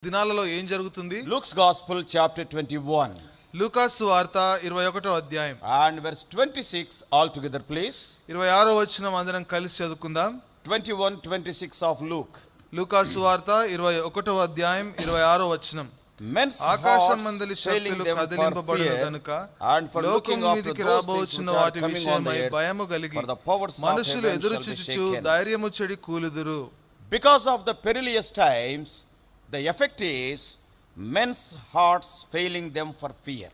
దినాలలో ఏం జరుగుతుంది? Luke's Gospel chapter 21 లూకాసు వార్త 21వ అధ్యాయం and verse 26 all together please. 26వ వచనం అందరం కలిసి చదువుకుందాం. 21:26 of Luke. లూకాసు వార్త 21వ అధ్యాయం 26వ వచనం. Men's ఆకాశం hearts మందలి failing శక్తులు them for కదిలింపబడును fear గనుక and for లోకం looking after మీదికి those things రాబోచున్న which are వాటి coming on the విషయమై earth, భయము కలిగి for the powers of మనుషులు heaven ఎదురు shall be చూచుచు shaken. ధైర్యము చెడి కూలుదురు. Because of the perilous times, the effect is men's hearts failing them for fear.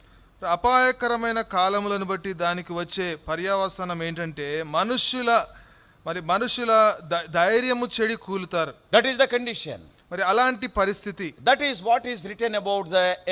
అపాయకరమైన కాలములను బట్టి దానికి వచ్చే పర్యవసానం ఏంటంటే మనుషుల ధైర్యము చెడి కూలుతారు. That is the condition. మరి అలాంటి పరిస్థితి. That is what is written about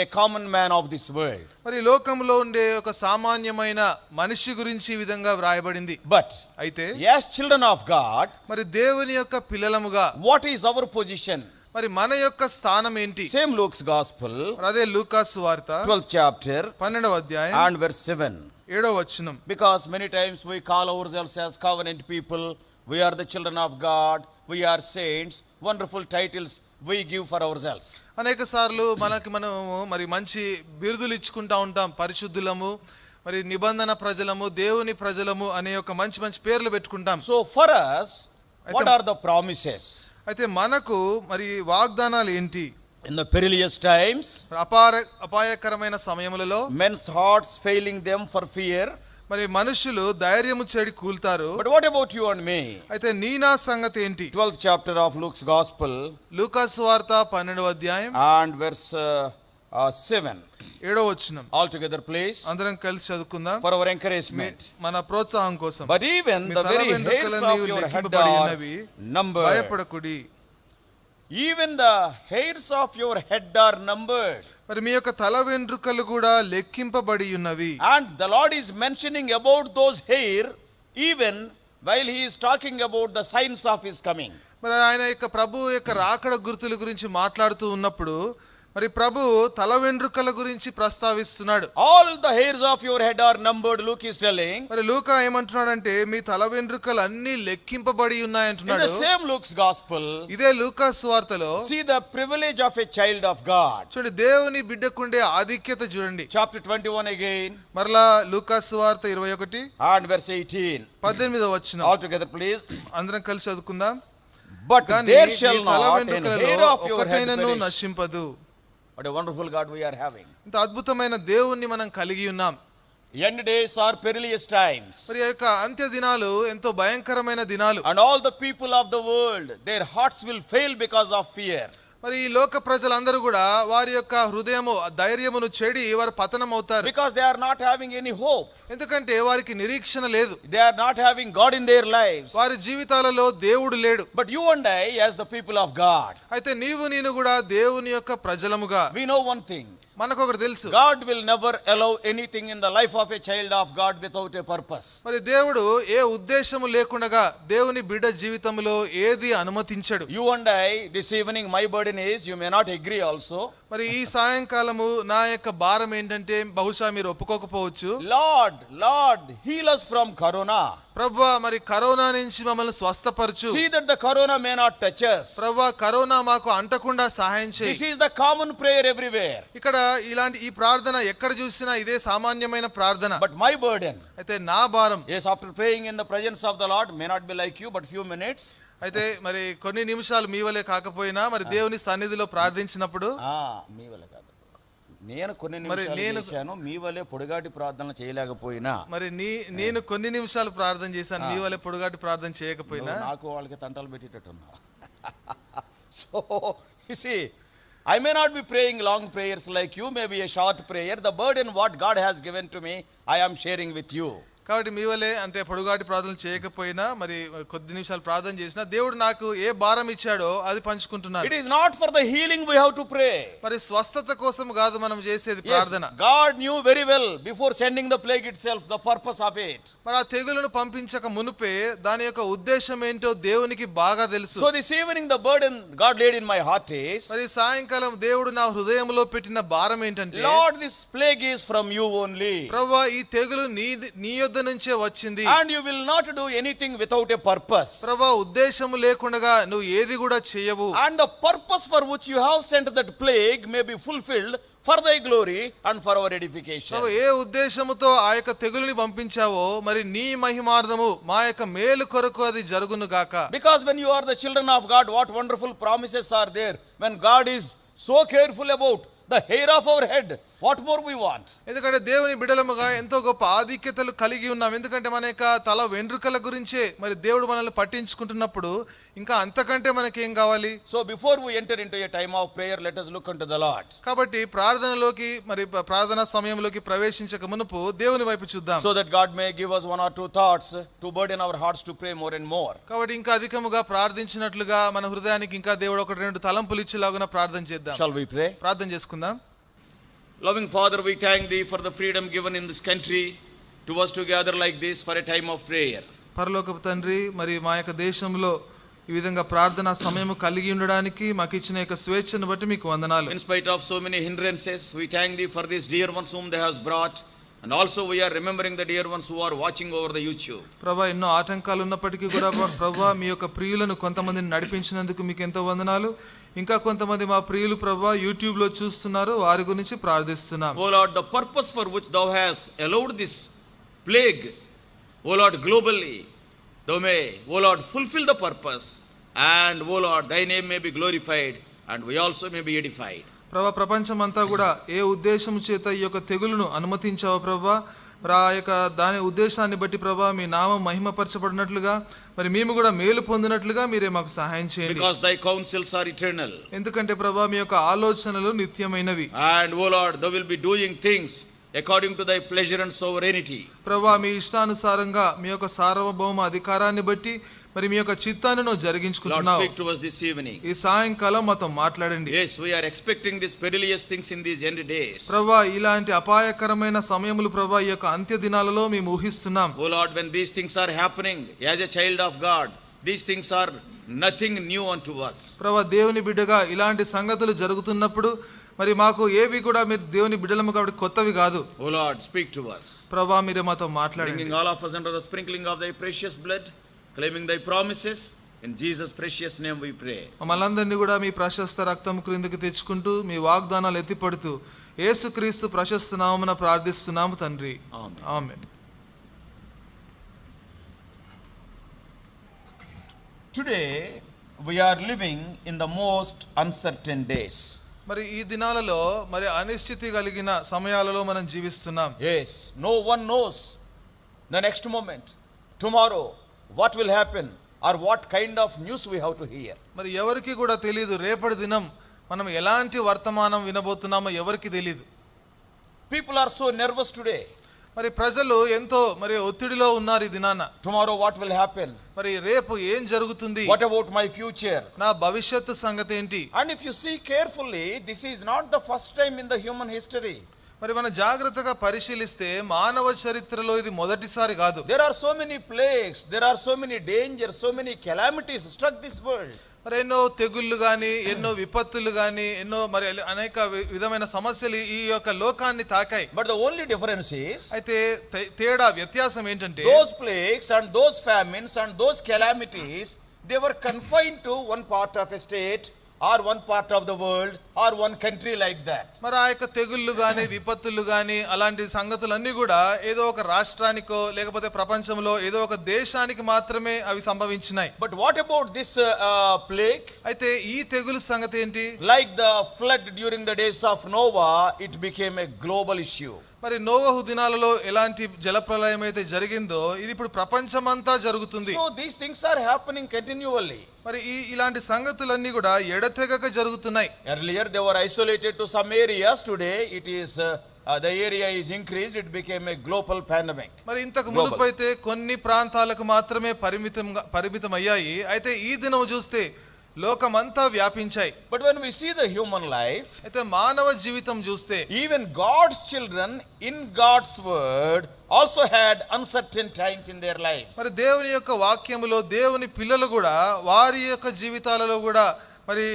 a common man of this world. మరి లోకంలో ఉండే ఒక సామాన్యమైన మనిషి గురించి ఈ విధంగా వ్రాయబడింది. But అయితే as children of God, మరి దేవుని యొక్క పిల్లలముగా what is our position? మరి మన యొక్క స్థానం ఏంటి? Same Luke's Gospel, అదే లూకాసు వార్త 12th chapter 12వ అధ్యాయం and verse 7. 7వ వచనం. Because many times we call ourselves as covenant people, we are the children of God, we are saints, wonderful titles we give for ourselves. అనేక సార్లు మనము మరి మంచి బిరుదులు ఇచ్చుకుంటా ఉంటాం. పరిశుద్ధులము, మరి నిబంధన ప్రజలము, దేవుని ప్రజలము అనే ఒక మంచి పేర్లు పెట్టుకుంటాం. So for us, what are the promises? అయితే మనకు మరి వాగ్దానాలు ఏంటి? In the perilous times, అపాయకరమైన సమయములలో men's hearts failing them for fear. మరి మనుషులు ధైర్యము చెడి కూల్తారు. But what about you and me? అయితే నా సంగతి ఏంటి? 12th chapter of Luke's Gospel లూకాసు వార్త 12వ అధ్యాయం and verse 7. 7వ వచనం. All together please, అందరం కలిసి చదువుకుందాం for our encouragement. మన ప్రోత్సాహం కోసం. But even the very hairs of your head are numbered. భయపడకుడి. Even the hairs of your head are numbered. మరి మీ యొక్క తల వెంట్రుకలు కూడా లెక్కింపబడి ఉన్నవి. And the Lord is mentioning about those hair even while he is talking about the signs of his coming. మరి ఆయన యొక్క ప్రభు యొక్క రాకడ గుర్తుల గురించి మాట్లాడుతూ ఉన్నప్పుడు మరి ప్రభు తల వెంట్రుకల గురించి ప్రస్తావిస్తున్నాడు. All the hairs of your head are numbered, Luke is telling. మరి లూకా ఏమంటున్నాడంటే మీ తల వెంట్రుకలు అన్ని లెక్కింపబడి ఉన్నాయి అంటున్నాడు. In the same Luke's Gospel, ఇదే లూకా సువార్తలో see the privilege of a child of God. చూడండి దేవుని బిడ్డకుండే ఆధిక్యత చూడండి. Chapter 21 again. మరలా లూకా సువార్త 21 and verse 18. 18వ వచనం. All together please. అందరం కలిసి చదువుకుందాం. But there shall not an hair of your head ఒకటైనను perish. నశింపదు. What a wonderful God we are having. ఇంత అద్భుతమైన దేవుణ్ణి మనం కలిగి ఉన్నాం. End days are perilous times. మరి యొక్క అంత్య దినాలు ఎంతో భయంకరమైన దినాలు. And all the people of the world, their hearts will fail because of fear. మరి ఈ లోక ప్రజలందరూ కూడా వారి యొక్క హృదయము ధైర్యమును చెడి వారు పతనం అవుతారు. Because they are not having any hope. ఎందుకంటే వారికి నిరీక్షణ లేదు. They are not having God in their lives. వారి జీవితాలలో దేవుడు లేడు. But you and I, as the people of God, అయితే నీవు నేను కూడా దేవుని యొక్క ప్రజలముగా we know one thing. మనకు ఒకటి తెలుసు. God will never allow anything in the life of a child of God without a purpose. మరి దేవుడు ఏ ఉద్దేశము లేకుండా దేవుని బిడ్డ జీవితంలో ఏది అనుమతించడు. You and I, this evening my burden is, you may not agree also. మరి ఈ సాయంకాలము నా యొక్క భారం ఏంటంటే బహుశా మీరు ఒప్పుకోకపోవచ్చు. Lord, heal us from corona. ప్రభువా మరి కరోనా నుంచి మమ్మల్ని స్వస్థపరచు. See that the corona may not touch us. ప్రభువా కరోనా మాకు అంటకుండా సహాయం చేయి. This is the common prayer everywhere. ఇక్కడ ఇలాంటి ఈ ప్రార్థన ఎక్కడ చూసినా ఇదే సామాన్యమైన ప్రార్థన. But my burden, అయితే నా భారం, yes, after praying in the presence of the Lord, may not be like you, but few minutes. అయితే మరి కొన్ని నిమిషాలు మీ వలే కాకపోయినా మరి దేవుని సన్నిధిలో ప్రార్థించినప్పుడు మీ వలే కాదు, నేను కొన్ని నిమిషాలు చేశాను, మీ వలే పొడిగాటి ప్రార్థన చేయలేకపోయినా. మరి నేను కొన్ని నిమిషాలు ప్రార్థన చేశాను, మీ వలే పొడిగాటి ప్రార్థన చేయకపోయినా నాకు వాళ్ళకి తంటలు పెట్టేటట్టున్నా. So you see, I may not be praying long prayers like you, may be a short prayer. The burden what God has given to me, I am sharing with you. కాబట్టి మీ వలే అంటే పొడుగాటి ప్రార్థనలు చేయకపోయినా మరి కొద్ది నిమిషాలు ప్రార్థన చేసినా దేవుడు నాకు ఏ భారం ఇచ్చాడో అది పంచుకుంటున్నాను. It is not for the healing we have to pray. మరి స్వస్థత కోసం కాదు మనం చేసేది ప్రార్థన. God knew very well before sending the plague itself the purpose of it. మరి ఆ తెగులును పంపించక మునుపే దాని యొక్క ఉద్దేశం ఏంటో దేవునికి బాగా తెలుసు. So this evening the burden God laid in my heart is, మరి సాయంకాలం దేవుడు నా హృదయంలో పెట్టిన భారం ఏంటంటే, Lord, this plague is from you only. ప్రభువా ఈ తెగులు నీ యొద్ద నుంచే వచ్చింది. And you will not do anything without a purpose. ప్రభువా ఉద్దేశము లేకుండా నువ్వు ఏది కూడా చేయవు. And the purpose for which you have sent that plague may be fulfilled for thy glory and for our edification. ప్రభువా ఏ ఉద్దేశముతో ఆ యొక్క తెగులుని పంపించావో మరి నీ మహిమార్థము మా యొక్క మేలు కొరకు అది జరుగును గాక. Because when you are the children of God, what wonderful promises are there when God is so careful about the hair of our head. What more we want? ఎందుకంటే దేవుని బిడ్డలముగా ఎంతో గొప్ప ఆధిక్యతలు కలిగి ఉన్నాం. ఎందుకంటే మన యొక్క తల వెంట్రుకల గురించే మరి దేవుడు మనల్ని పట్టించుకుంటున్నప్పుడు ఇంకా అంతకంటే మనకేం కావాలి? So before we enter into a time of prayer, let us look unto the Lord. కాబట్టి ప్రార్థనలోకి మరి ప్రార్థనా సమయంలోకి ప్రవేశించక మునుపు దేవుని వైపు చూద్దాం. So that God may give us one or two thoughts to burden our hearts to pray more and more. కాబట్టి ఇంకా అధికముగా ప్రార్థించినట్లుగా మన హృదయానికి ఇంకా దేవుడు ఒకటి రెండు తలంపులు ఇచ్చేలాగున ప్రార్థన చేద్దాం. Shall we pray? ప్రార్థన చేసుకుందాం. Loving Father, we thank Thee for the freedom given in this country to us to gather like this for a time of prayer. పరలోకపు తండ్రి, మరి మా యొక్క దేశంలో ఈ విధంగా ప్రార్థనా సమయం కలిగి ఉండడానికి మాకు ఇచ్చిన యొక్క స్వేచ్ఛను బట్టి మీకు వందనాలు. In spite of so many hindrances, we thank Thee for these dear ones whom Thou hast brought, and also we are remembering the dear ones who are watching over the YouTube. ప్రభువా ఎన్నో ఆటంకాలు ఉన్నప్పటికీ కూడా ప్రభువా మీ యొక్క ప్రియులను కొంతమందిని నడిపించినందుకు మీకు ఎంతో వందనాలు. ఇంకా కొంతమంది మా ప్రియులు ప్రభువా యూట్యూబ్ లో చూస్తున్నారు, వారి గురించి ప్రార్థిస్తున్నాం. O Lord, the purpose for which Thou hast allowed this plague, O Lord, globally, Thou may, O Lord, fulfill the purpose, and O Lord, Thy name may be glorified, and we also may be edified. ప్రభువా ప్రపంచమంతా కూడా ఏ ఉద్దేశం చేత ఈ యొక్క తెగులును అనుమతించావో ప్రభువా, మరి ఆ యొక్క దాని ఉద్దేశాన్ని బట్టి ప్రభువా మీ నామం మహిమపరచబడినట్లుగా మరి మేము కూడా మేలు పొందినట్లుగా మీరే మాకు సహాయం చేయండి. Because Thy counsels are eternal. ఎందుకంటే ప్రభువా మీ యొక్క ఆలోచనలు నిత్యమైనవి. And O Lord, Thou will be doing things according to Thy pleasure and sovereignty. ప్రభువా మీ ఇష్టానుసారంగా మీ యొక్క సార్వభౌమ అధికారాన్ని బట్టి మరి మీ యొక్క చిత్తాన్ని నువ్వు Lord, జరిగించుకుంటున్నావు. speak to us this evening. ఈ సాయంకాలం మాతో మాట్లాడండి. Yes, we are expecting these perilous things in these end days. ప్రభువా ఇలాంటి అపాయకరమైన సమయములు ప్రభువా ఈ యొక్క అంత్య దినాలలో మేము ఊహిస్తున్నాం. Oh Lord, when these things are happening, as a child of God, these things are nothing new unto us. ప్రభువా దేవుని బిడ్డగా ఇలాంటి సంగతులు జరుగుతున్నప్పుడు మరి మాకు ఏవి కూడా మీరు దేవుని బిడ్డలము కాబట్టి కొత్తవి కాదు. Oh Lord, speak to us. ప్రభువా మీరే మాతో మాట్లాడండి. Bringing all of us under the sprinkling of Thy precious blood, claiming Thy promises, in Jesus' precious name we pray. మమ్మల్ందరినీ కూడా మీ ప్రశస్త రక్తం క్రిందకి తెచ్చుకుంటూ మీ వాగ్దానాలు ఎత్తిపడుతూ యేసుక్రీస్తు ప్రశస్త నామమున ప్రార్థిస్తున్నాము తండ్రి. ఆమేన్. Today we are living in the most uncertain days. మరి ఈ దినాలలో మరి అనిశ్చితి కలిగిన సమయాలలో మనం జీవిస్తున్నాం. Yes, no one knows the next moment, tomorrow, what will happen or what kind of news we have to hear. మరి ఎవరికి కూడా తెలియదు రేపటి దినం మనం ఎలాంటి వర్తమానం వినబోతున్నామో ఎవరికి తెలియదు. People are so nervous today. మరి ప్రజలు ఎంతో మరి ఒత్తిడిలో ఉన్నారు ఈ దినాన. Tomorrow what will happen? మరి రేపు ఏం జరుగుతుంది? What about my future? నా భవిష్యత్తు సంగతి ఏంటి? And if you see carefully, this is not the first time in the human history. మరి మనం జాగ్రత్తగా పరిశీలిస్తే మానవ చరిత్రలో ఇది మొదటిసారి కాదు. There are so many plagues, there are so many dangers, so many calamities struck this world. మరి ఎన్నో తెగుళ్ళు గాని ఎన్నో విపత్తులు గాని ఎన్నో మరి అనేక విధమైన సమస్యలు ఈ యొక్క లోకాన్ని తాకాయి. But the only difference is, అయితే తేడా వ్యత్యాసం ఏంటంటే those plagues and those famines and those calamities, they were confined to one part of a state or one part of the world or one country like that. మరి ఆ యొక్క తెగుళ్ళు గాని విపత్తులు గాని అలాంటి సంగతులన్నీ కూడా ఏదో ఒక రాష్ట్రానికో లేకపోతే ప్రపంచంలో ఏదో ఒక దేశానికి మాత్రమే అవి సంభవించినాయి. But what about this plague? అయితే ఈ తెగులు సంగతి ఏంటి? Like the flood during the days of Noah, it became a global issue. మరి నోవహు దినాలలో ఎలాంటి జలప్రలయం అయితే జరిగిందో ఇది ఇప్పుడు ప్రపంచమంతా జరుగుతుంది. So these things are happening continually. మరి ఇలాంటి సంగతులన్నీ కూడా ఎడతెగక జరుగుతున్నాయి. Earlier they were isolated to some areas. Today it is the area is increased. It became a global pandemic. మరి ఇంతకు మునుపు అయితే కొన్ని ప్రాంతాలకు మాత్రమే పరిమితమయ్యాయి. అయితే ఈ దినం చూస్తే లోకమంతా వ్యాపించాయి. But when we see the human life, అయితే మానవ జీవితం చూస్తే even God's children in God's word also had uncertain times in their lives. మరి దేవుని యొక్క వాక్యములో దేవుని పిల్లలు కూడా వారి యొక్క జీవితాలలో కూడా మరి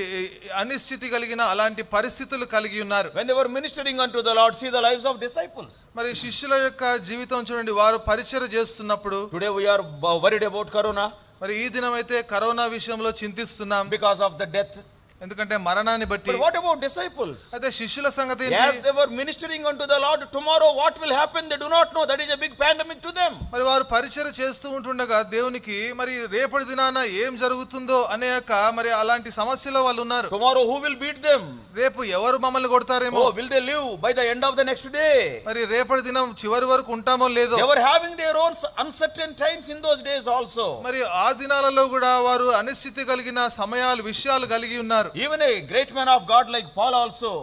అనిశ్చితి కలిగిన అలాంటి పరిస్థితులు కలిగి ఉన్నారు. When they were ministering unto the Lord, see the lives of disciples. మరి శిష్యుల యొక్క జీవితం చూడండి, వారు పరిచర్య చేస్తున్నప్పుడు. Today we are worried about corona. మరి ఈ దినం అయితే కరోనా విషయంలో చింతిస్తున్నాం because of the death. ఎందుకంటే మరణాన్ని బట్టి. But what about disciples? అయితే శిష్యుల సంగతి ఏంటి? Yes, they were ministering unto the Lord. Tomorrow what will happen they do not know. That is a big pandemic to them. మరి వారు పరిచర్య చేస్తూ ఉంటుండగా దేవునికి మరి రేపటి దినాన ఏం జరుగుతుందో అనేక మరి అలాంటి సమస్యలో వాళ్ళు ఉన్నారు. Tomorrow who will beat them? రేపు ఎవరు మమ్మల్ని కొడతారేమో. Oh, will they live by the end of the next day? మరి రేపటి దినం చివరి వరకు ఉంటామో లేదో. They were having their own uncertain times in those days also. మరి ఆ దినాలలో కూడా వారు అనిశ్చితి కలిగిన సమయాలు విషయాలు కలిగి ఉన్నారు. Even a great man of God like Paul also.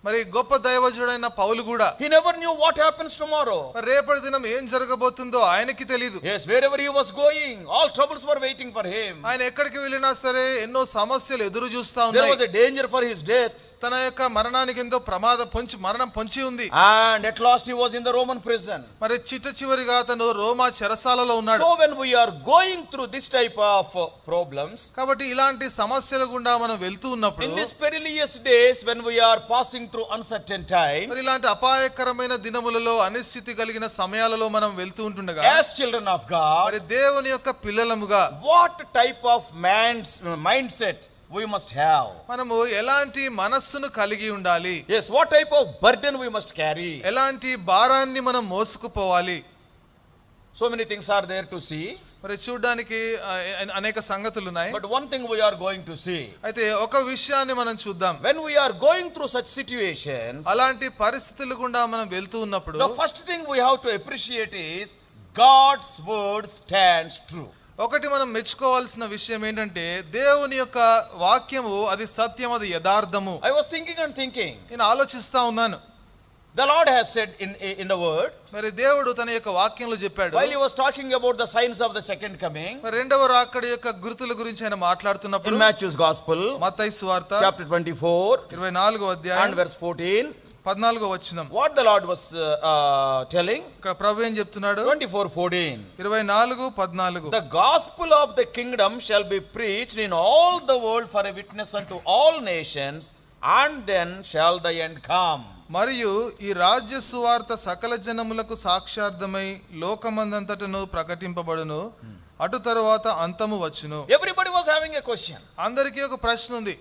మరి గొప్ప దైవజనుడైన పౌలు కూడా. He never knew what happens tomorrow. రేపటి దినం ఏం జరగబోతుందో ఆయనకి తెలియదు. Yes, wherever he was going, all troubles were waiting for him. ఆయన ఎక్కడికి వెళ్ళినా సరే ఎన్నో సమస్యలు ఎదురు చూస్తా ఉన్నాయి. There was a danger for his death. తన యొక్క మరణానికి ఎంతో మరణం పొంచి ఉంది. And at last he was in the Roman prison. మరి చివరిగా అతను రోమా చెరసాలలో ఉన్నాడు. So when we are going through this type of problems, కాబట్టి ఇలాంటి సమస్యల గుండా మనం వెళ్తూ ఉన్నప్పుడు, in these perilous days when we are passing through uncertain times, మరి ఇలాంటి అపాయకరమైన దినములలో అనిశ్చితి కలిగిన సమయాలలో మనం వెళ్తూ ఉంటుండగా, as children of God, మరి దేవుని యొక్క పిల్లలముగా what type of mindset we must have? మనము ఎలాంటి మనస్సును కలిగి ఉండాలి? Yes, what type of burden we must carry? ఎలాంటి భారాన్ని మనం మోసుకుపోవాలి? So many things are there to see. మరి చూడడానికి అనేక సంగతులు ఉన్నాయి. But one thing we are going to see. అయితే ఒక విషయాన్ని మనం చూద్దాం. When we are going through such situations, అలాంటి పరిస్థితుల గుండా మనం వెళ్తూ ఉన్నప్పుడు, the first thing we have to appreciate is God's word stands true. ఒకటి మనం మెచ్చుకోవాల్సిన విషయం ఏంటంటే దేవుని యొక్క వాక్యము అది సత్యం, అది యథార్థము. I was thinking and thinking. నేను ఆలోచిస్తా ఉన్నాను. The Lord has said in the word. మరి దేవుడు తన యొక్క వాక్యంలో చెప్పాడు. While he was talking about the signs of the second coming. మరి రెండవ రాకడ యొక్క గుర్తుల గురించి ఆయన మాట్లాడుతున్నప్పుడు, in Matthew's gospel, మత్తయి సువార్త chapter 24, 24వ అధ్యాయం and verse 14, 14వ వచనం. what the Lord was telling. ఇక్కడ ప్రభు ఏం చెప్తున్నాడు? 24:14. 24:14. The gospel of the kingdom shall be preached in all the world for a witness unto all nations, and then shall the end come. మరియు ఈ రాజ్య సువార్త సకల జనములకు సాక్ష్యార్థమై లోకమందంతటను ప్రకటింపబడును, అటు తరువాత అంతము వచ్చును. Everybody was having a question. అందరికీ ఒక ప్రశ్న ఉంది.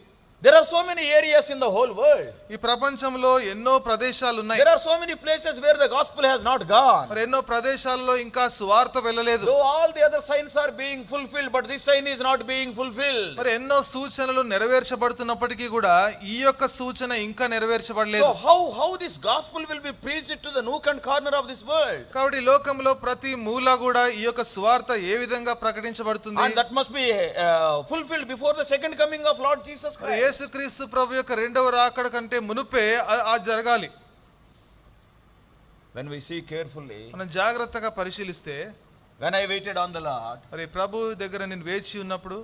There are so many areas in the whole world. ఈ ప్రపంచంలో ఎన్నో ప్రదేశాలు ఉన్నాయి. There are so many places where the gospel has not gone. మరి ఎన్నో ప్రదేశాల్లో ఇంకా సువార్త వెళ్ళలేదు. So all the other signs are being fulfilled, but this sign is not being fulfilled. మరి ఎన్నో సూచనలు నెరవేర్చబడుతున్నప్పటికీ కూడా ఈ యొక్క సూచన ఇంకా నెరవేర్చబడలేదు. So how this gospel will be preached to the nook and corner of this world? కాబట్టి లోకంలో ప్రతి మూల కూడా ఈ యొక్క సువార్త ఏ విధంగా ప్రకటించబడుతుంది? And that must be fulfilled before the second coming of Lord Jesus Christ. యేసుక్రీస్తు ప్రభు యొక్క రెండవ రాకడ కంటే మునుపే అది జరగాలి. When we see carefully, మనం జాగ్రత్తగా పరిశీలిస్తే, when I waited on the Lord, మరి ప్రభు దగ్గర నేను వేచి ఉన్నప్పుడు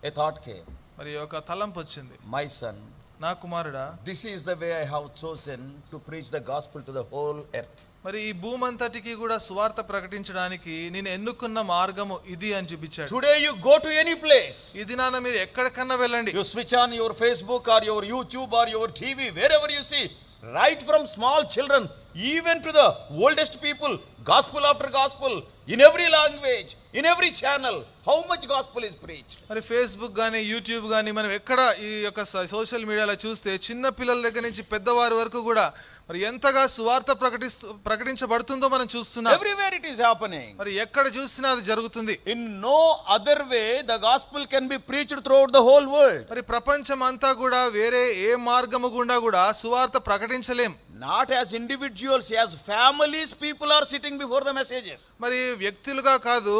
a thought came. మరి ఒక తలంపు వచ్చింది. My son, నా కుమారుడా, this is the way I have chosen to preach the gospel to the whole earth. మరి ఈ భూమంతటికి కూడా సువార్త ప్రకటించడానికి నేను ఎన్నుకున్న మార్గము ఇది అని చూపించాడు. Today you go to any place. ఈ దినాన మీరు ఎక్కడికన్నా వెళ్ళండి. You switch on your Facebook or your YouTube or your TV, wherever you see, right from small children even to the oldest people, gospel after gospel, in every language, in every channel, how much gospel is preached. మరి Facebook గానీ YouTube గానీ మనం ఎక్కడ ఈ యొక్క social మీడియాలో చూస్తే చిన్న పిల్లల దగ్గర నుంచి పెద్దవారి వరకు కూడా మరి ఎంతగా సువార్త ప్రకటించబడుతుందో మనం చూస్తున్నాం. Everywhere it is happening. మరి ఎక్కడ చూసినా అది జరుగుతుంది. In no other way the gospel can be preached throughout the whole world. మరి ప్రపంచం అంతా కూడా వేరే ఏ మార్గము గుండా కూడా సువార్త ప్రకటించలేం. Not as individuals, as families, people are sitting before the messages. మరి వ్యక్తులుగా కాదు,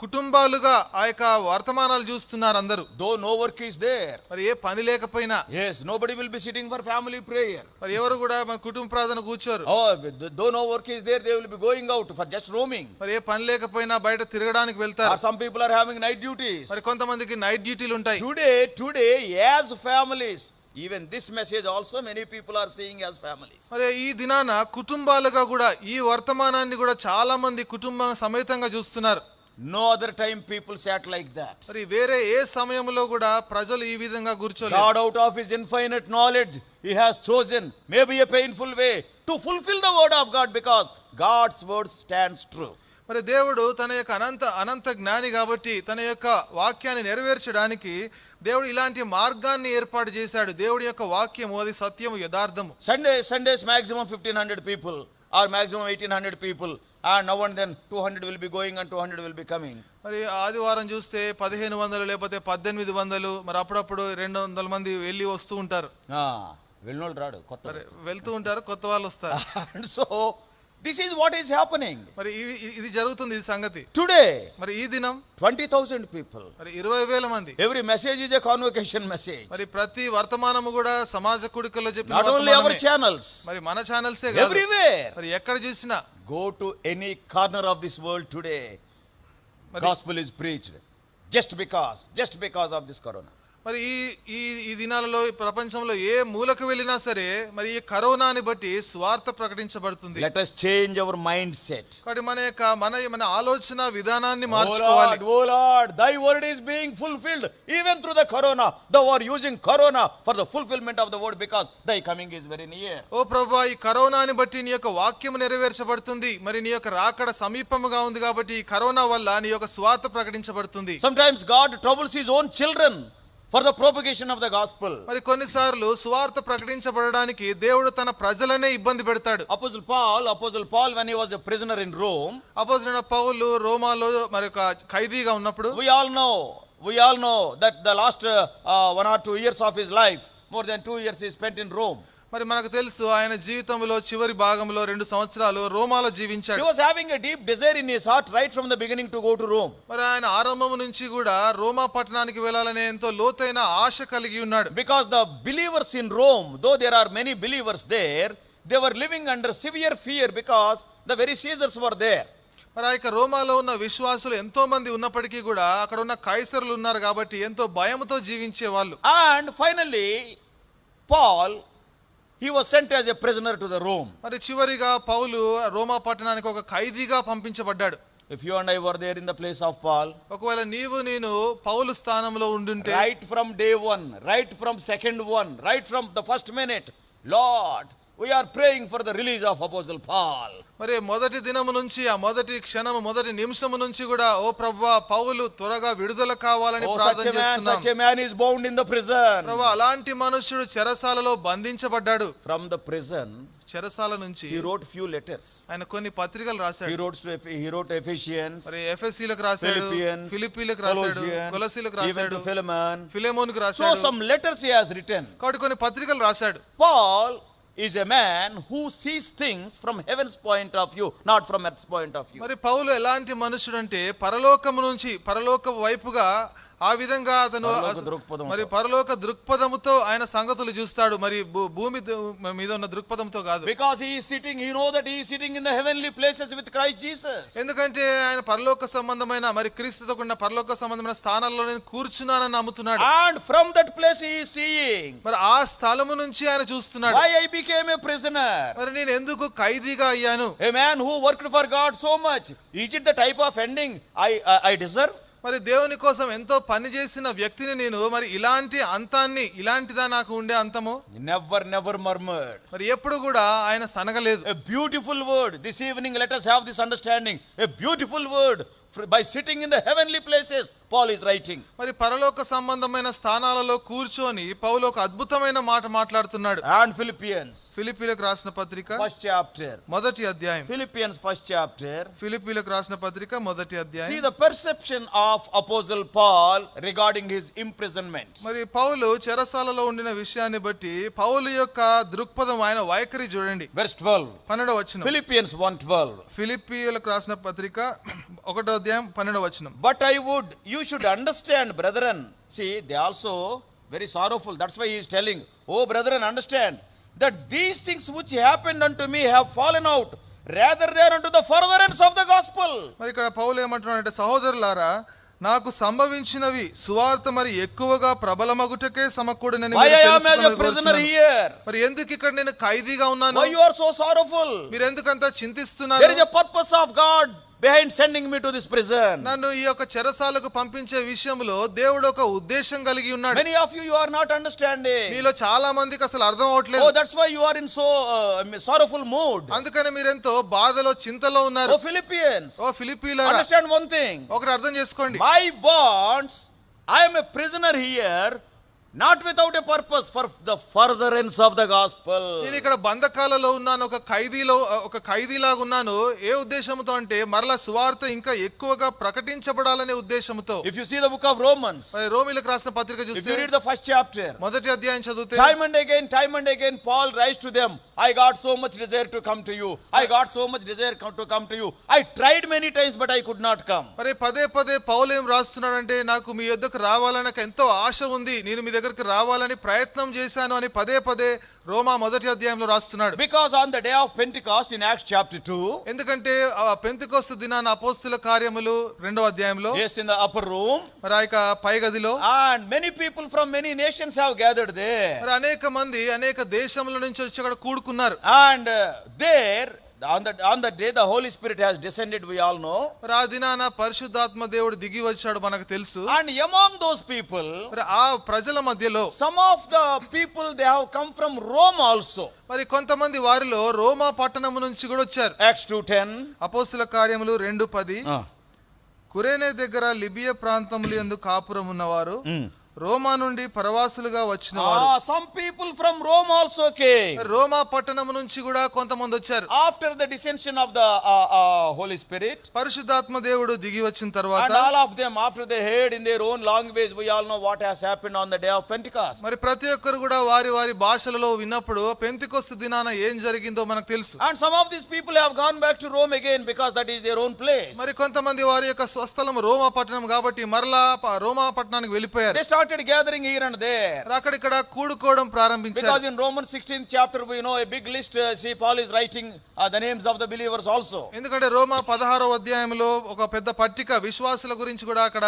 కుటుంబాలుగా ఆ యొక్క వర్తమానాలు చూస్తున్నారు అందరూ. Though no work is there. మరి ఏ పని లేకపోయినా, yes, nobody will be sitting for family prayer. మరి ఎవరు కూడా మన కుటుంబ ప్రార్థన కూర్చోరు. Oh, though no work is there, they will be going out for just roaming. మరి ఏ పని లేకపోయినా బయట తిరగడానికి వెళ్తారు. Or some people are having night duties. మరి కొంతమందికి నైట్ డ్యూటీలు ఉంటాయి. Today as families, even this message also many people are seeing as families. మరి ఈ దినాన కుటుంబాలుగా కూడా ఈ వర్తమానాన్ని కూడా చాలా మంది కుటుంబ సమేతంగా చూస్తున్నారు. No other time people sat like that. మరి వేరే ఏ సమయంలో కూడా ప్రజలు ఈ విధంగా కూర్చోలేదు. God out of his infinite knowledge, he has chosen maybe a painful way to fulfill the word of God, because God's word stands true. మరి దేవుడు తన యొక్క అనంత జ్ఞాని కాబట్టి తన యొక్క వాక్యాన్ని నెరవేర్చడానికి దేవుడు ఇలాంటి మార్గాన్ని ఏర్పాటు చేశాడు. దేవుడి యొక్క వాక్యము అది సత్యము, యథార్థము. Sundays maximum 1500 people or maximum 1800 people, and now and then 200 will be going and 200 will be coming. మరి ఆదివారం చూస్తే 1500 లేకపోతే 1800, మరి అప్పుడప్పుడు 200 మంది వెళ్ళి వస్తూ ఉంటారు. వెళ్ళినోళ్ళు రాడు, కొత్త వెళ్తూ ఉంటారు, కొత్త వాళ్ళు వస్తారు. And so this is what is happening. మరి ఇది జరుగుతుంది, ఈ సంగతి. Today మరి ఈ దినం 20,000 people. మరి 20,000 మంది. Every message is a convocation message. మరి ప్రతి వర్తమానము కూడా సమాజ కూడికల్లో చెప్పిన Not only our channels. మరి మన ఛానల్సే కాదు, everywhere. మరి ఎక్కడ చూసినా Go to any corner of this world today. Gospel is preached just because of this corona. మరి ఈ దినాలలో ప్రపంచంలో ఏ మూలకు వెళ్ళినా సరే మరి ఈ కరోనాని బట్టి స్వార్థ ప్రకటించబడుతుంది. Let us change our mindset. కాబట్టి మన ఆలోచన విధానాన్ని మార్చుకోవాలి. Oh Lord, thy word is being fulfilled even through the corona. Thou are using corona for the fulfillment of the word, because thy coming is very near. ఓ ప్రభువా, ఈ కరోనాని బట్టి నీ యొక్క వాక్యం నెరవేర్చబడుతుంది. మరి నీ యొక్క రాకడ సమీపముగా ఉంది కాబట్టి ఈ కరోనా వల్ల నీ యొక్క స్వార్థ ప్రకటించబడుతుంది. Sometimes God troubles his own children for the propagation of the gospel. మరి కొన్నిసార్లు సువార్త ప్రకటించబడడానికి దేవుడు తన ప్రజలనే ఇబ్బంది పెడతాడు. Apostle Paul when he was a prisoner in Rome, అపోస్తలుడైన పౌలు రోమాలో మరి ఒక ఖైదీగా ఉన్నప్పుడు, we all know that the last 1 or 2 years of his life, more than 2 years he spent in Rome. మరి మనకు తెలుసు ఆయన జీవితంలో చివరి భాగంలో 2 సంవత్సరాలు రోమాలో జీవించాడు. He was having a deep desire in his heart right from the beginning to go to Rome. మరి ఆయన ఆరంభం నుంచి కూడా రోమా పట్టణానికి వెళ్ళాలనే ఎంతో లోతైన ఆశ కలిగి ఉన్నాడు. Because the believers in Rome, though there are many believers there, they were living under severe fear because the very Caesars were there. మరి ఆ యొక్క రోమాలో ఉన్న విశ్వాసులు ఎంతో మంది ఉన్నప్పటికీ కూడా అక్కడ ఉన్న కైసరులు ఉన్నారు కాబట్టి ఎంతో భయంతో జీవించే వాళ్ళు. And finally Paul, he was sent as a prisoner to the Rome. మరి చివరిగా పౌలు రోమా పట్టణానికి ఒక ఖైదీగా పంపించబడ్డాడు. If you and I were there in the place of Paul, ఒకవేళ నేను పౌలు స్థానంలో ఉండుంటే, right from day one, right from second one, right from the first minute, Lord, we are praying for the release of Apostle Paul. మరి మొదటి దినము నుంచి ఆ మొదటి క్షణము మొదటి నిమిషము నుంచి కూడా ఓ ప్రభువా పౌలు త్వరగా విడుదల కావాలని ప్రార్థన చేస్తున్నాం. Such a man is bound in the prison. ప్రభువా అలాంటి మనుష్యుడు చెరసాలలో బంధించబడ్డాడు. From the prison, చెరసాల నుంచి he wrote few letters. ఆయన కొన్ని పత్రికలు రాశాడు. He wrote Ephesians, మరి ఎఫెసీలకు రాశాడు, ఫిలిప్పీలకు రాశాడు, కొలసీలకు రాశాడు, ఫిలెమోనుకు రాశాడు. So some letters he has written. కాబట్టి కొన్ని పత్రికలు రాశాడు. Paul is a man who sees things from heaven's point of view, not from earth's point of view. మరి పౌలు ఎలాంటి మనుషుడు అంటే పరలోకము నుంచి పరలోక వైపుగా ఆ విధంగా అతను మరి పరలోక దృక్పథముతో ఆయన సంగతులు చూస్తాడు. మరి భూమి మీద ఉన్న దృక్పథంతో కాదు. Because he is sitting, he know that he is sitting in the heavenly places with Christ Jesus. ఎందుకంటే ఆయన పరలోక సంబంధమైన మరి క్రీస్తుతో కూడిన పరలోక సంబంధమైన స్థానాల్లో నేను కూర్చున్నానని నమ్ముతున్నాడు. And from that place he is seeing. మరి ఆ స్థలము నుంచి ఆయన చూస్తున్నాడు. Why I became a prisoner? మరి నేను ఎందుకు ఖైదీగా అయ్యాను? A man who worked for God so much, is it the type of ending I deserve? మరి దేవుని కోసం ఎంతో పని చేసిన వ్యక్తిని నేను మరి ఇలాంటి అంతాన్ని ఇలాంటిదా నాకు ఉండే అంతము? Never murmured. మరి ఎప్పుడు కూడా ఆయన సనగలేదు. A beautiful word. This evening let us have this understanding. A beautiful word. By sitting in the heavenly places, Paul is writing. మరి పరలోక సంబంధమైన స్థానాలలో కూర్చొని పౌలు ఒక అద్భుతమైన మాట మాట్లాడుతున్నాడు. And Philippians, ఫిలిప్పీలకు రాసిన పత్రిక first chapter, మొదటి అధ్యాయం. Philippians first chapter, ఫిలిప్పీలకు రాసిన పత్రిక మొదటి అధ్యాయం. See the perception of Apostle Paul regarding his imprisonment. మరి పౌలు చెరసాలలో ఉండిన విషయాన్ని బట్టి పౌలు యొక్క దృక్పథం, ఆయన వైఖరి చూడండి. Verse 12, 12వ వచనం. Philippians 1:12. ఫిలిప్పీలకు రాసిన పత్రిక 1వ అధ్యాయం 12వ వచనం. But I would you should understand, brethren. See, they also very sorrowful. That's why he is telling, oh brethren, understand that these things which happened unto me have fallen out rather than unto the furtherance of the gospel. మరి ఇక్కడ పౌలు ఏమంటున్నాడంటే, సహోదరులారా నాకు సంభవించినవి సువార్త మరి ఎక్కువగా ప్రబలమగుటకే సమకూడనని Why I am as a prisoner here? మరి ఎందుకు ఇక్కడ నేను ఖైదీగా ఉన్నాను? Why you are so sorrowful? మీరు ఎందుకు అంత చింతిస్తున్నారు? There is a purpose of God behind sending me to this prison. నన్ను ఈ యొక్క చెరసాలకు పంపించే విషయంలో దేవుడు ఒక ఉద్దేశం కలిగి ఉన్నాడు. Many of you are not understanding. మీలో చాలా మందికి అసలు అర్థం అవట్లేదు. Oh, that's why you are in so sorrowful mood. అందుకని మీరెంతో బాధలో చింతలో ఉన్నారు. Oh, Philippians, ఓ ఫిలిప్పీయులారా, understand one thing. ఒకటి అర్థం చేసుకోండి. My bonds, I am a prisoner here, not without a purpose, for the furtherance of the gospel. నేను ఇక్కడ బంధకాలలో ఉన్నాను, ఒక ఖైదీలాగా ఉన్నాను. ఏ ఉద్దేశంతో అంటే మరలా సువార్త ఇంకా ఎక్కువగా ప్రకటించబడాలనే ఉద్దేశంతో. If you see the book of Romans, రోమీలకు రాసిన పత్రిక if you చూస్తే read the first chapter, మొదటి అధ్యాయం చదివితే time and again Paul writes to them, I got so much desire to come to you. I got so much desire to come to you. I tried many times but I could not come. మరి పదే పదే పౌలు ఏం రాస్తున్నాడంటే, నాకు మీ యొద్దకు రావాలని నాకు ఎంతో ఆశ ఉంది, నేను మీ దగ్గరికి రావాలని ప్రయత్నం చేశాను అని పదే పదే రోమా మొదటి అధ్యాయంలో రాస్తున్నాడు. Because on the day of Pentecost in Acts chapter 2, ఎందుకంటే పెంతెకొస్తు దినాన అపోస్తలుల కార్యములు 2వ అధ్యాయంలో, yes, in the upper room, మరి ఆ యొక్క పై గదిలో, and many people from many nations have gathered there. మరి అనేక మంది అనేక దేశముల నుంచి వచ్చి అక్కడ కూడుకున్నారు. And there on the day the Holy Spirit has descended, we all know. మరి ఆ దినాన పరిశుద్ధాత్మ దేవుడు దిగి వచ్చాడు, మనకు తెలుసు. And among those people, మరి ఆ ప్రజల మధ్యలో some of the people, they have come from Rome also. మరి కొంతమంది వారిలో రోమా పట్టణం నుంచి కూడా వచ్చారు. Acts 2:10, అపోస్తల కార్యములు 2:10, కురేనే దగ్గర లిబియా ప్రాంతములు యందు కాపురం ఉన్నవారు, రోమా నుండి పరవాసులుగా వచ్చిన వారు. some people from Rome also came. రోమా పట్టణం నుంచి కూడా కొంతమంది వచ్చారు. After the descension of the Holy Spirit, పరిశుద్ధాత్మ దేవుడు దిగి వచ్చిన తర్వాత, and all of them, after they heard in their own language, we all know what has happened on the day of Pentecost. మరి ప్రతి ఒక్కరు కూడా వారి వారి భాషలలో విన్నప్పుడు పెంతెకొస్తు దినాన ఏం జరిగిందో మనకు తెలుసు. And some of these people have gone back to Rome again because that is their own place. మరి కొంతమంది వారి యొక్క స్వస్థలం రోమా పట్టణం కాబట్టి మరలా రోమా పట్టణానికి వెళ్ళిపోయారు. They started gathering here and there. అక్కడిక్కడ కూడుకోవడం ప్రారంభించారు. Because in Romans 16th chapter we know a big list, see Paul is writing the names of the believers also. ఎందుకంటే రోమా 16వ అధ్యాయంలో ఒక పెద్ద పట్టిక విశ్వాసుల గురించి కూడా అక్కడ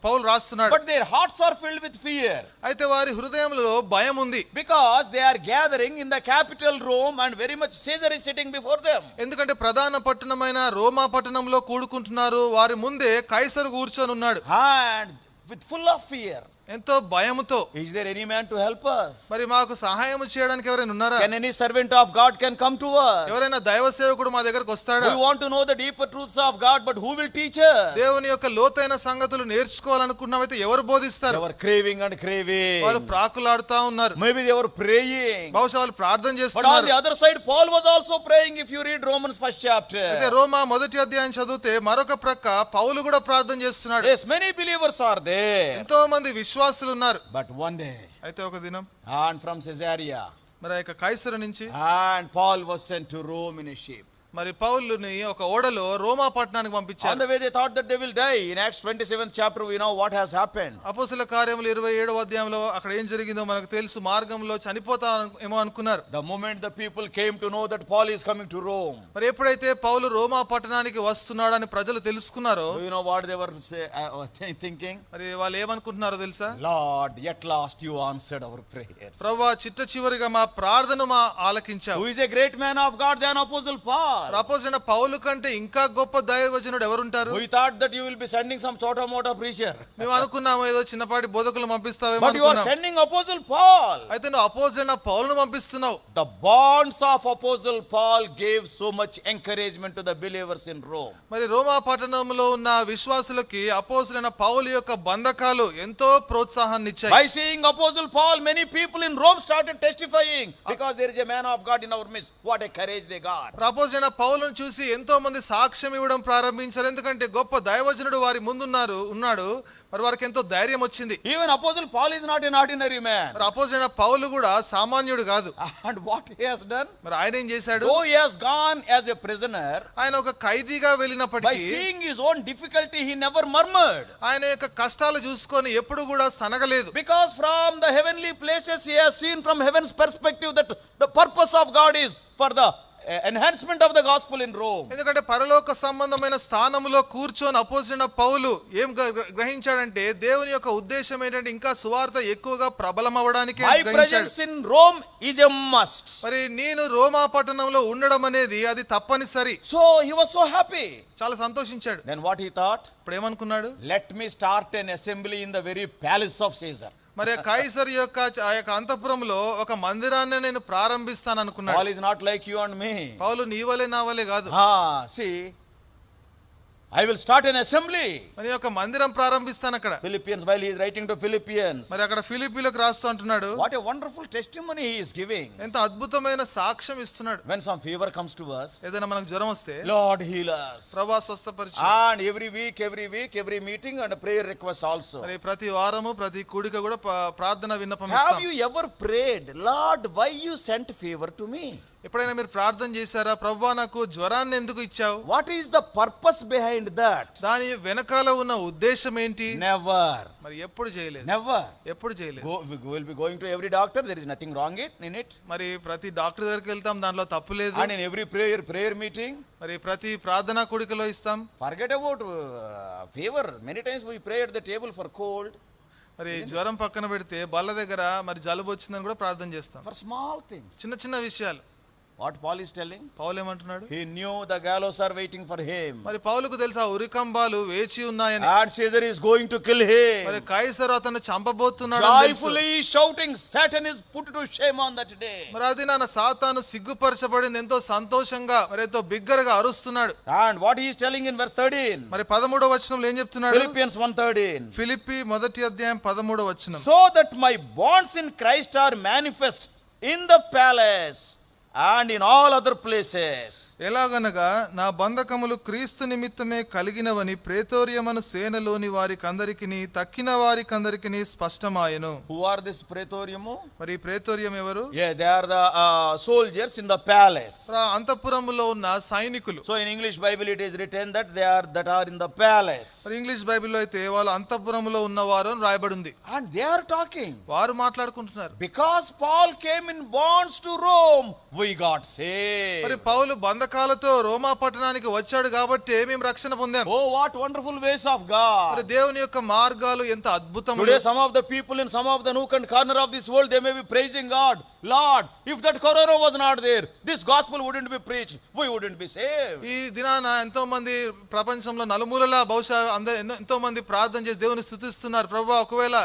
పౌలు రాస్తున్నాడు. But their hearts are filled with fear. అయితే వారి హృదయంలో భయం ఉంది. Because they are gathering in the capital Rome and very much Caesar is sitting before them. ఎందుకంటే ప్రధాన పట్టణమైన రోమా పట్టణంలో కూడుకుంటున్నారు, వారి ముందే కైసరు కూర్చొని ఉన్నాడు. And with full of fear, ఎంతో భయముతో, is there any man to help us? మరి మాకు సహాయం చేయడానికి ఎవరైనా ఉన్నారా? Can any servant of God can come to us? ఎవరైనా దైవ సేవకుడు మా దగ్గరకు వస్తాడా? We want to know the deeper truths of God, but who will teach us? దేవుని యొక్క లోతైన సంగతులు నేర్చుకోవాలనుకున్నామైతే ఎవరు బోధిస్తారు? They were craving and craving. వారు ప్రాకులాడుతా ఉన్నారు. Maybe they were praying. బహుశా వాళ్ళు ప్రార్థన But on చేస్తున్నారు. the other side, Paul was also praying. If you read Romans 1st chapter, అయితే రోమా మొదటి అధ్యాయం చదివితే మరొక ప్రక్క పౌలు కూడా ప్రార్థన చేస్తున్నాడు. yes, many believers are there. ఎంతో మంది విశ్వాసులు ఉన్నారు. But one day, అయితే ఒక దినం, and from Caesarea, మరి ఆ యొక్క కైసరు నుంచి, and Paul was sent to Rome in a ship. మరి పౌలుని ఒక ఓడలో రోమా పట్టణానికి On పంపించారు. the way they thought that they will die. In Acts 27th chapter we know what has happened. అపోస్తల కార్యములు 27వ అధ్యాయంలో అక్కడ ఏం జరిగిందో మనకు తెలుసు. మార్గంలో చనిపోతా ఏమో అనుకున్నారు. The moment the people came to know that Paul is coming to Rome, మరి ఎప్పుడైతే పౌలు రోమా పట్టణానికి వస్తున్నాడని ప్రజలు తెలుసుకున్నారో, do you know what they were thinking? మరి వాళ్ళు ఏమనుకుంటున్నారో తెలుసా? Lord, at last you answered our prayers. ప్రభువా, చిట్ట చివరిగా మా ప్రార్థన ఆలకించావు. Who is a great man of God than Apostle Paul? అపోస్తలుడైన పౌలు కంటే ఇంకా గొప్ప దైవజనుడు ఎవరుంటారు? We thought that you will be sending some chota mota preacher. మేము అనుకున్నాము ఏదో చిన్నపాటి బోధకులు పంపిస్తావేమో But you are అనుకున్నాం. sending Apostle Paul. అయితే నువ్వు అపోస్తలుడైన పౌలును పంపిస్తున్నావు. The bonds of Apostle Paul gave so much encouragement to the believers in Rome. మరి రోమా పట్టణంలో ఉన్న విశ్వాసులకి అపోస్తలుడైన పౌలు యొక్క బంధకాలు ఎంతో ప్రోత్సాహాన్ని ఇచ్చాయి. By seeing Apostle Paul, many people in Rome started testifying, because there is a man of God in our midst. What a courage they got. అపోస్తలుడైన పౌలును చూసి ఎంతో మంది సాక్ష్యం ఇవ్వడం ప్రారంభించారు. ఎందుకంటే గొప్ప దైవజనుడు వారి ఉన్నాడు. మరి వారికి ఎంతో ధైర్యం వచ్చింది. Even Apostle Paul is not an ordinary man. మరి అపోస్తలుడైన పౌలు కూడా సామాన్యుడు కాదు. And what he has done? మరి ఆయన ఏం చేశాడు? Though he has gone as a prisoner, ఆయన ఒక ఖైదీగా by వెళ్ళినప్పటికీ seeing his own difficulty, he never murmured. ఆయన యొక్క కష్టాలు చూసుకొని ఎప్పుడు కూడా సనగలేదు. Because from the heavenly places he has seen from heaven's perspective that the purpose of God is for the enhancement of the gospel in Rome. ఎందుకంటే పరలోక సంబంధమైన స్థానంలో కూర్చొని అపోజిట్ పౌలు ఏం గ్రహించాడంటే దేవుని యొక్క ఉద్దేశం ఏంటంటే ఇంకా సువార్త ఎక్కువగా ప్రబలం అవ్వడానికి My presence in Rome is a must. మరి నేను రోమా పట్టణంలో ఉండడం అనేది అది తప్పనిసరి. So he was so happy. చాలా సంతోషించాడు. Then what he thought? ఇప్పుడు ఏమనుకున్నాడు? Let me start an assembly in the very palace of Caesar. మరి కైసర్ యొక్క ఆ యొక్క అంతఃపురంలో ఒక మందిరాన్ని నేను ప్రారంభిస్తాను అనుకున్నాడు. Paul is not like you and me. పౌలు నీ వలే నా వలే కాదు. See, I will start an assembly. మరి ఒక మందిరం ప్రారంభిస్తాను అక్కడ. Philippians, while he is writing to Philippians. మరి అక్కడ ఫిలిప్పీలకు రాస్తూ అంటున్నాడు. What a wonderful testimony he is giving. ఎంత అద్భుతమైన సాక్ష్యం ఇస్తున్నాడు. When some fever comes to us, ఏదైనా మనకు జ్వరం వస్తే Lord heal us. ప్రభువా స్వస్థపరచు. And every week, every meeting and prayer request also. మరి ప్రతి వారము ప్రతి కూడిక కూడా ప్రార్థన విన్నపం Have ఇస్తాం. you ever prayed, Lord, why you sent fever to me? ఎప్పుడైనా మీరు ప్రార్థన చేశారా, ప్రభువా నాకు జ్వరాన్ని ఎందుకు ఇచ్చావు? What is the purpose behind that? దాని వెనకాల ఉన్న ఉద్దేశం ఏంటి? Never. మరి ఎప్పుడు చేయలేదు. Never. ఎప్పుడు చేయలేదు. We will be going to every doctor, there is nothing wrong in it. మరి ప్రతి డాక్టర్ దగ్గరికి వెళ్తాం, దాంట్లో తప్పు లేదు. And in every prayer meeting, మరి ప్రతి ప్రార్థనా కూడికలో ఇస్తాం. forget about fever. Many times we pray at the table for cold. మరి జ్వరం పక్కన పెడితే బల్ల దగ్గర మరి జలుబు వచ్చిందని కూడా ప్రార్థన చేస్తాం. For small things. చిన్న చిన్న విషయాలు. What Paul is telling? పౌలు ఏమంటున్నాడు? He knew the gallows are waiting for him. మరి పౌలుకు తెలుసా ఉరికంబాలు వేచి ఉన్నాయని. And Caesar is going to kill him. మరి కైసరు అతన్ని చంపబోతున్నాడు. Joyfully shouting, Satan is put to shame on that day. మరి అది నాన్న సాతాను సిగ్గుపరచబడింది, ఎంతో సంతోషంగా మరి ఎంతో బిగ్గరగా అరుస్తున్నాడు. And what he is telling in verse 13? మరి 13వ వచనంలో ఏం చెప్తున్నాడు? Philippians 1:13. ఫిలిప్పీ మొదటి అధ్యాయం 13వ వచనం. So that my bonds in Christ are manifest in the palace and in all other places. ఎలాగనగా నా బంధకములు క్రీస్తు నిమిత్తమే కలిగినవని ప్రేతోరియమను సేనలోని వారికందరికిని తక్కిన వారికందరికిని స్పష్టమాయెను. Who are this praetorium? మరి ప్రేతోరియం ఎవరు? Yeah, they are the soldiers in the palace. అంతఃపురములో ఉన్న సైనికులు. So in English Bible it is written that they are that are in the palace. మరి English బైబిల్లో అయితే వాళ్ళు అంతఃపురములో ఉన్నవారు అని రాయబడి ఉంది. And they are talking. వారు మాట్లాడుకుంటున్నారు. Because Paul came in bonds to Rome, we got saved. మరి పౌలు బంధకాలతో రోమా పట్టణానికి వచ్చాడు కాబట్టి మేము రక్షణ పొందాం. Oh, what wonderful ways of God. మరి దేవుని యొక్క మార్గాలు ఎంత అద్భుతములు. Today some of the people in some of the nook and corner of this world, they may be praising God. Lord, if that corona was not there, this gospel wouldn't be preached, we wouldn't be saved. ఈ దినాన ఎంతో మంది ప్రపంచంలో నలుమూలలా బహుశా ఎంతో మంది ప్రార్థన చేసి దేవుని స్తుతిస్తున్నారు. ప్రభువా ఒకవేళ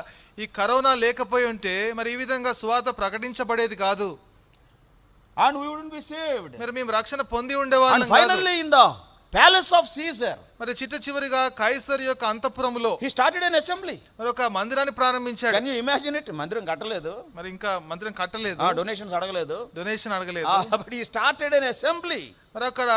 ఈ కరోనా లేకపోయి ఉంటే మరి ఈ విధంగా సువార్త ప్రకటించబడేది కాదు. And we wouldn't be saved. మరి మేము రక్షణ పొంది ఉండేవాళ్ళం And కాదు. finally in the palace of Caesar, మరి చిట్ట చివరిగా కైసర్ యొక్క అంతఃపురములో he started an assembly. మరి ఒక మందిరాన్ని ప్రారంభించాడు. Can you imagine it? మందిరం కట్టలేదు, మరి ఇంకా మందిరం కట్టలేదు, డొనేషన్స్ అడగలేదు, డొనేషన్ అడగలేదు. but he started an assembly. మరి అక్కడ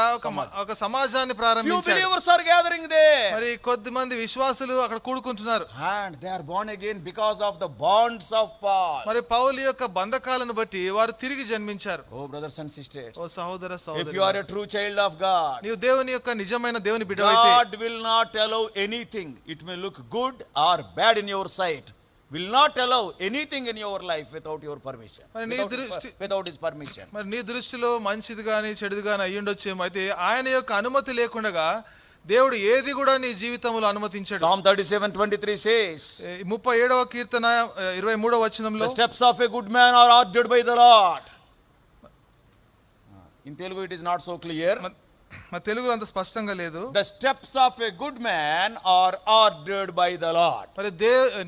ఒక సమాజాన్ని Few ప్రారంభించాడు. believers are gathering there. మరి కొద్ది మంది విశ్వాసులు అక్కడ కూడుకుంటున్నారు. And they are born again because of the bonds of Paul. మరి పౌలు యొక్క బంధకాలను బట్టి వారు తిరిగి జన్మించారు. Oh brothers and sisters, ఓ సహోదర if సహోదరి, you are a true child of God, నీవు దేవుని యొక్క నిజమైన దేవుని బిడ్డవైతే God will not allow anything. It may look good or bad in your sight. Will not allow anything in your life without your permission. మరి నీ దృష్టి Without his permission. మరి నీ దృష్టిలో మంచిది గాని చెడుది గాని అయ్యుండొచ్చేమో, అయితే ఆయన యొక్క అనుమతి లేకుండా దేవుడు ఏది కూడా నీ జీవితంలో అనుమతించాడు. Psalm 37:23 says, 37వ కీర్తన 23వ వచనంలో, the steps of a good man are ordered by the Lord. In Telugu it is not so clear. మన తెలుగులో అంత స్పష్టంగా లేదు. The steps of a good man are ordered by the Lord. మరి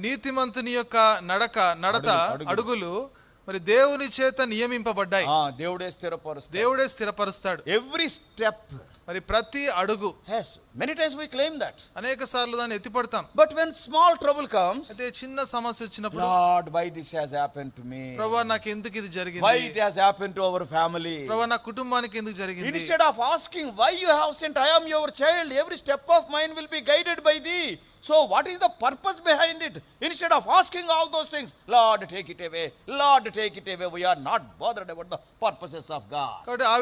నీతిమంతుని యొక్క నడత అడుగులు మరి దేవుని చేత నియమింపబడ్డాయి. దేవుడే స్థిరపరుస్తాడు. Every step, మరి ప్రతి అడుగు. Yes, many times we claim that. అనేక సార్లు దాన్ని ఎత్తిపడతాం. But when small trouble comes, అయితే చిన్న సమస్య వచ్చినప్పుడు, Lord, why this has happened to me? ప్రభువా నాకు ఎందుకు ఇది జరిగింది? Why it has happened to our family? ప్రభువా నా కుటుంబానికి ఎందుకు జరిగింది? Instead of asking why you have sent, I am your child, every step of mine will be guided by thee. So what is the purpose behind it? Instead of asking all those things, Lord, take it away, Lord, take it away, we are not bothered about the purposes of God. కాబట్టి ఆ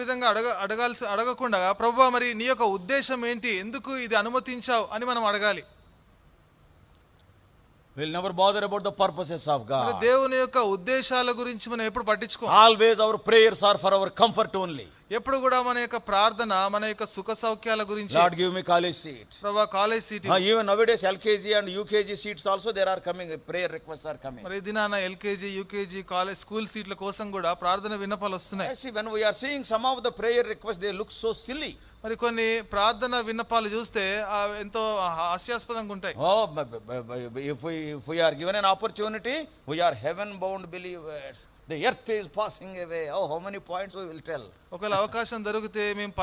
విధంగా అడగకుండా ప్రభువా మరి నీ యొక్క ఉద్దేశం ఏంటి, ఎందుకు ఇది అనుమతించావు అని మనం అడగాలి. We'll never bother about the purposes of మరి God. దేవుని యొక్క ఉద్దేశాల గురించి మనం ఎప్పుడు పట్టించుకో. Always our prayers are for our comfort only. ఎప్పుడు కూడా మన యొక్క ప్రార్థన మన యొక్క సుఖ సౌఖ్యాల గురించి. Lord, give me college seat. ప్రభువా college seat. Even nowadays LKG and UKG seats also there are coming, prayer requests are coming. మరి దినాన ఎల్కేజీ యూకేజీ కాలేజ్ స్కూల్ సీట్ల కోసం కూడా ప్రార్థన విన్నపాలు వస్తున్నాయి. See, when we are seeing some of the prayer requests, they look so silly. మరి కొన్ని ప్రార్థన విన్నపాలు చూస్తే ఎంతో హాస్యాస్పదంగా ఉంటాయి. Oh, if we are given an opportunity, we are heaven bound believers. The earth is passing away. Oh, how many points we will tell. ఒకవేళ అవకాశం దొరికితే మేము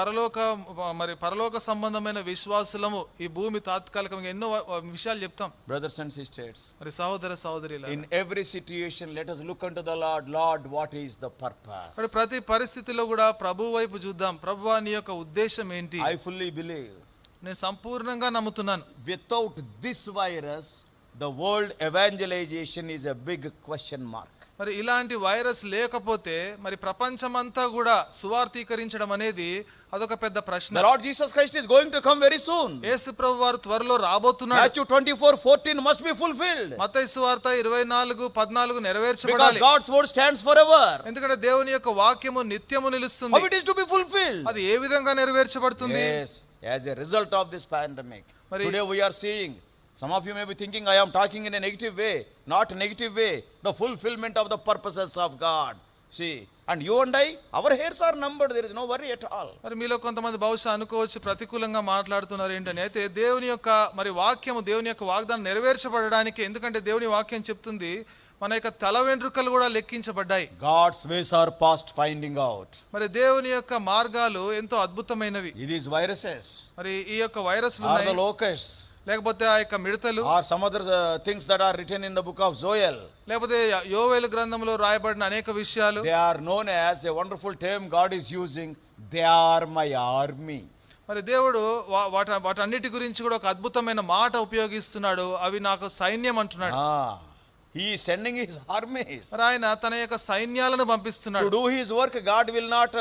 పరలోక సంబంధమైన విశ్వాసులము, ఈ భూమి తాత్కాలికంగా ఎన్నో విషయాలు చెప్తాం. Brothers and sisters, మరి సహోదర సహోదరులారా, in every situation let us look unto the Lord. Lord, what is the purpose? మరి ప్రతి పరిస్థితిలో కూడా ప్రభు వైపు చూద్దాం. ప్రభువా నీ యొక్క ఉద్దేశం ఏంటి? I fully believe నేను సంపూర్ణంగా నమ్ముతున్నాను. without this virus, the world evangelization is a big question mark. మరి ఇలాంటి వైరస్ లేకపోతే మరి ప్రపంచమంతా కూడా సువార్తీకరించడం అనేది అదొక పెద్ద ప్రశ్న. The Lord Jesus Christ is going to come very soon. యేసు ప్రభు వారు త్వరలో రాబోతున్నాడు. Matthew 24:14 must be fulfilled. మత్తయి సువార్త 24:14 నెరవేర్చబడాలి. Because God's word stands forever. ఎందుకంటే దేవుని యొక్క వాక్యము నిత్యము నిలుస్తుంది. How it is to be fulfilled? అది ఏ విధంగా నెరవేర్చబడుతుంది? Yes, as a result of this pandemic. మరి Today we are seeing, some of you may be thinking I am talking in a negative way. Not negative way. The fulfillment of the purposes of God. See, and you and I, our hairs are numbered. There is no worry at all. మరి మీలో కొంతమంది బహుశా అనుకోవచ్చు ప్రతికూలంగా మాట్లాడుతున్నారు ఏంటని. అయితే దేవుని యొక్క మరి వాక్యము, దేవుని యొక్క వాగ్దానం నెరవేర్చబడడానికి, ఎందుకంటే దేవుని వాక్యం చెప్తుంది మన యొక్క తల వెంట్రుకలు కూడా లెక్కించబడ్డాయి. God's ways are past finding out. మరి దేవుని యొక్క మార్గాలు ఎంతో అద్భుతమైనవి. These viruses, మరి ఈ యొక్క వైరస్లు are ఉన్నాయి, the locusts, లేకపోతే ఆ యొక్క మిడతలు, or some other things that are written in the book of Joel. లేకపోతే యోవేలు గ్రంథంలో రాయబడిన అనేక విషయాలు. They are known as, a wonderful term God is using, they are my army. మరి దేవుడు వాటన్నిటి గురించి కూడా ఒక అద్భుతమైన మాట ఉపయోగిస్తున్నాడు. అవి నాకు సైన్యం అంటున్నాడు. He is sending his armies. మరి ఆయన తన యొక్క సైన్యాలను To పంపిస్తున్నాడు. do his work, God will not,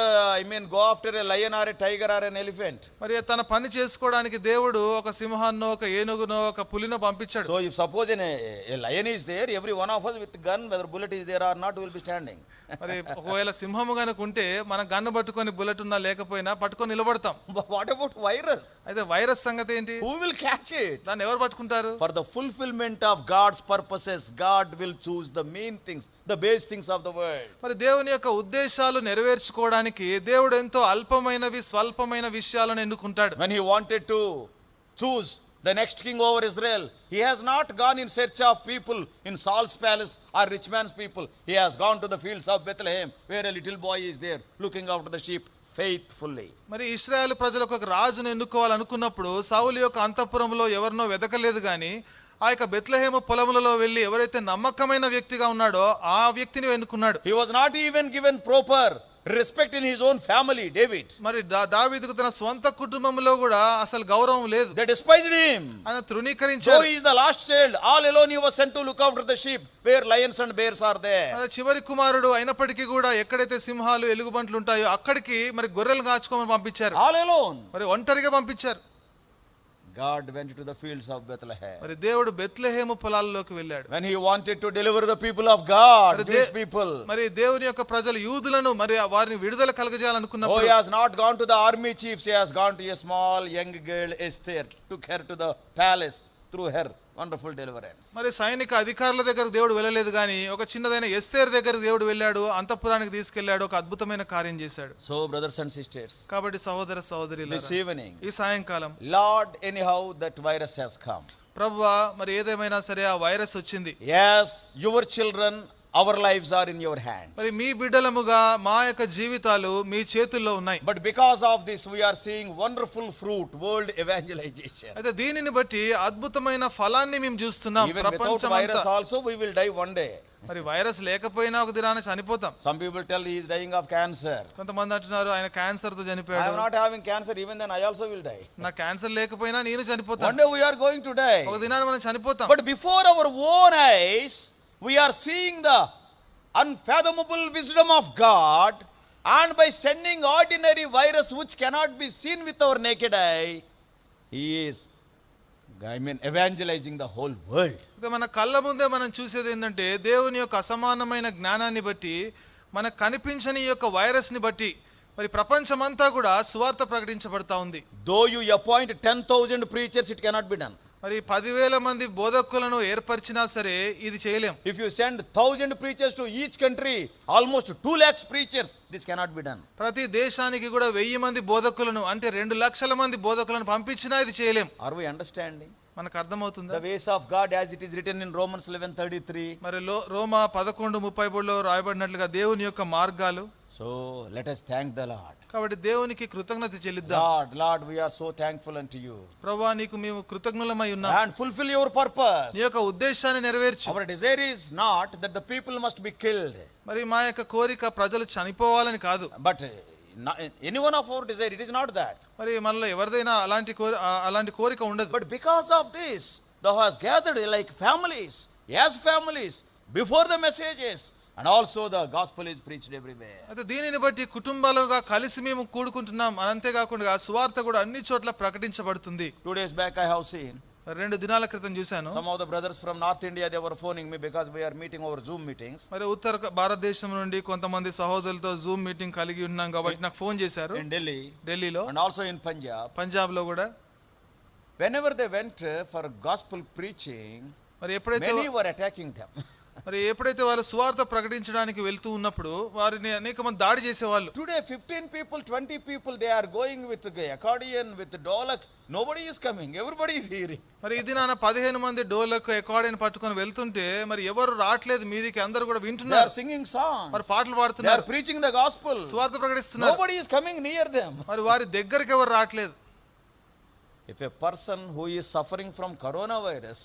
go after a lion or a tiger or an elephant. మరి తన పని చేసుకోవడానికి దేవుడు ఒక సింహాన్నో, ఒక ఏనుగునో, ఒక పులినో పంపించాడు. So if suppose a lion is there, every one of us with gun, whether bullet is there or not, will be standing. మరి ఒకవేళ సింహము గనుక ఉంటే మనం గన్ను పట్టుకొని బుల్లెట్ ఉన్నా లేకపోయినా పట్టుకొని నిలబడతాం. But what about virus? అయితే వైరస్ సంగతి ఏంటి? Who will catch it? దాన్ని ఎవరు పట్టుకుంటారు? For the fulfillment of God's purposes, God will choose the main things, the base things of the world. మరి దేవుని యొక్క ఉద్దేశాలు నెరవేర్చుకోవడానికి దేవుడు ఎంతో అల్పమైనవి, స్వల్పమైన విషయాలను ఎన్నుకుంటాడు. When he wanted to choose the next king over Israel, he has not gone in search of people in Saul's palace or rich man's people. He has gone to the fields of Bethlehem, where a little boy is there looking after the sheep faithfully. మరి ఇశ్రాయేలు ప్రజలకు ఒక రాజును ఎన్నుకోవాలనుకున్నప్పుడు సౌలు యొక్క అంతఃపురంలో ఎవరినో వెతకలేదు కానీ ఆ యొక్క బెత్లెహేము పొలములలో వెళ్ళి ఎవరైతే నమ్మకమైన వ్యక్తిగా ఉన్నాడో ఆ వ్యక్తిని ఎన్నుకున్నాడు. He was not even given proper respect in his own family, David. మరి దావీదుకు తన స్వంత కుటుంబంలో కూడా అసలు గౌరవం లేదు. They despised him. ఆయన So తృణీకరించారు. he is the last child. All alone he was sent to look after the sheep where lions and bears are there. మరి చివరి కుమారుడు అయినప్పటికీ కూడా ఎక్కడైతే సింహాలు, ఎలుగుబంట్లు ఉంటాయో అక్కడికి మరి గొర్రెలు కాచుకోమని పంపించారు. All alone. మరి ఒంటరిగా పంపించారు. God went to the fields of Bethlehem. మరి దేవుడు బెత్లెహేము పొలాల్లోకి వెళ్ళాడు. When he wanted to deliver the people of God, మరి Jewish people. మరి దేవుని యొక్క ప్రజలు యూదులను మరి వారిని విడుదల Oh, కలగజేయాలనుకున్నప్పుడు he has not gone to the army chiefs. He has gone to a small young girl, Esther, took her to the palace through her wonderful deliverance. మరి సైనిక అధికారుల దగ్గరకు దేవుడు వెళ్ళలేదు కానీ ఒక చిన్నదైన ఎస్తేర్ దగ్గరకు దేవుడు వెళ్ళాడు, అంతఃపురానికి తీసుకెళ్ళాడు, ఒక అద్భుతమైన కార్యం చేశాడు. So brothers and sisters, కాబట్టి సహోదర సహోదరులారా, this evening, ఈ సాయంకాలం Lord, anyhow that virus has come. ప్రభువా మరి ఏదేమైనా సరే ఆ వైరస్ వచ్చింది. Yes, your children, our lives are in your hand. మరి మీ బిడ్డలముగా మా యొక్క జీవితాలు మీ చేతుల్లో ఉన్నాయి. But because of this we are seeing wonderful fruit, world evangelization. అయితే దీనిని బట్టి అద్భుతమైన ఫలాన్ని మేము చూస్తున్నాం. Even without virus ప్రపంచమంతా also we will die one day. మరి వైరస్ లేకపోయినా ఒక దినాన చనిపోతాం. Some people tell he is dying of cancer. కొంతమంది అంటున్నారు ఆయన క్యాన్సర్ తో I am చనిపోయాడు. not having cancer, even then I also will die. నా క్యాన్సర్ లేకపోయినా నేను చనిపోతాను. One day we are going to die. ఒక దినాన మనం చనిపోతాం. But before our own eyes, we are seeing the unfathomable wisdom of God, and by sending ordinary virus which cannot be seen with our naked eye, he is I mean evangelizing the whole world. అయితే మన కళ్ళ ముందే మనం చూసేది ఏంటంటే దేవుని యొక్క అసమానమైన జ్ఞానాన్ని బట్టి మనకు కనిపించని ఈ యొక్క వైరస్ని బట్టి మరి ప్రపంచమంతా కూడా సువార్త ప్రకటించబడతా ఉంది. Though you appoint 10,000 preachers, it cannot be done. మరి 10,000 మంది బోధకులను ఏర్పరిచినా సరే ఇది చేయలేం. If you send 1,000 preachers to each country, almost 2 lakhs preachers, this cannot be done. ప్రతి దేశానికి కూడా 1000 మంది బోధకులను అంటే 2 లక్షల మంది బోధకులను పంపించినా ఇది చేయలేం. Are we understanding? మనకు అర్థమవుతుందా? The ways of God as it is written in Romans 11:33. మరి రోమా 11:33లో రాయబడినట్లుగా దేవుని యొక్క మార్గాలు. So let us thank the Lord. కాబట్టి దేవునికి కృతజ్ఞత చెల్లిద్దాం. Lord, we are so thankful unto you. ప్రభువా నీకు మేము కృతజ్ఞులమై ఉన్నాం. And fulfill your purpose. నీ యొక్క ఉద్దేశాన్ని నెరవేర్చు. Our desire is not that the people must be killed. మరి మా యొక్క కోరిక ప్రజలు చనిపోవాలని కాదు. But any one of our desire, it is not that. మరి మనలో ఎవరిదైనా అలాంటి కోరిక ఉండదు. But because of this, thou hast gathered like families, as families, before the messages, and also the gospel is preached everywhere. అయితే దీనిని బట్టి కుటుంబాలుగా కలిసి మేము కూడుకుంటున్నాం. అంతేకాకుండా సువార్త కూడా అన్ని చోట్ల ప్రకటించబడుతుంది. 2 days back I have seen 2 దినాల క్రితం చూశాను. some of the brothers from North India, they were phoning me because we are meeting over Zoom meetings. మరి ఉత్తర భారతదేశం నుండి కొంతమంది సహోదరులతో జూమ్ మీటింగ్ కలిగి ఉన్నాం కాబట్టి నాకు ఫోన్ చేశారు. In Delhi, ఢిల్లీలో and also in Punjab. పంజాబ్లో కూడా. Whenever they went for gospel preaching, మరి ఎప్పుడైతే many were attacking them. వాళ్ళు సువార్త ప్రకటించడానికి వెళ్తూ ఉన్నప్పుడు వారిని అనేక మంది దాడి చేసేవాళ్ళు. Today 15 people, 20 people, they are going with accordion, with dolak. Nobody is coming, everybody is hearing. మరి ఇది నాన్న 15 మంది డోలకు అకార్డియన్ పట్టుకొని వెళ్తుంటే మరి ఎవరు రావట్లేదు మీదికి, అందరూ కూడా They are వింటున్నారు. singing songs. మరి పాటలు They are పాడుతున్నారు, preaching the gospel. సువార్త ప్రకటిస్తున్నారు. Nobody is coming near them. మరి వారి దగ్గరికి ఎవరు రావట్లేదు. If a person who is suffering from coronavirus,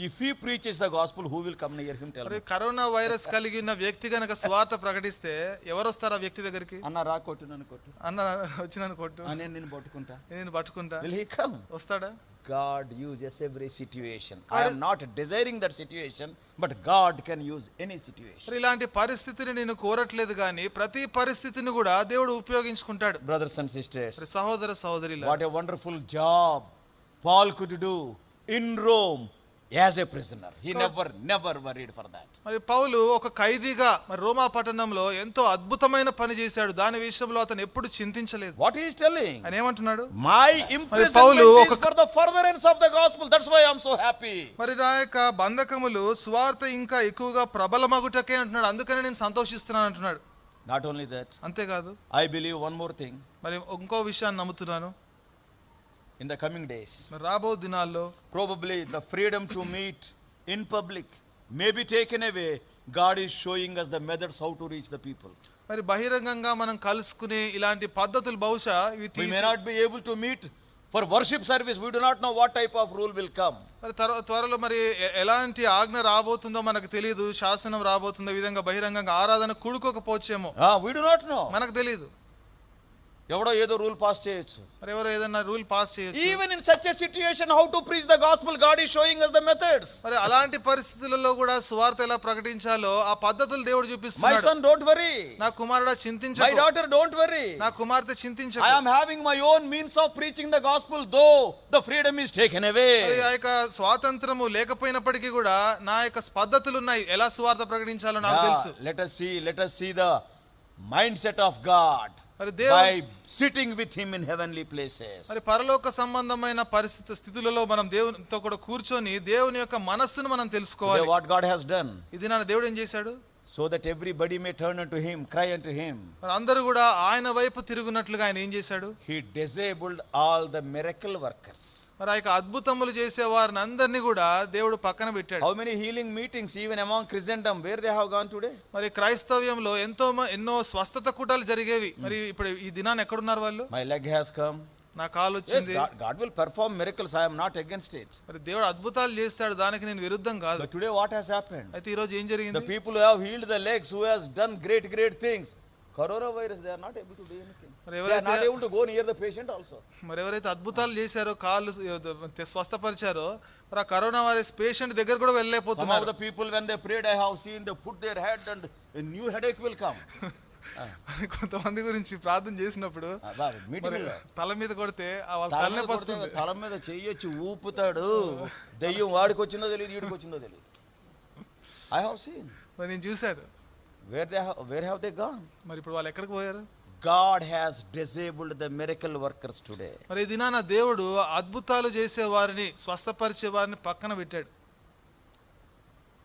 if he preaches the gospel, who will come near him? Tell మరి me. కరోనా వైరస్ కలిగిన వ్యక్తి గనక సువార్త ప్రకటిస్తే ఎవరు వస్తారు ఆ వ్యక్తి దగ్గరికి? Anna ra kottu nanu kottu. అన్న వచ్చినాను కొట్టు, Ane ninu pottukunta. నేను పట్టుకుంటా. Will he come? వస్తాడా? God uses every situation. I am not desiring that situation, but God can use any situation. మరి ఇలాంటి పరిస్థితిని నేను కోరట్లేదు కానీ ప్రతి పరిస్థితిని కూడా దేవుడు ఉపయోగించుకుంటాడు. Brothers and sisters, మరి సహోదర సహోదరులారా, what a wonderful job Paul could do in Rome as a prisoner. He never worried for that. మరి పౌలు ఒక ఖైదీగా మరి రోమా పట్టణంలో ఎంతో అద్భుతమైన పని చేశాడు. దాని విషయంలో అతను ఎప్పుడు చింతించలేదు. What he is telling? ఆయన ఏమంటున్నాడు? My Paul imprisonment is for the furtherance of the gospel. That's why I am so happy. మరి నా యొక్క బంధకములు సువార్త ఇంకా ఎక్కువగా ప్రబలమగుటకే అంటున్నాడు. అందుకనే నేను సంతోషిస్తున్నాను అంటున్నాడు. Not only that, అంతేకాదు I believe one more thing. మరి ఇంకో విషయాన్ని నమ్ముతున్నాను. In the coming days, మరి రాబో దినాల్లో probably the freedom to meet in public may be taken away. God is showing us the methods how to reach the people. మరి బహిరంగంగా మనం కలుసుకునే ఇలాంటి పద్ధతులు బహుశా ఇవి We may not be able to meet for worship service. We do not know what type of rule will come. మరి త్వరలో మరి ఎలాంటి ఆజ్ఞ రాబోతుందో మనకు తెలియదు, శాసనం రాబోతుందో, విధంగా బహిరంగంగా ఆరాధన కూడుకోకపోవచ్చేమో We do not know. మనకు తెలియదు. ఎవడో ఏదో రూల్ పాస్ చేయొచ్చు. మరి ఎవరో ఏదైనా రూల్ పాస్ చేయొచ్చు. Even in such a situation, how to preach the gospel, God is showing us the methods. మరి అలాంటి పరిస్థితులలో కూడా సువార్త ఎలా ప్రకటించాలో ఆ పద్ధతులు దేవుడు My చూపిస్తున్నాడు. son, don't worry. నా కుమారుడా My చింతించకు, daughter, don't worry. నా కుమార్తె చింతించకు. I am having my own means of preaching the gospel, though the freedom is taken మరి away. ఆ యొక్క స్వాతంత్రము లేకపోయినప్పటికీ కూడా నా యొక్క పద్ధతులు ఉన్నాయి, ఎలా సువార్త ప్రకటించాలో నాకు తెలుసు. Let us see the mindset of God మరి by sitting with him in heavenly places. మరి పరలోక సంబంధమైన స్థితులలో మనం దేవునితో కూడా కూర్చొని దేవుని యొక్క మనస్సును మనం తెలుసుకోవాలి. What God has done, ఇది నా దేవుడు ఏం చేశాడు? so that everybody may turn unto him, cry unto him. మరి అందరూ కూడా ఆయన వైపు తిరుగునట్లుగా ఆయన ఏం చేశాడు? He disabled all the miracle workers. మరి ఆ యొక్క అద్భుతములు చేసే వారిని అందరినీ కూడా దేవుడు పక్కన పెట్టాడు. How many healing meetings even among Christendom, where they have gone today? మరి క్రైస్తవ్యంలో ఎన్నో స్వస్థత కూటాలు జరిగేవి. మరి ఇప్పుడు ఈ దినాన్ని ఎక్కడున్నారు వాళ్ళు? My leg has come. నా కాలు Yes, వచ్చింది. God will perform miracles. I am not against it. మరి దేవుడు అద్భుతాలు చేస్తాడు, దానికి నేను విరుద్ధం కాదు. But today what has happened? అయితే ఈ రోజు ఏం The జరిగింది? people who have healed the legs, who has done great things, coronavirus, they are not able to do anything. మరి They are not ఎవరైతే able to go near the patient also. మరి ఎవరైతే అద్భుతాలు చేశారో, కాళ్ళు స్వస్థపరిచారో, మరి ఆ కరోనా వైరస్ పేషెంట్ దగ్గర కూడా Some of వెళ్ళలేకపోతున్నారు. the people, when they prayed, I have seen they put their head and a new headache will come. కొంతమంది గురించి ప్రార్థన చేసినప్పుడు మీటింగ్ తల మీద కొడితే వాళ్ళ తలనొప్పి వస్తుంది. తల మీద చెయ్యొచ్చి ఊపుతాడు, దెయ్యం వాడికి వచ్చిందో తెలియదు, వీడికి వచ్చిందో తెలియదు. I have seen. మరి నేను చూశాను. Where have they gone? మరి ఇప్పుడు వాళ్ళు ఎక్కడికి పోయారు? God has disabled the miracle workers today. మరి ఈ దినాన దేవుడు అద్భుతాలు చేసే వారిని, స్వస్థపరిచే వారిని పక్కన పెట్టాడు.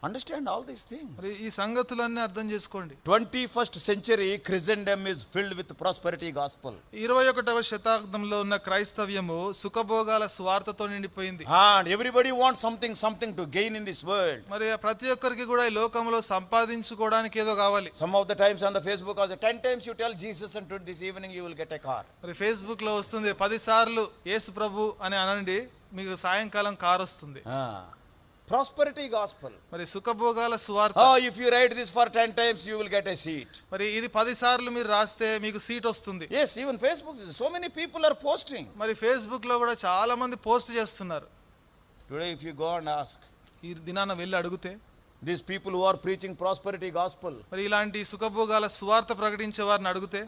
Understand all these things. మరి ఈ సంగతులన్నీ అర్థం చేసుకోండి. 21st century Christendom is filled with prosperity gospel. 21వ శతాబ్దంలో ఉన్న క్రైస్తవ్యము సుఖభోగాల స్వార్థతో నిండిపోయింది. And everybody wants something to gain in this world. మరి ప్రతి ఒక్కరికి కూడా ఈ లోకంలో సంపాదించుకోవడానికి ఏదో కావాలి. Some of the times on the Facebook also 10 times you tell Jesus and this evening you will get a car. మరి ఫేస్బుక్ లో వస్తుంది 10 సార్లు యేసు ప్రభు అని అనండి, మీకు సాయంకాలం కారు వస్తుంది. Prosperity gospel. మరి సుఖభోగాల సువార్త. If you write this for 10 times you will get a seat. మరి ఇది 10 సార్లు మీరు రాస్తే మీకు సీట్ వస్తుంది. Yes, even Facebook, so many people are posting. మరి ఫేస్బుక్ లో కూడా చాలా మంది పోస్ట్ చేస్తున్నారు. Today if you go and ask, ఈ దినాన వెళ్ళి అడిగితే, these people who are preaching prosperity gospel, మరి ఇలాంటి సుఖభోగాల సువార్త ప్రకటించే వారిని అడిగితే,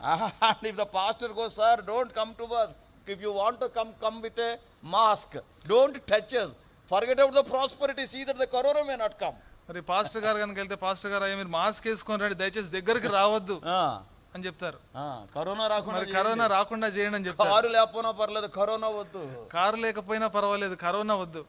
and if the pastor goes, sir, don't come to us. If you want to come with a mask, don't touch us. Forget about the prosperity, see that the corona may not come. మరి pastor గారు కనుక వెళ్తే, pastor గారు అయ్యా మీరు mask వేసుకొని రండి, దయచేసి దగ్గరికి రావద్దు అని చెప్తారు. కరోనా రాకుండా, మరి కరోనా రాకుండా చేయండి అని చెప్తారు. కారు లేకపోయినా పర్లేదు, కరోనా వద్దు. కారు లేకపోయినా పర్వాలేదు, కరోనా వద్దు.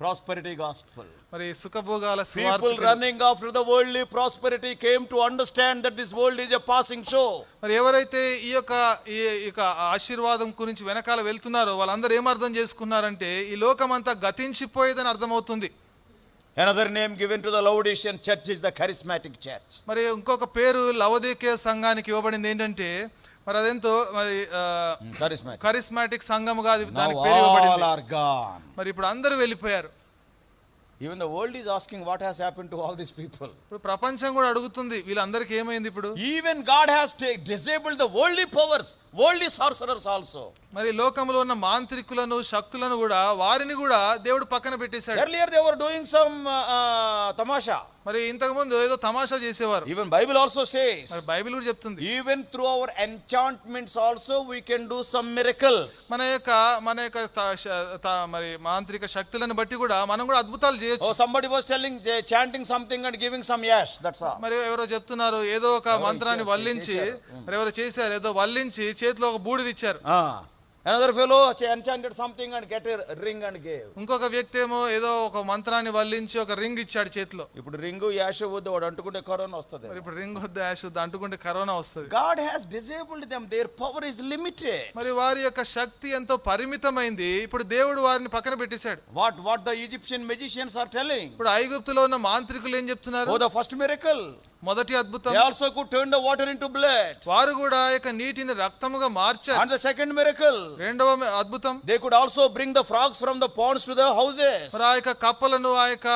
Prosperity gospel. మరి సుఖభోగాల People running after the worldly prosperity came to understand that this world is a passing show. మరి ఎవరైతే ఈ యొక్క ఆశీర్వాదం గురించి వెనకాల వెళ్తున్నారో వాళ్ళందరూ ఏం అర్థం చేసుకున్నారంటే ఈ లోకం అంతా గతించిపోయేదని అర్థమవుతుంది. Another name given to the Laodicean church is the charismatic church. మరి ఇంకొక పేరు లవోదికీయ సంఘానికి ఇవ్వబడింది ఏంటంటే, మరి అదేంతో కరిస్మాటిక్ సంఘముగా దానికి పేరు ఇవ్వబడింది. మరి ఇప్పుడు అందరూ వెళ్ళిపోయారు. Even the world is asking what has happened to all these people. ఇప్పుడు ప్రపంచం కూడా అడుగుతుంది వీళ్ళందరికీ ఏమైంది ఇప్పుడు. Even God has disabled the worldly powers, worldly sorcerers also. మరి లోకంలో ఉన్న మాంత్రికులను, శక్తులను కూడా వారిని కూడా దేవుడు పక్కన పెట్టేశాడు. Earlier they were doing some tamasha. మరి ఇంతకు ముందు ఏదో తమాషా చేసేవారు. Even Bible also says. మరి బైబిల్ కూడా చెప్తుంది. Even through our enchantments also we can do some miracles. మన యొక్క మరి మాంత్రిక శక్తులను బట్టి కూడా మనం కూడా అద్భుతాలు చేయొచ్చు. Oh, somebody was chanting something and giving some yash, that's all. మరి ఎవరో చెప్తున్నారు ఏదో ఒక మంత్రాన్ని వల్లించి, మరి ఎవరో చేశారు ఏదో వల్లించి చేతిలో ఒక బూడిద ఇచ్చారు. Another fellow enchanted something and get a ring and gave. ఇంకొక వ్యక్తి ఏమో ఏదో ఒక మంత్రాన్ని వల్లించి ఒక రింగ్ ఇచ్చాడు చేతిలో. ఇప్పుడు రింగ్ యాష్ వద్దు, వాడు అంటుకుంటే కరోనా వస్తుంది. మరి ఇప్పుడు రింగ్ వద్దు, యాష్ వద్దు, అంటుకుంటే కరోనా వస్తుంది. God has disabled them, their power is limited. మరి వారి యొక్క శక్తి ఎంతో పరిమితమైంది. ఇప్పుడు దేవుడు వారిని పక్కన పెట్టేశాడు. What the Egyptian magicians are telling. ఇప్పుడు ఐగుప్తులో ఉన్న మాంత్రికులు ఏం చెప్తున్నారు? Oh, the first miracle. మొదటి అద్భుతం. They also could turn the water into blood. వారు కూడా ఆ యొక్క నీటిని రక్తముగా మార్చారు. And the second miracle. రెండవ అద్భుతం. They could also bring the frogs from the ponds to the houses. మరి ఆ యొక్క కప్పలను ఆ యొక్క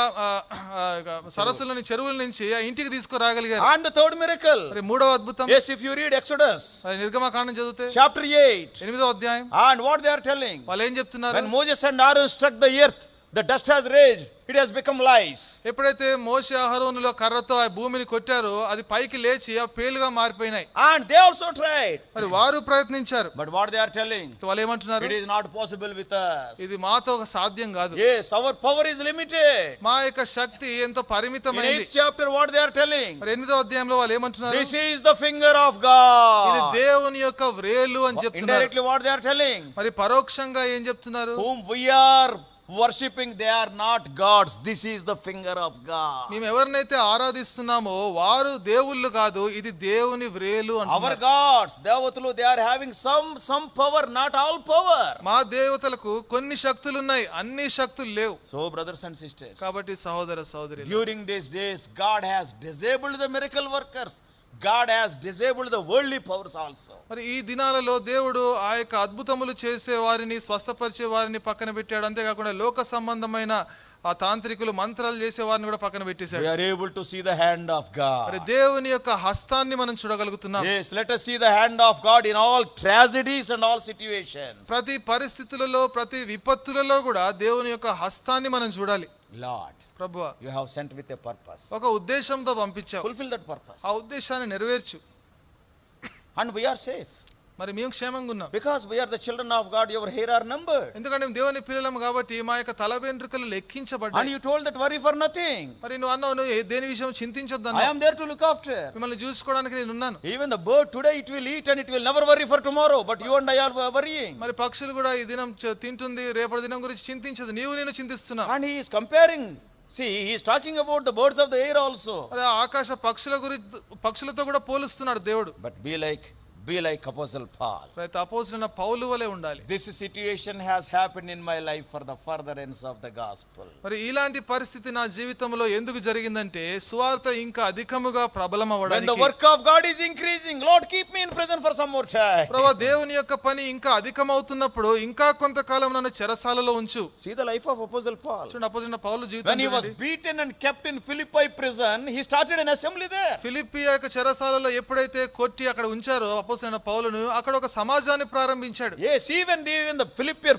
సరస్సులని, చెరువుల నుంచి ఆ ఇంటికి తీసుకురాగలిగారు. And the third miracle. మరి మూడవ అద్భుతం. Yes, if you read Exodus. నిర్గమకాండం చదివితే chapter 8. 8వ అధ్యాయం. And what they are telling. వాళ్ళు ఏం చెప్తున్నారు? When Moses and Aaron struck the earth, the dust has raised, it has become lice. ఎప్పుడైతే మోషే అహరోనులో కర్రతో ఆ భూమిని కొట్టారో అది పైకి లేచి ఆ పేలుగా మారిపోయినాయి. And they also tried. మరి వారు ప్రయత్నించారు. But what they are telling? వాళ్ళు ఏమంటున్నారు? It is not possible with us. ఇది మాతో సాధ్యం కాదు. Yes, our power is limited. మా యొక్క శక్తి ఎంతో పరిమితమైనది. In 8th chapter what they are telling? మరి 8వ అధ్యాయంలో వాళ్ళు ఏమంటున్నారు? This is the finger of God. ఇది దేవుని యొక్క వ్రేలు అని చెప్తున్నారు. Indirectly what they are telling? మరి పరోక్షంగా ఏం చెప్తున్నారు? Whom we are worshipping, they are not gods, this is the finger of God. మేము ఎవరినైతే ఆరాధిస్తున్నామో వారు దేవుళ్ళు కాదు, ఇది దేవుని వ్రేలు అంటున్నారు. Our gods, దేవతలు, they are having some power, not all power. మా దేవతలకు కొన్ని శక్తులు ఉన్నాయి, అన్ని శక్తులు లేవు. So brothers and sisters, కాబట్టి సహోదర సహోదరులు, during these days God has disabled the miracle workers. God has disabled the worldly powers also. మరి ఈ దినాలలో దేవుడు ఆ యొక్క అద్భుతములు చేసే వారిని, స్వస్థపరిచే వారిని పక్కన పెట్టాడు. అంతేకాకుండా లోక సంబంధమైన ఆ తాంత్రికులు, మంత్రాలు చేసే వారిని కూడా పక్కన పెట్టేశాడు. We are able to see the hand of God. మరి దేవుని యొక్క హస్తాన్ని మనం చూడగలుగుతున్నాం. Yes, let us see the hand of God in all tragedies and all situations. ప్రతి పరిస్థితులలో, ప్రతి విపత్తులలో కూడా దేవుని యొక్క హస్తాన్ని మనం చూడాలి. Lord, ప్రభువా, you have sent with a purpose. ఒక ఉద్దేశంతో పంపించావు. Fulfill that purpose. ఆ ఉద్దేశాన్ని నెరవేర్చు. and we are safe. మరి మేము క్షేమంగా ఉన్నాం, Because we are the children of God, your hair are numbered. ఎందుకంటే మేము దేవుని పిల్లలం కాబట్టి మా యొక్క తల వెంట్రుకలు And లెక్కించబడ్డాయి. you told that worry for nothing. మరి నువ్వు అన్నావు నువ్వు దేని విషయం చింతించొద్దు I అన్నావు. am there to look after. మిమ్మల్ని చూసుకోవడానికి నేను ఉన్నాను. Even the bird today it will eat and it will never worry for tomorrow, but you and I are worrying. మరి పక్షులు కూడా ఈ దినం తింటుంది, రేపటి దినం గురించి చింతించదు, నీవు నేను చింతిస్తున్నావు. And he is comparing. See, he is talking about the birds of the air also. మరి ఆ ఆకాశ పక్షుల గురించి పక్షులతో కూడా పోలుస్తున్నాడు దేవుడు. But be like Apostle Paul. రైతు అపోస్తలుడైన పౌలు వలె ఉండాలి. This situation has happened in my life for the furtherance of the gospel. మరి ఇలాంటి పరిస్థితి నా జీవితంలో ఎందుకు జరిగిందంటే సువార్త ఇంకా అధికముగా When the ప్రబలమవడానికి. work of God is increasing, Lord, keep me in prison for some more time. ప్రభువా దేవుని యొక్క పని ఇంకా అధికమవుతున్నప్పుడు ఇంకా కొంతకాలం నన్ను చెరసాలలో ఉంచు. See the life of Apostle Paul. చూడండి అపోస్తలుడైన పౌలు When జీవితం he was beaten and kept in Philippi prison, he started an assembly there. Philippi యొక్క చెరసాలలో ఎప్పుడైతే కొట్టి అక్కడ ఉంచారో అపోస్తలుడైన పౌలును, అక్కడ ఒక సమాజాన్ని ప్రారంభించాడు. Yes, even the Philippian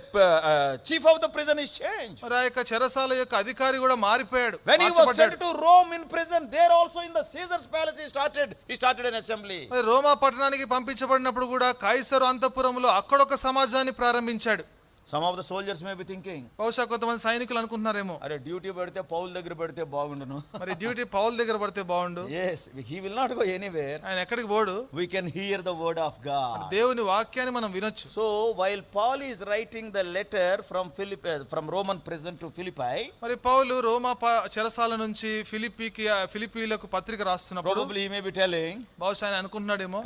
chief of the prison is changed. మరి ఆ యొక్క చెరసాల యొక్క అధికారి కూడా మారిపోయాడు, When he was మార్చబడ్డాడు. sent to Rome in prison, there also in the Caesar's palace he started an assembly. మరి రోమా పట్టణానికి పంపించబడినప్పుడు కూడా కైసరు అంతఃపురంలో అక్కడ ఒక సమాజాన్ని ప్రారంభించాడు. Some of the soldiers may be thinking, బహుశా కొంతమంది సైనికులు అనుకుంటున్నారేమో, అరే డ్యూటీ పెడితే పౌల్ దగ్గర పెడితే బాగుండును. మరి డ్యూటీ పౌల్ దగ్గర పడితే బాగుండు. Yes, he will not go anywhere. ఆయన ఎక్కడికి పోడు, We can hear the word of God. దేవుని వాక్యాన్ని మనం వినొచ్చు. So while Paul is writing the letter from Roman prison to Philippi, మరి పౌలు రోమా చెరసాల నుంచి ఫిలిప్పీలకు పత్రిక రాస్తున్నప్పుడు probably he may be telling, బహుశా ఆయన అనుకుంటున్నాడేమో,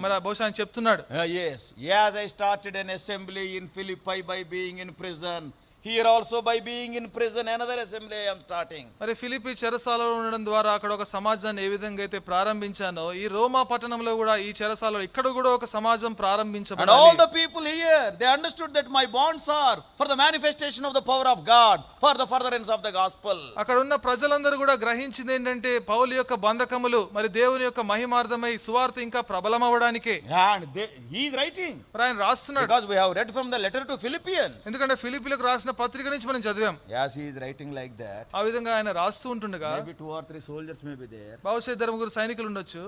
మరి బహుశా ఆయన చెప్తున్నాడు, yes, as I started an assembly in Philippi by being in prison, here also by being in prison another assembly I am starting. మరి ఫిలిప్పి చెరసాలలో ఉండడం ద్వారా అక్కడ ఒక సమాజాన్ని ఏ విధంగా అయితే ప్రారంభించానో ఈ రోమా పట్టణంలో కూడా ఈ చెరసాలలో ఇక్కడ కూడా ఒక సమాజం And all ప్రారంభించబడాలి. the people here, they understood that my bonds are for the manifestation of the power of God, for the furtherance of the gospel. అక్కడ ఉన్న ప్రజలందరూ కూడా గ్రహించింది ఏంటంటే పౌలు యొక్క బంధకములు మరి దేవుని యొక్క మహిమార్థమై సువార్త ఇంకా ప్రబలమవడానికే. And he is writing, మరి ఆయన రాస్తున్నాడు, because we have read from the letter to Philippians. ఎందుకంటే ఫిలిప్పీలకు రాసిన పత్రిక నుంచి మనం చదివాం. Yes, he is writing like that. ఆ విధంగా ఆయన రాస్తూ ఉంటుండగా Maybe 2 or 3 soldiers may be there. బహుశా 2-3 సైనికులు ఉండొచ్చు.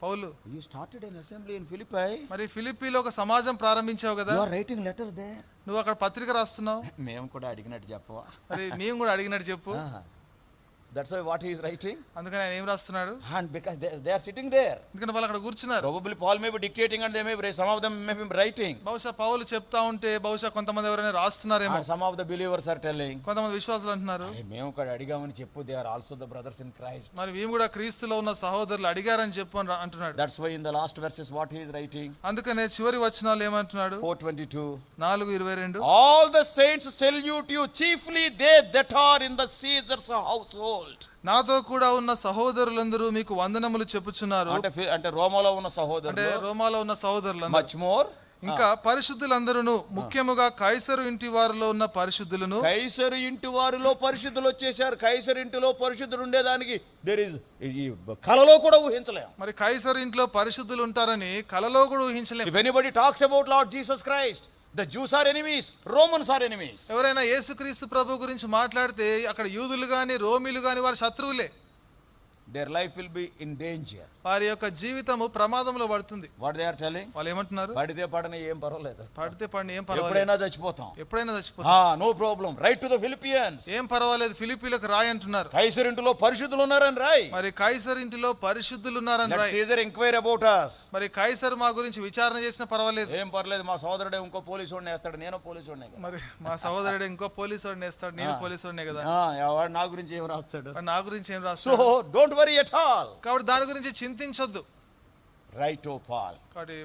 పౌలు You started an assembly in Philippi. మరి ఫిలిప్పీలో ఒక సమాజం ప్రారంభించావు కదా, You are writing letter there. నువ్వు అక్కడ పత్రిక రాస్తున్నావు. మేము కూడా అడిగినట్టు చెప్పవా? మరి మేము కూడా అడిగినట్టు చెప్పు. That's why what he is writing. అందుకని ఆయన ఏం రాస్తున్నాడు, And because they are sitting there. ఎందుకంటే వాళ్ళు అక్కడ కూర్చున్నారు. Probably Paul may be dictating and they may be, some of them may be writing. బహుశా పౌలు చెప్తా ఉంటే బహుశా కొంతమంది ఎవరైనా రాస్తున్నారేమో. And some of the believers are telling, కొంతమంది విశ్వాసులు అంటున్నారు, మేము కూడా అడిగామని చెప్పు, they are also the brothers in Christ. మరి మేము కూడా క్రీస్తులో ఉన్న సహోదరులు అడిగారని చెప్పు అని అంటున్నాడు. That's why in the last verses what he is writing. అందుకనే చివరి వచనాలు ఏమంటున్నాడు, 4:22. 4:22, All the saints salute you, chiefly they that are in the Caesar's household. నాతో కూడా ఉన్న సహోదరులందరూ మీకు వందనములు చెప్పుచున్నారు. అంటే రోమాలో ఉన్న అంటే సహోదరులు, రోమాలో ఉన్న సహోదరులందరూ, much more. ఇంకా పరిశుద్ధులందరూ, ముఖ్యముగా కైసరు ఇంటి వారిలో ఉన్న పరిశుద్ధులను. కైసరు ఇంటి వారిలో పరిశుద్ధులు వచ్చేసారు. కైసరు ఇంటిలో పరిశుద్ధులు ఉండేదానికి దేర్ ఇస్ కలలో కూడా ఊహించలేం. మరి కైసరు ఇంట్లో పరిశుద్ధులు ఉంటారని కలలో కూడా ఊహించలేం. If anybody talks about Lord Jesus Christ, the Jews are enemies, Romans are enemies. ఎవరైనా యేసుక్రీస్తు ప్రభు గురించి మాట్లాడితే అక్కడ యూదులు గాని రోమిలు గాని వారి శత్రువులే. Their life will be in danger. వారి యొక్క జీవితము ప్రమాదంలో పడుతుంది. What they are telling? వాళ్ళు ఏమంటున్నారు, పడితే పడని ఏం పర్వాలేదు, పడితే పడిన ఏం పర్వాలేదు, ఎప్పుడైనా చచ్చిపోతాం, ఎప్పుడైనా చచ్చిపోతాం, no problem. Write to the Philippians. ఏం పర్వాలేదు, ఫిలిప్పీలకు రాయి అంటున్నారు. కైసరు ఇంటిలో పరిశుద్ధులు ఉన్నారని రాయి. మరి కైసర్ ఇంటిలో పరిశుద్ధులు ఉన్నారని Let రాయి. Caesar inquire about us. మరి కైసర్ మా గురించి విచారణ చేసినా పర్వాలేదు, ఏం పర్లేదు, మా సోదరుడే ఇంకో పోలీసు వాడిని వేస్తాడు, నేను పోలీసు వాడినే కదా. మరి మా సహోదరుడు ఇంకో పోలీసు వాడిని వేస్తాడు, నేను పోలీసు వాడినే కదా, వాడు నా గురించి ఏం రాస్తాడు. మరి నా గురించి ఏం So రాస్తాడు. don't worry at all. కాబట్టి దాని గురించి చింతించొద్దు. Right, O Paul. కాబట్టి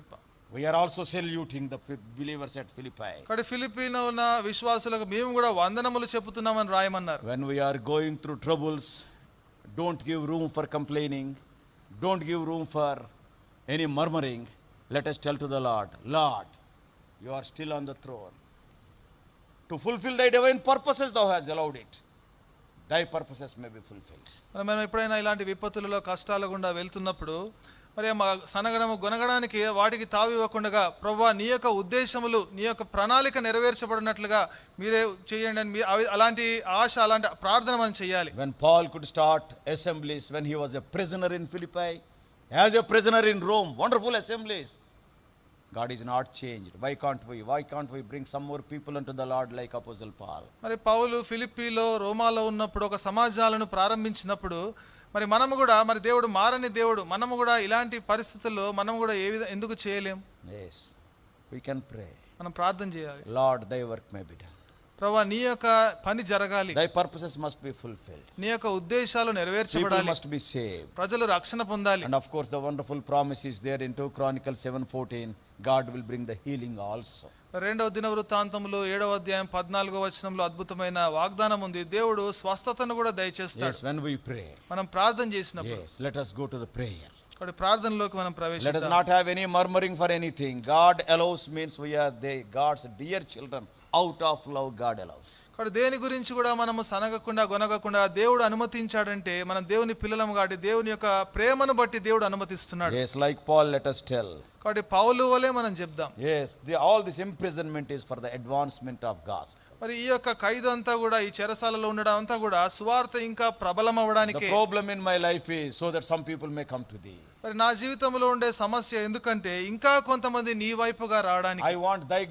We are also saluting the believers at Philippi. కాబట్టి ఫిలిప్పీలో ఉన్న విశ్వాసులకు మేము కూడా వందనములు చెప్పుతున్నామని రాయమన్నారు. When we are going through troubles, don't give room for complaining, don't give room for any murmuring. Let us tell to the Lord, Lord, you are still on the throne. To fulfill thy divine purposes thou hast allowed it. Thy purposes may be fulfilled. మనం ఎప్పుడైనా ఇలాంటి విపత్తులలో కష్టాల గుండా వెళ్తున్నప్పుడు మరి మా సనగడము గొనగడానికి వాటికి తావి ఇవ్వకుండా, ప్రభువా నీ యొక్క ఉద్దేశములు, నీ యొక్క ప్రణాళిక నెరవేర్చబడినట్లుగా మీరే చేయండి అని అలాంటి ఆశ, అలాంటి ప్రార్థన మనం చేయాలి. When Paul could start assemblies when he was a prisoner in Philippi, As a prisoner in Rome, wonderful assemblies. God is not changed. Why can't we bring some more people unto the Lord like Apostle Paul? మరి పౌలు ఫిలిప్పీలో రోమాలో ఉన్నప్పుడు ఒక సమాజాలను ప్రారంభించినప్పుడు మరి మనము కూడా మరి దేవుడు మారని దేవుడు, మనము కూడా ఇలాంటి పరిస్థితుల్లో మనం కూడా ఎందుకు చేయలేం? Yes, we can pray. మనం ప్రార్థన చేయాలి. Lord, thy work may be done. ప్రభువా నీ యొక్క పని జరగాలి, Thy purposes must be fulfilled. నీ యొక్క ఉద్దేశాలు People నెరవేర్చబడాలి, must be saved. ప్రజలు రక్షణ పొందాలి. And of course the wonderful promise is there in 2 Chronicles 7:14. God will bring the healing also. రెండవ దినవృత్తాంతములో 7వ అధ్యాయం 14వ వచనంలో అద్భుతమైన వాగ్దానం ఉంది. దేవుడు స్వస్థతను కూడా దయచేస్తాడు Yes, when we pray. మనం ప్రార్థన చేసినప్పుడు. Yes, let us go to the prayer. కాబట్టి ప్రార్థనలోకి మనం Let us ప్రవేశిద్దాం. not have any murmuring for anything. God allows means we are God's dear children. Out of love God allows. కాబట్టి దేని గురించి కూడా మనము సనగకుండా గొనగకుండా దేవుడు అనుమతించాడంటే మనం దేవుని పిల్లలము కాబట్టి దేవుని యొక్క ప్రేమను బట్టి దేవుడు అనుమతిస్తున్నాడు. Yes, like Paul, let us tell. కాబట్టి పౌలు వలె మనం చెప్దాం. Yes, all this imprisonment is for the advancement of gospel. మరి ఈ యొక్క ఖైదు అంతా కూడా ఈ చెరసాలలో ఉండడం అంతా కూడా సువార్త ఇంకా ప్రబలం The అవ్వడానికి. problem in my life is so that some people may come to thee. మరి నా జీవితంలో ఉండే సమస్య ఎందుకంటే ఇంకా కొంతమంది నీ వైపుగా రావడానికి. I want thy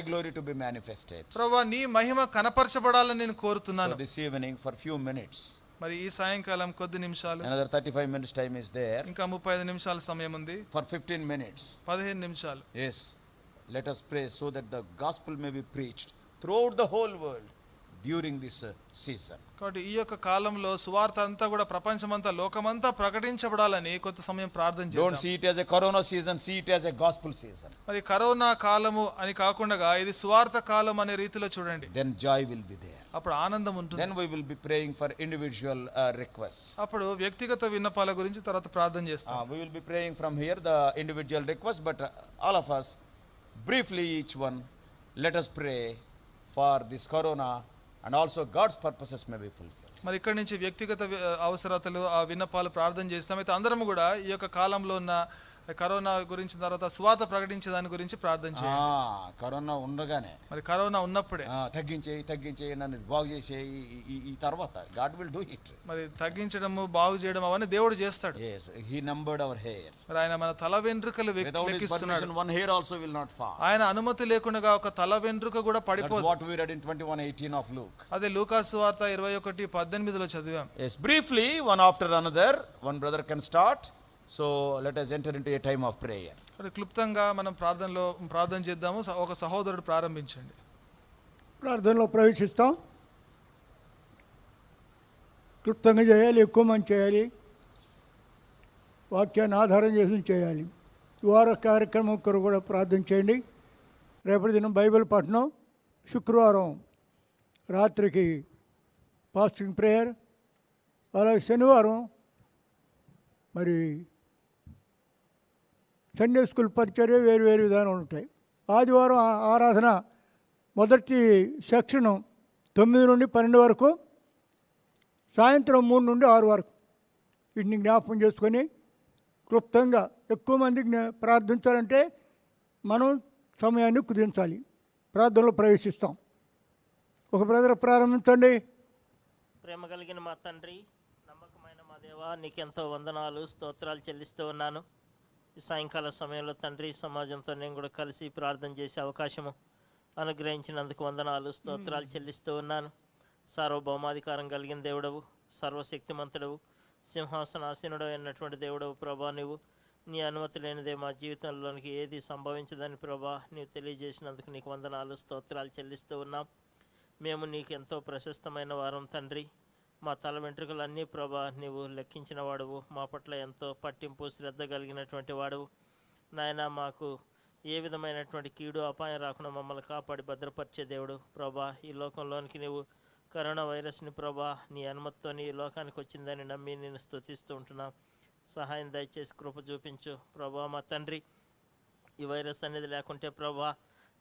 glory to be manifested. ప్రభువా నీ మహిమ కనపరచబడాలని నేను కోరుతున్నాను. So this evening for few minutes, మరి ఈ సాయంకాలం కొద్ది నిమిషాలు, another 35 minutes time is there. ఇంకా 35 నిమిషాల సమయం ఉంది. For 15 minutes, 15 నిమిషాలు. yes, let us pray so that the gospel may be preached throughout the whole world during this season. కాబట్టి ఈ యొక్క కాలంలో సువార్త అంతా కూడా ప్రపంచమంతా లోకమంతా ప్రకటించబడాలని కొంత సమయం ప్రార్థన Don't చేద్దాం. see it as a corona season, see it as a gospel season. మరి కరోనా కాలము అని కాకుండా ఇది సువార్త కాలం అనే రీతిలో చూడండి. Then joy will be there. అప్పుడు ఆనందం ఉంటుంది. Then we will be praying for individual requests. అప్పుడు వ్యక్తిగత విన్నపాల గురించి తర్వాత ప్రార్థన చేస్తాం. We will be praying from here the individual requests, but all of us briefly each one let us pray for this corona and also God's purposes may be fulfilled. మరి ఇక్కడి నుంచి వ్యక్తిగత అవసరతలు ఆ విన్నపాలు ప్రార్థన చేస్తాం. అయితే అందరం కూడా ఈ యొక్క కాలంలో ఉన్న కరోనా గురించి తర్వాత సువార్త ప్రకటించే దాని గురించి ప్రార్థన చేయాలి. కరోనా ఉండగానే మరి కరోనా ఉన్నప్పుడే తగ్గించేయి నన్ను బాగు చేసే ఈ తర్వాత గాడ్ విల్ డూ ఇట్. మరి తగ్గించడము బాగు చేయడం అవన్నీ దేవుడు చేస్తాడు. yes, he numbered our hair. మరి ఆయన మన తల వెంట్రుకలు లెక్కిస్తున్నాడు. one hair also will not fall. ఆయన అనుమతి లేకుండా ఒక తల వెంట్రుక కూడా పడిపోదు. That's what we read in 21:18 of Luke. అదే లూకా సువార్త 21:18లో చదివాం. Yes, briefly one after another one brother can start. So let us enter into a time of prayer. క్లుప్తంగా మనం ప్రార్థన చేద్దాము. ఒక సహోదరుడు ప్రారంభించండి. ప్రార్థనలో ప్రవేశిస్తాం. క్లుప్తంగా చేయాలి, ఎక్కువ మంది చేయాలి, వాక్యాన్ని ఆధారం చేసి చేయాలి. వార కార్యక్రమం కొరకు కూడా ప్రార్థన చేయండి. రేపటి దినం బైబిల్ పఠనం, శుక్రవారం రాత్రికి ఫాస్టింగ్ ప్రేయర్, అలాగే శనివారం మరి సండే స్కూల్ పరిచర్య వేరు విధానాలు ఉంటాయి. ఆదివారం ఆరాధన మొదటి సెక్షను 9 నుండి 12 వరకు, సాయంత్రం 3 నుండి 6 వరకు. వీటిని జ్ఞాపకం చేసుకొని క్లుప్తంగా ఎక్కువ మందికి ప్రార్థించాలంటే మనం సమయాన్ని కుదించాలి. ప్రార్థనలో ప్రవేశిస్తాం. ఒక బ్రదర్ ప్రారంభించండి. ప్రేమ కలిగిన మా తండ్రి, నమ్మకమైన మా దేవా, నీకెంతో వందనాలు స్తోత్రాలు చెల్లిస్తూ ఉన్నాను. ఈ సాయంకాల సమయంలో తండ్రి సమాజంతో నేను కూడా కలిసి ప్రార్థన చేసే అవకాశము అనుగ్రహించినందుకు వందనాలు స్తోత్రాలు చెల్లిస్తూ ఉన్నాను. సార్వభౌమాధికారం కలిగిన దేవుడవు, సర్వశక్తిమంతుడవు, సింహాసనాసీనుడు అయినటువంటి దేవుడవు ప్రభా, నీవు నీ అనుమతి లేనిదే మా జీవితంలోనికి ఏది సంభవించదని ప్రభా నీవు తెలియజేసినందుకు నీకు వందనాలు స్తోత్రాలు చెల్లిస్తూ ఉన్నాం. మేము నీకు ఎంతో ప్రశస్తమైన వారం తండ్రి. మా తల వెంట్రుకలన్నీ ప్రభా నీవు లెక్కించిన వాడువు, మా పట్ల ఎంతో పట్టింపు శ్రద్ధ కలిగినటువంటి వాడువు నాయన. మాకు ఏ విధమైనటువంటి కీడు అపాయం రాకుండా మమ్మల్ని కాపాడి భద్రపరిచే దేవుడు ప్రభా. ఈ లోకంలోనికి నీవు కరోనా వైరస్ని ప్రభా నీ అనుమతితో ఈ లోకానికి వచ్చిందని నమ్మి నేను స్తుతిస్తూ ఉంటున్నాం. సహాయం దయచేసి కృప చూపించు ప్రభా మా తండ్రి. ఈ వైరస్ అనేది లేకుంటే ప్రభా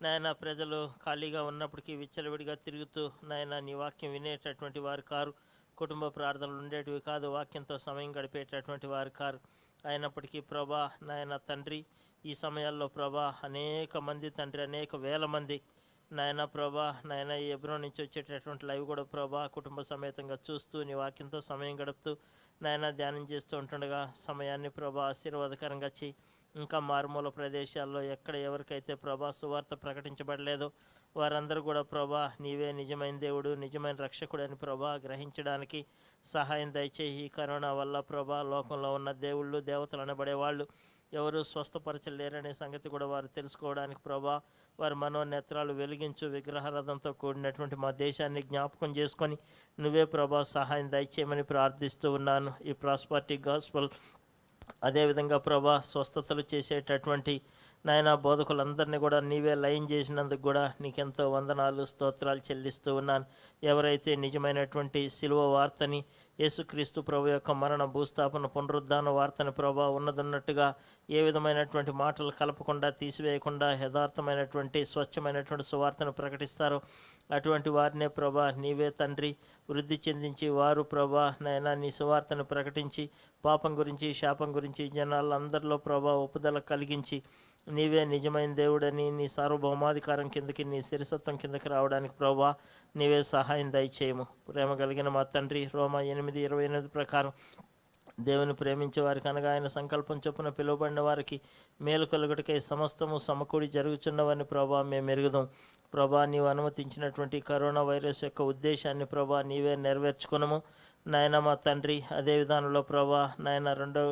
నాయన ప్రజలు ఖాళీగా ఉన్నప్పటికీ విచ్చలవిడిగా తిరుగుతూ నాయన నీ వాక్యం వినేటటువంటి వారు కారు, కుటుంబ ప్రార్థనలు ఉండేటివి కాదు, వాక్యంతో సమయం గడిపేటటువంటి వారు కారు. అయినప్పటికీ ప్రభా నాయన తండ్రి ఈ సమయాల్లో ప్రభా అనేక మంది తండ్రి, అనేక వేల మంది నాయన ప్రభా నాయన ఈ ఎబ్రో నుంచి వచ్చేటటువంటి లైవ్ కూడా ప్రభా కుటుంబ సమేతంగా చూస్తూ నీ వాక్యంతో సమయం గడుపుతూ నాయన ధ్యానం చేస్తూ ఉంటుండగా సమయాన్ని ప్రభా ఆశీర్వాదకరంగా చేయి. ఇంకా మారుమూల ప్రదేశాల్లో ఎక్కడ ఎవరికైతే ప్రభా సువార్త ప్రకటించబడలేదో వారందరూ కూడా ప్రభా నీవే నిజమైన దేవుడు, నిజమైన రక్షకుడు అని ప్రభా గ్రహించడానికి సహాయం దయచేయి. ఈ కరోనా వల్ల ప్రభా లోకంలో ఉన్న దేవుళ్ళు దేవతలు అనబడేవాళ్ళు ఎవరు స్వస్థపరచలేరనే సంగతి కూడా వారు తెలుసుకోవడానికి ప్రభా వారి మనోనేత్రాలు వెలిగించు. విగ్రహారాధనతో కూడినటువంటి మా దేశాన్ని జ్ఞాపకం చేసుకొని నువ్వే ప్రభా సహాయం దయచేయమని ప్రార్థిస్తూ ఉన్నాను. ఈ ప్రాస్పరిటీ గాస్పల్ అదేవిధంగా ప్రభా స్వస్థతలు చేసేటటువంటి నాయన బోధకులందరినీ కూడా నీవే లయం చేసినందుకు కూడా నీకెంతో వందనాలు స్తోత్రాలు చెల్లిస్తూ ఉన్నాను. ఎవరైతే నిజమైనటువంటి సిలువ వార్తని, యేసుక్రీస్తు ప్రభు యొక్క మరణ భూస్థాపన పునరుద్ధాన వార్తని ప్రభా ఉన్నదన్నట్టుగా ఏ విధమైనటువంటి మాటలు కలపకుండా తీసివేయకుండా యథార్థమైనటువంటి స్వచ్ఛమైనటువంటి సువార్తను ప్రకటిస్తారో అటువంటి వారినే ప్రభా నీవే తండ్రి వృద్ధి చెందించి వారు ప్రభా నాయన నీ సువార్తను ప్రకటించి పాపం గురించి శాపం గురించి జనాలందరిలో ప్రభా ఒప్పుదల కలిగించి నీవే నిజమైన దేవుడని నీ సార్వభౌమాధికారం కిందకి నీ శిరసత్వం కిందకి రావడానికి ప్రభా నీవే సహాయం దయచేయము. ప్రేమ కలిగిన మా తండ్రి రోమా 8:28 ప్రకారం దేవుని ప్రేమించే వారికి అనగా ఆయన సంకల్పం చొప్పున పిలువబడిన వారికి మేలు కలుగుటకై సమస్తము సమకూడి జరుగుతున్నవని ప్రభా మేము ఎరుగుదాం. ప్రభా నీవు అనుమతించినటువంటి కరోనా వైరస్ యొక్క ఉద్దేశాన్ని ప్రభా నీవే నెరవేర్చుకునము నాయన మా తండ్రి. అదే విధానంలో ప్రభా నాయన 2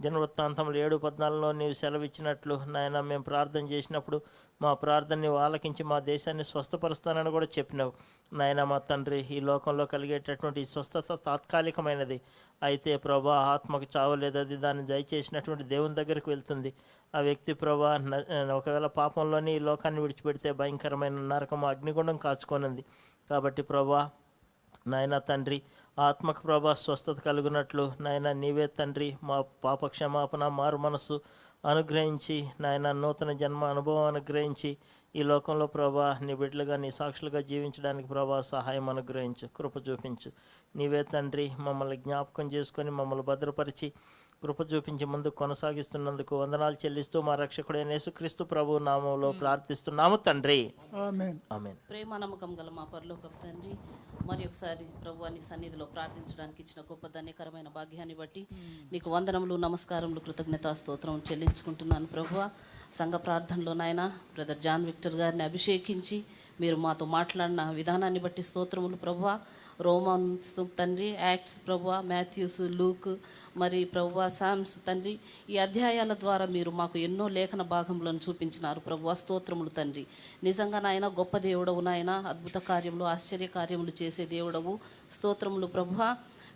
దినవృత్తాంతములు 7:14 నీవు సెలవిచ్చినట్లు నాయన మేము ప్రార్థన చేసినప్పుడు మా ప్రార్థనని ఆలకించి మా దేశాన్ని స్వస్థపరుస్తానని కూడా చెప్పినావు నాయన మా తండ్రి. ఈ లోకంలో కలిగేటటువంటి స్వస్థత తాత్కాలికమైనది అయితే ప్రభా ఆత్మకు చావలేదు, అది దాన్ని దయచేసినటువంటి దేవుని దగ్గరికి వెళ్తుంది. ఆ వ్యక్తి ప్రభా ఒకవేళ పాపంలోని ఈ లోకాన్ని విడిచిపెడితే భయంకరమైన నరకము అగ్నిగుండం కాచుకోనుంది. కాబట్టి ప్రభా నాయన తండ్రి ఆత్మకు ప్రభా స్వస్థత కలుగునట్లు నాయన నీవే తండ్రి మా పాప క్షమాపణ మారు మనస్సు అనుగ్రహించి నాయన నూతన జన్మ అనుభవం అనుగ్రహించి ఈ లోకంలో ప్రభా నీ బిడ్డలుగా నీ సాక్షులుగా జీవించడానికి ప్రభా సహాయం అనుగ్రహించు, కృప చూపించు. నీవే తండ్రి మమ్మల్ని జ్ఞాపకం చేసుకొని మమ్మల్ని భద్రపరిచి కృప చూపించి ముందు కొనసాగిస్తున్నందుకు వందనాలు చెల్లిస్తూ మా రక్షకుడైన యేసుక్రీస్తు ప్రభు నామంలో ప్రార్థిస్తున్నాము తండ్రి, ఆమేన్. ఆమేన్. ప్రేమ నమ్మకం గల మా పరలోకపు తండ్రి, మరి ఒకసారి ప్రభు నీ సన్నిధిలో ప్రార్థించడానికి ఇచ్చిన గొప్ప ధన్యకరమైన భాగ్యాన్ని బట్టి నీకు వందనములు నమస్కారములు కృతజ్ఞతా స్తోత్రం చెల్లించుకుంటున్నాను ప్రభువా. సంఘ ప్రార్థనలో నాయన బ్రదర్ జాన్ విక్టర్ గారిని అభిషేకించి మీరు మాతో మాట్లాడిన విధానాన్ని బట్టి స్తోత్రములు ప్రభువా. రోమన్స్ తండ్రి, యాక్ట్స్ ప్రభువా, మాథ్యూస్, లూక్, మరి ప్రభువా సామ్స్ తండ్రి, ఈ అధ్యాయాల ద్వారా మీరు మాకు ఎన్నో లేఖన భాగములను చూపించినారు ప్రభువా. స్తోత్రములు తండ్రి. నిజంగా నాయన గొప్ప దేవుడవు నాయన, అద్భుత కార్యములు ఆశ్చర్య కార్యములు చేసే దేవుడవు. స్తోత్రములు ప్రభువా.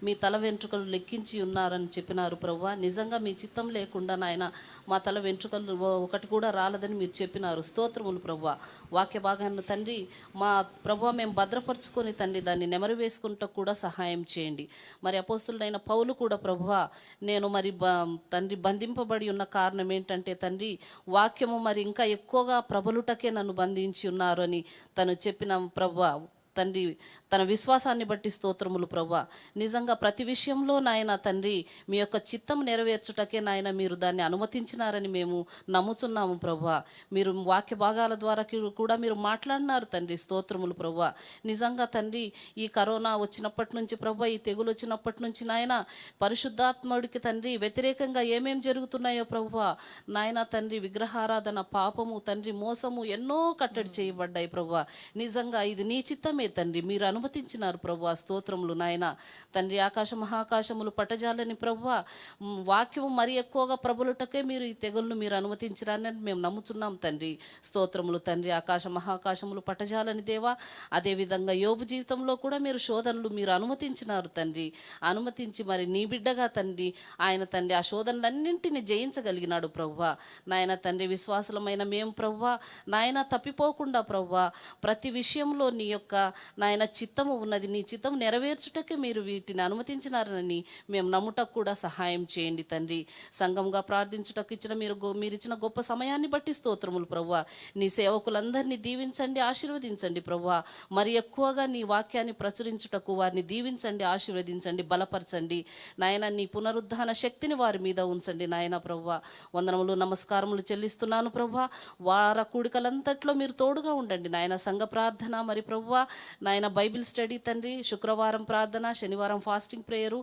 మీ తల వెంట్రుకలు లెక్కించి ఉన్నారని చెప్పినారు ప్రభువా. నిజంగా మీ చిత్తం లేకుండా నాయన మా తల వెంట్రుకలు ఒకటి కూడా రాలేదని మీరు చెప్పినారు. స్తోత్రములు ప్రభువా. వాక్య భాగాన్ని తండ్రి మా ప్రభువా మేము భద్రపరుచుకొని తండ్రి దాన్ని నెమరు వేసుకుంటూ కూడా సహాయం చేయండి. మరి అపోస్తులుడైన పౌలు కూడా ప్రభువా నేను మరి తండ్రి బంధింపబడి ఉన్న కారణం ఏంటంటే తండ్రి వాక్యము మరి ఇంకా ఎక్కువగా ప్రబలుటకే నన్ను బంధించి ఉన్నారు అని తను చెప్పిన ప్రభువా తండ్రి తన విశ్వాసాన్ని బట్టి స్తోత్రములు ప్రభువా. నిజంగా ప్రతి విషయంలో నాయన తండ్రి మీ యొక్క చిత్తం నెరవేర్చుటకే నాయన మీరు దాన్ని అనుమతించినారని మేము నమ్ముతున్నాము ప్రభువా. మీరు వాక్య భాగాల ద్వారా కూడా మీరు మాట్లాడినారు తండ్రి. స్తోత్రములు ప్రభువా. నిజంగా తండ్రి ఈ కరోనా వచ్చినప్పటి నుంచి ప్రభువా, ఈ తెగులు వచ్చినప్పటి నుంచి నాయన పరిశుద్ధాత్ముడికి తండ్రి వ్యతిరేకంగా ఏమేం జరుగుతున్నాయో ప్రభువా నాయన తండ్రి విగ్రహారాధన, పాపము తండ్రి, మోసము ఎన్నో కట్టడి చేయబడ్డాయి ప్రభువా. నిజంగా ఇది నీ చిత్తమే తండ్రి, మీరు అనుమతించినారు ప్రభువా. స్తోత్రములు నాయన తండ్రి. ఆకాశ మహాకాశములు పట్టజాలని ప్రభువా, వాక్యము మరి ఎక్కువగా ప్రబలుటకే మీరు ఈ తెగులను మీరు అనుమతించినారని మేము నమ్ముచున్నాం తండ్రి. స్తోత్రములు తండ్రి. ఆకాశ మహాకాశములు పట్టజాలని దేవా. అదేవిధంగా యోబు జీవితంలో కూడా మీరు శోధనలు మీరు అనుమతించినారు తండ్రి. అనుమతించి మరి నీ బిడ్డగా తండ్రి ఆయన తండ్రి ఆ శోధనలన్నింటినీ జయించగలిగినాడు ప్రభువా. నాయన తండ్రి విశ్వాసులమైన మేము ప్రభువా నాయన తప్పిపోకుండా ప్రభువా ప్రతి విషయంలో నీ యొక్క నాయన చిత్తము ఉన్నది. నీ చిత్తం నెరవేర్చుటకే మీరు వీటిని అనుమతించినారని మేము నమ్ముటకు కూడా సహాయం చేయండి తండ్రి. సంఘంగా ప్రార్థించుటకు ఇచ్చిన మీరు ఇచ్చిన గొప్ప సమయాన్ని బట్టి స్తోత్రములు ప్రభువా. నీ సేవకులందరినీ దీవించండి, ఆశీర్వదించండి ప్రభువా. మరి ఎక్కువగా నీ వాక్యాన్ని ప్రచురించుటకు వారిని దీవించండి, ఆశీర్వదించండి, బలపరచండి నాయన. నీ పునరుద్ధాన శక్తిని వారి మీద ఉంచండి నాయన ప్రభువా. వందనములు నమస్కారములు చెల్లిస్తున్నాను ప్రభువా. వార కూడికలంతట్లో మీరు తోడుగా ఉండండి నాయన. సంఘ ప్రార్థన మరి ప్రభువా నాయన బైబిల్ స్టడీ తండ్రి, శుక్రవారం ప్రార్థన, శనివారం ఫాస్టింగ్ ప్రేయరు,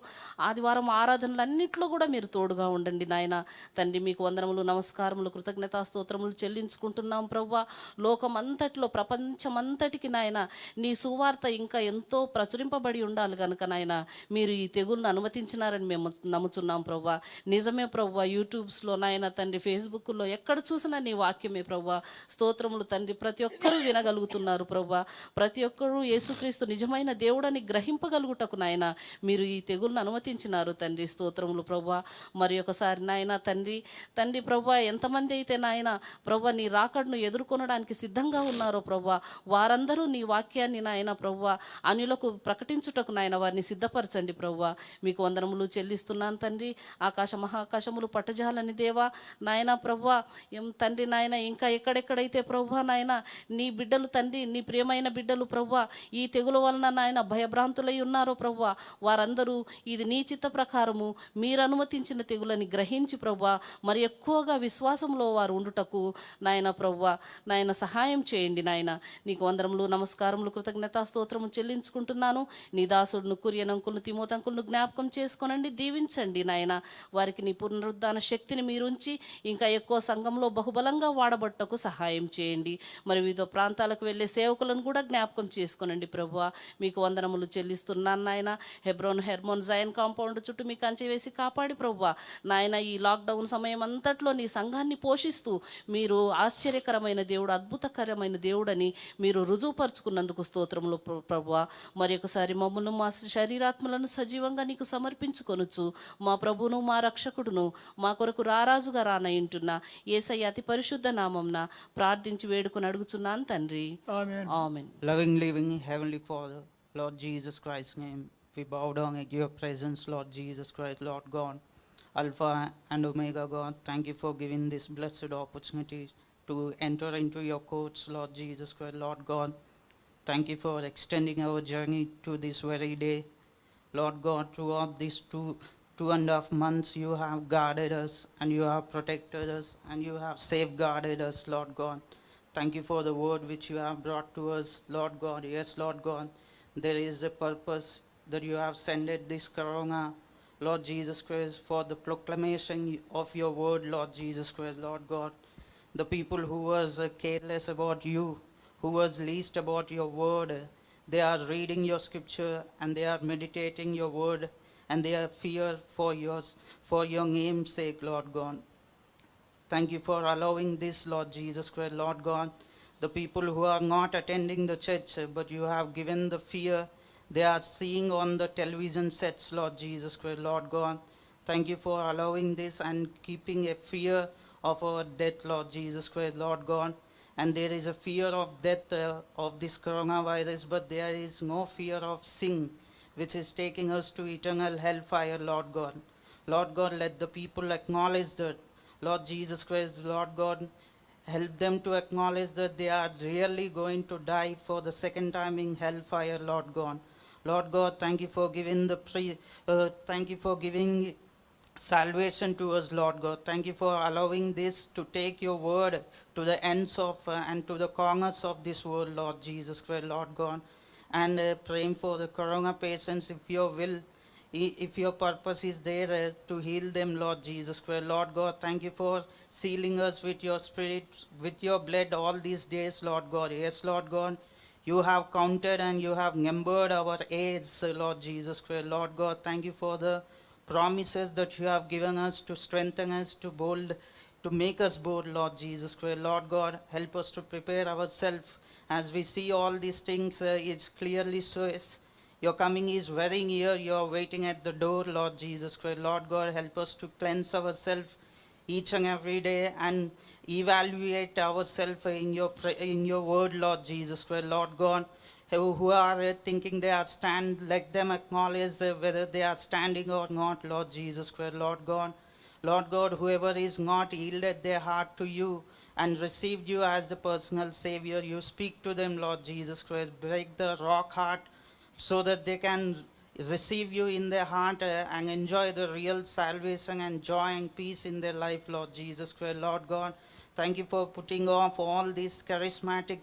ఆదివారం ఆరాధనలన్నింటిలో కూడా మీరు తోడుగా ఉండండి నాయన తండ్రి. మీకు వందనములు, నమస్కారములు, కృతజ్ఞతా స్తోత్రములు చెల్లించుకుంటున్నాం ప్రభువా. లోకమంతటిలో, ప్రపంచమంతటికి నాయన నీ సువార్త ఇంకా ఎంతో ప్రచురింపబడి ఉండాలి కనుక నాయన మీరు ఈ తెగులను అనుమతించినారని మేము నమ్ముచున్నాం ప్రభువా. నిజమే ప్రభువా, యూట్యూబ్స్లో నాయన తండ్రి, ఫేస్బుక్లో ఎక్కడ చూసినా నీ వాక్యమే ప్రభువా. స్తోత్రములు తండ్రి. ప్రతి ఒక్కరూ వినగలుగుతున్నారు ప్రభువా. ప్రతి ఒక్కరూ యేసుక్రీస్తు నిజమైన దేవుడని గ్రహింపగలుగుటకు నాయన మీరు ఈ తెగులను అనుమతించినారు తండ్రి. స్తోత్రములు ప్రభువా. మరి ఒకసారి నాయన తండ్రి ప్రభువా, ఎంతమంది అయితే నాయన ప్రభువా నీ రాకడను ఎదుర్కొనడానికి సిద్ధంగా ఉన్నారో ప్రభువా, వారందరూ నీ వాక్యాన్ని నాయన ప్రభువా అన్యులకు ప్రకటించుటకు నాయన వారిని సిద్ధపరచండి ప్రభువా. మీకు వందనములు చెల్లిస్తున్నాను తండ్రి. ఆకాశ మహాకాశములు పట్టజాలని దేవా నాయన ప్రభువా, తండ్రి నాయన ఇంకా ఎక్కడెక్కడైతే ప్రభువా నాయన నీ బిడ్డలు తండ్రి, నీ ప్రియమైన బిడ్డలు ప్రభువా ఈ తెగుల వలన నాయన భయభ్రాంతులై ఉన్నారో ప్రభువా, వారందరూ ఇది నీ చిత్త ప్రకారము మీరు అనుమతించిన తెగులని గ్రహించి ప్రభువా మరి ఎక్కువగా విశ్వాసంలో వారు ఉండుటకు నాయన ప్రభువా నాయన సహాయం చేయండి నాయన. నీకు వందనములు, నమస్కారములు, కృతజ్ఞతా స్తోత్రము చెల్లించుకుంటున్నాను. నీ దాసుడును, కురియనంకులను, తిమోతంకులను జ్ఞాపకం చేసుకోనండి, దీవించండి నాయన. వారికి నీ పునరుద్ధాన శక్తిని మీరుంచి ఇంకా ఎక్కువ సంఘంలో బహుబలంగా వాడబట్టకు సహాయం చేయండి. మరి వివిధ ప్రాంతాలకు వెళ్ళే సేవకులను కూడా జ్ఞాపకం చేసుకోనండి ప్రభువా. మీకు వందనములు చెల్లిస్తున్నాను నాయన. హెర్మోన్ జైన్ కాంపౌండ్ చుట్టూ మీ కంచె వేసి కాపాడి ప్రభువా నాయన ఈ లాక్డౌన్ సమయం అంతట్లో నీ సంఘాన్ని పోషిస్తూ మీరు ఆశ్చర్యకరమైన దేవుడు, అద్భుతకరమైన దేవుడని మీరు రుజువుపరుచుకున్నందుకు స్తోత్రములు ప్రభువా. మరి ఒకసారి మమ్మల్ని మా శరీరాత్మలను సజీవంగా నీకు సమర్పించుకొనుచు మా ప్రభువును, మా రక్షకుడును, మా కొరకు రారాజుగా రానయింటున్న యేసయ్య అతి పరిశుద్ధ నామంన ప్రార్థించి వేడుకొని అడుగుచున్నాను తండ్రి. ఆమేన్. ఆమేన్. Loving, living, Heavenly Father, Lord Jesus Christ's name, we bow down at your presence, Lord Jesus Christ, Lord God, Alpha and Omega God. Thank you for giving this blessed opportunity to enter into your courts, Lord Jesus Christ, Lord God. Thank you for extending our journey to this very day. Lord God, throughout these two and a half months, you have guarded us and you have protected us and you have safeguarded us, Lord God. Thank you for the word which you have brought to us, Lord God. Yes, Lord God, there is a purpose that you have sent this corona, Lord Jesus Christ, for the proclamation of your word, Lord Jesus Christ, Lord God. The people who was careless about you, who was least about your word, they are reading your scripture and they are meditating your word and they are fear for your name's sake, Lord God. Thank you for allowing this, Lord Jesus Christ, Lord God. The people who are not attending the church, but you have given the fear they are seeing on the television sets, Lord Jesus Christ, Lord God. Thank you for allowing this and keeping a fear of our death, Lord Jesus Christ, Lord God. And there is a fear of death of this coronavirus, but there is no fear of sin, which is taking us to eternal hellfire, Lord God. Lord God, let the people acknowledge that, Lord Jesus Christ, Lord God, help them to acknowledge that they are really going to die for the second time in hellfire, Lord God. Lord God, thank you for giving thank you for giving salvation to us, Lord God. Thank you for allowing this to take your word to the ends of and to the corners of this world, Lord Jesus Christ, Lord God. And praying for the corona patients, if your will, if your purpose is there to heal them, Lord Jesus Christ, Lord God. Thank you for sealing us with your spirit, with your blood all these days, Lord God. Yes, Lord God, you have counted and you have numbered our age, Lord Jesus Christ, Lord God. Thank you for the promises that you have given us to strengthen us, to make us bold, Lord Jesus Christ, Lord God. Help us to prepare ourselves as we see all these things. It's clearly shows your coming is very near. You are waiting at the door, Lord Jesus Christ, Lord God. Help us to cleanse ourselves each and every day and evaluate ourselves in your word, Lord Jesus Christ, Lord God. Who are thinking they are let them acknowledge whether they are standing or not, Lord Jesus Christ, Lord God. Lord God, whoever is not yielded their heart to you and received you as the personal Savior, you speak to them, Lord Jesus Christ. Break the rock heart so that they can receive you in their heart and enjoy the real salvation and joy and peace in their life, Lord Jesus Christ, Lord God. Thank you for putting off all these charismatic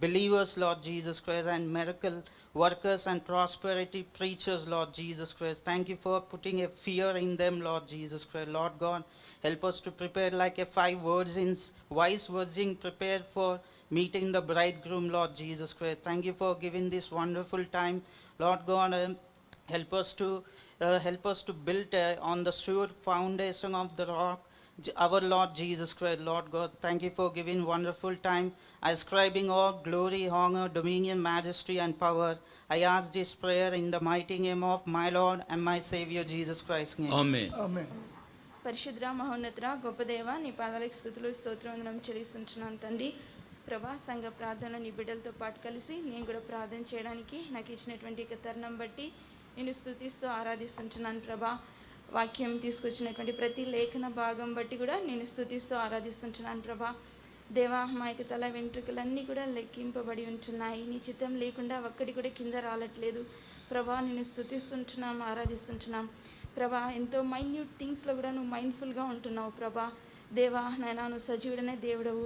believers, Lord Jesus Christ, and miracle workers and prosperity preachers, Lord Jesus Christ. Thank you for putting a fear in them, Lord Jesus Christ. Lord God, help us to prepare like a wise virgin prepared for meeting the bridegroom, Lord Jesus Christ. Thank you for giving this wonderful time, Lord God. Help us to build on the sure foundation of the rock, our Lord Jesus Christ. Lord God, thank you for giving wonderful time, ascribing all glory, honor, dominion, majesty, and power. I ask this prayer in the mighty name of my Lord and my Savior Jesus Christ's name. Amen. ఆమె పరిశుద్ర మహోన్నత గొప్ప దేవ నీ పాదాలకు స్తుతులు స్తోత్రం చెల్లిస్తుంటున్నాను తండ్రి. ప్రభా సంఘ ప్రార్థన నీ బిడ్డలతో పాటు కలిసి నేను కూడా ప్రార్థన చేయడానికి నాకు ఇచ్చినటువంటి ఒక తరుణం బట్టి నేను స్తుతిస్తూ ఆరాధిస్తుంటున్నాను ప్రభా. వాక్యం తీసుకొచ్చినటువంటి ప్రతి లేఖన భాగం బట్టి కూడా నేను స్తుతిస్తూ ఆరాధిస్తుంటున్నాను ప్రభా. దేవా మా యొక్క తల వెంట్రుకలన్నీ కూడా లెక్కింపబడి ఉంటున్నాయి. నీ చిత్తం లేకుండా ఒక్కడి కూడా కింద రాలట్లేదు ప్రభా. నేను స్తుతిస్తుంటున్నాం, ఆరాధిస్తుంటున్నాం ప్రభా. ఎంతో మైన్యూట్ థింగ్స్లో కూడా నువ్వు మైండ్ఫుల్గా ఉంటున్నావు ప్రభా. దేవా నాయనా, నువ్వు సజీవుడనే దేవుడవు.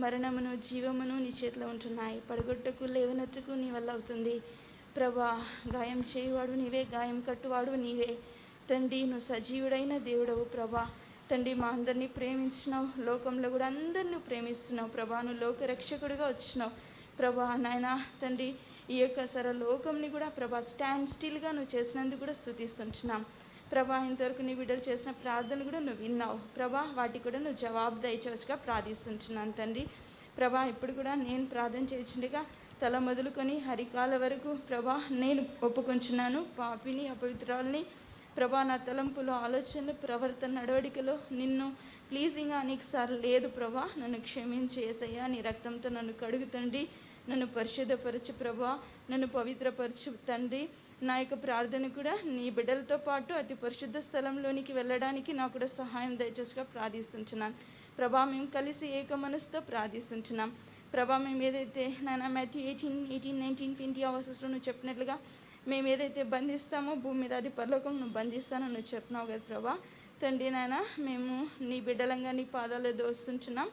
మరణమును జీవమును నీ చేతిలో ఉంటున్నాయి. పడగొట్టకు లేవనెత్తుకు నీ వల్ల అవుతుంది ప్రభా. గాయం చేయువాడు నీవే, గాయం కట్టువాడు నీవే తండ్రి. నువ్వు సజీవుడైన దేవుడవు ప్రభా. తండ్రి మా అందరినీ ప్రేమించినావు, లోకంలో కూడా అందరినీ ప్రేమిస్తున్నావు ప్రభా. నువ్వు లోకరక్షకుడిగా వచ్చినావు ప్రభా. నాయనా తండ్రి, ఈ యొక్క సర్వలోకంని కూడా ప్రభా స్టాండ్ స్టిల్గా నువ్వు చేసినందుకు కూడా స్తుతిస్తుంటున్నాం ప్రభా. ఇంతవరకు నీ బిడ్డలు చేసిన ప్రార్థనలు కూడా నువ్వు విన్నావు ప్రభా. వాటికి కూడా నువ్వు జవాబు దయచేవచ్చుగా ప్రార్థిస్తుంటున్నాను తండ్రి ప్రభా. ఇప్పుడు కూడా నేను ప్రార్థన చేయించుండగా తల మొదలుకొని హరికాల వరకు ప్రభా నేను ఒప్పుకొంచున్నాను. పాపిని, అపవిత్రాలని ప్రభా. నా తలంపులో, ఆలోచనలు, ప్రవర్తన, నడవడికలో నిన్ను ప్లీజింగ్గా అనేకసార్లు లేదు ప్రభా. నన్ను క్షమించి యేసయ్యా, నీ రక్తంతో నన్ను కడుగు తండ్రి. నన్ను పరిశుద్ధపరచు ప్రభా, నన్ను పవిత్రపరచు తండ్రి. నా యొక్క ప్రార్థన కూడా నీ బిడ్డలతో పాటు అతి పరిశుద్ధ స్థలంలోనికి వెళ్ళడానికి నాకు కూడా సహాయం దయచేసిగా ప్రార్థిస్తుంటున్నాను ప్రభా. మేము కలిసి ఏక మనసుతో ప్రార్థిస్తుంటున్నాం ప్రభా. మేము ఏదైతే నాన్న మాథ్యూ 18, 19, 20 అవర్సెస్లో నువ్వు చెప్పినట్లుగా మేము ఏదైతే బంధిస్తామో భూమి మీద అది పరలోకం నువ్వు బంధిస్తానని నువ్వు చెప్పినావు కదా ప్రభా. తండ్రి నాయన, మేము నీ బిడ్డలంగా నీ పాదాలు దోస్తుంటున్నాం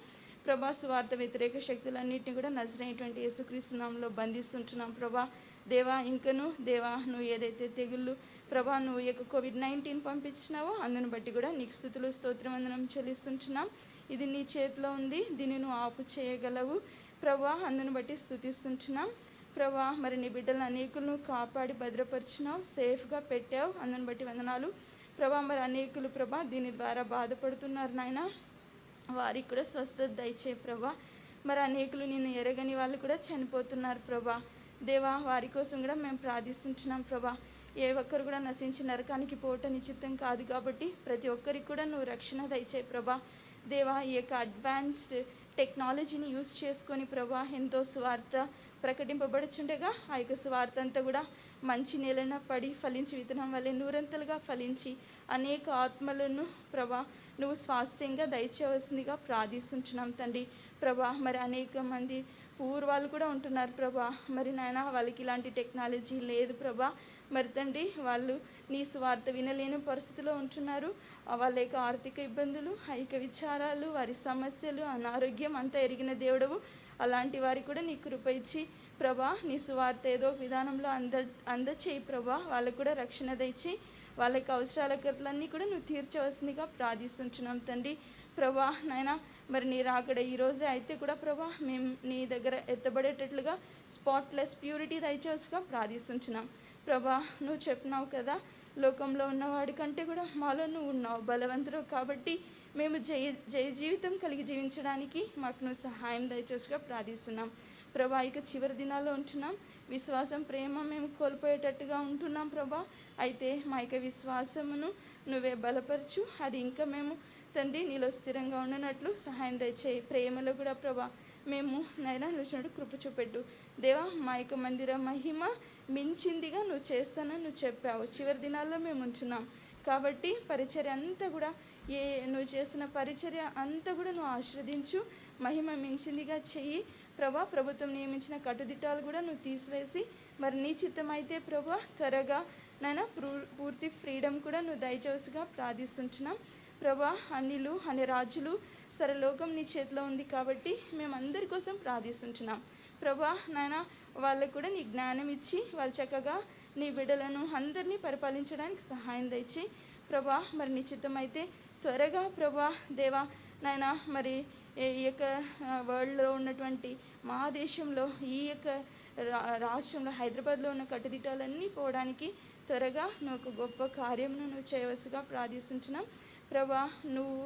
ప్రభా. సువార్త వ్యతిరేక శక్తులన్నింటినీ కూడా నజరైనటువంటి యేసుక్రీస్తు నామములో బంధిస్తుంటున్నాం ప్రభా. దేవా ఇంకను దేవా, నువ్వు ఏదైతే తెగుళ్ళు ప్రభా నువ్వు యొక్క COVID-19 పంపించినావో అందును బట్టి కూడా నీకు స్తుతులు స్తోత్రవందనం చెల్లిస్తుంటున్నాం. ఇది నీ చేతిలో ఉంది, దీన్ని నువ్వు ఆపు చేయగలవు ప్రభా. అందును బట్టి స్తుతిస్తుంటున్నాం ప్రభా. మరి నీ బిడ్డలను అనేకులను కాపాడి భద్రపరిచినావు, సేఫ్గా పెట్టావు, అందును బట్టి వందనాలు ప్రభా. మరి అనేకులు ప్రభా దీని ద్వారా బాధపడుతున్నారు నాయన, వారికి కూడా స్వస్థత దయచే ప్రభా. మరి అనేకులు నిన్ను ఎరగని వాళ్ళు కూడా చనిపోతున్నారు ప్రభా. దేవా వారి కోసం కూడా మేము ప్రార్థిస్తుంటున్నాం ప్రభా. ఏ ఒక్కరు కూడా నశించి నరకానికి పోవటం నిశ్చితం కాదు కాబట్టి ప్రతి ఒక్కరికి కూడా నువ్వు రక్షణ దయచే ప్రభా. దేవా ఈ యొక్క అడ్వాన్స్డ్ టెక్నాలజీని యూస్ చేసుకొని ప్రభా ఎంతో స్వార్థ ప్రకటింపబడుచుండగా ఆ యొక్క స్వార్థ అంతా కూడా మంచి నేలన పడి ఫలించి విత్తనం వల్లే నూరంతలుగా ఫలించి అనేక ఆత్మలను ప్రభా నువ్వు స్వాస్థ్యంగా దయచేయవలసిందిగా ప్రార్థిస్తుంటున్నాం తండ్రి ప్రభా. మరి అనేక మంది పూర్వాళ్ళు కూడా ఉంటున్నారు ప్రభా. మరి నాయన వాళ్ళకి ఇలాంటి టెక్నాలజీ లేదు ప్రభా. మరి తండ్రి వాళ్ళు నీ స్వార్థ వినలేని పరిస్థితిలో ఉంటున్నారు. వాళ్ళ యొక్క ఆర్థిక ఇబ్బందులు, ఐక విచారాలు, వారి సమస్యలు, అనారోగ్యం అంతా ఎరిగిన దేవుడవు. అలాంటి వారికి కూడా నీ కృప ఇచ్చి ప్రభా నీ సువార్త ఏదో ఒక విధానంలో అందచేయి ప్రభా. వాళ్ళకు కూడా రక్షణ దయచి వాళ్ళ యొక్క అవసరాల కొరతలన్నీ కూడా నువ్వు తీర్చవలసిందిగా ప్రార్థిస్తుంటున్నాం తండ్రి ప్రభా. నాయన మరి నీ రాకడ ఈరోజే అయితే కూడా ప్రభా మేము నీ దగ్గర ఎత్తబడేటట్లుగా స్పాట్లెస్ ప్యూరిటీ దయచేసిగా ప్రార్థిస్తుంటున్నాం ప్రభా. నువ్వు చెప్పినావు కదా, లోకంలో ఉన్నవాడి కంటే కూడా మాలో నువ్వు ఉన్నావు బలవంతుడు కాబట్టి మేము జయ జీవితం కలిగి జీవించడానికి మాకు నువ్వు సహాయం దయచేసిగా ప్రార్థిస్తున్నాం ప్రభా. ఇక చివరి దినాల్లో ఉంటున్నాం, విశ్వాసం, ప్రేమ మేము కోల్పోయేటట్టుగా ఉంటున్నాం ప్రభా. అయితే మా యొక్క విశ్వాసమును నువ్వే బలపరచు, అది ఇంకా మేము తండ్రి నీలో స్థిరంగా ఉండనట్లు సహాయం దయచేయి. ప్రేమలో కూడా ప్రభా మేము నైనా నువ్వు కృప చూపెట్టు దేవా. మా యొక్క మందిర మహిమ మించిందిగా నువ్వు చేస్తానని నువ్వు చెప్పావు. చివరి దినాల్లో మేము ఉంటున్నాం కాబట్టి పరిచర్య అంతా కూడా నువ్వు చేస్తున్న పరిచర్య అంతా కూడా నువ్వు ఆశీర్వదించు, మహిమ మించిందిగా చెయ్యి ప్రభా. ప్రభుత్వం నియమించిన కట్టుదిట్టాలు కూడా నువ్వు తీసివేసి మరి నీ చిత్తం అయితే ప్రభా త్వరగా నైనా పూర్తి ఫ్రీడమ్ కూడా నువ్వు దయచేసిగా ప్రార్థిస్తుంటున్నాం ప్రభా. అన్నిలు అన్ని రాజులు సర్వలోకం నీ చేతిలో ఉంది కాబట్టి మేము అందరి కోసం ప్రార్థిస్తుంటున్నాం ప్రభా నాయన వాళ్ళకు కూడా నీ జ్ఞానం ఇచ్చి వాళ్ళు చక్కగా నీ బిడ్డలను అందరినీ పరిపాలించడానికి సహాయం దయచేయి ప్రభా. మరి నీ చిత్తమైతే త్వరగా ప్రభా దేవా నాయన మరి ఈ యొక్క వరల్డ్లో ఉన్నటువంటి మా దేశంలో ఈ యొక్క రాష్ట్రంలో హైదరాబాద్లో ఉన్న కట్టుదిట్టాలన్నీ పోవడానికి త్వరగా నువ్వు ఒక గొప్ప కార్యమును నువ్వు చేయవలసిగా ప్రార్థిస్తున్నాం ప్రభా. నువ్వు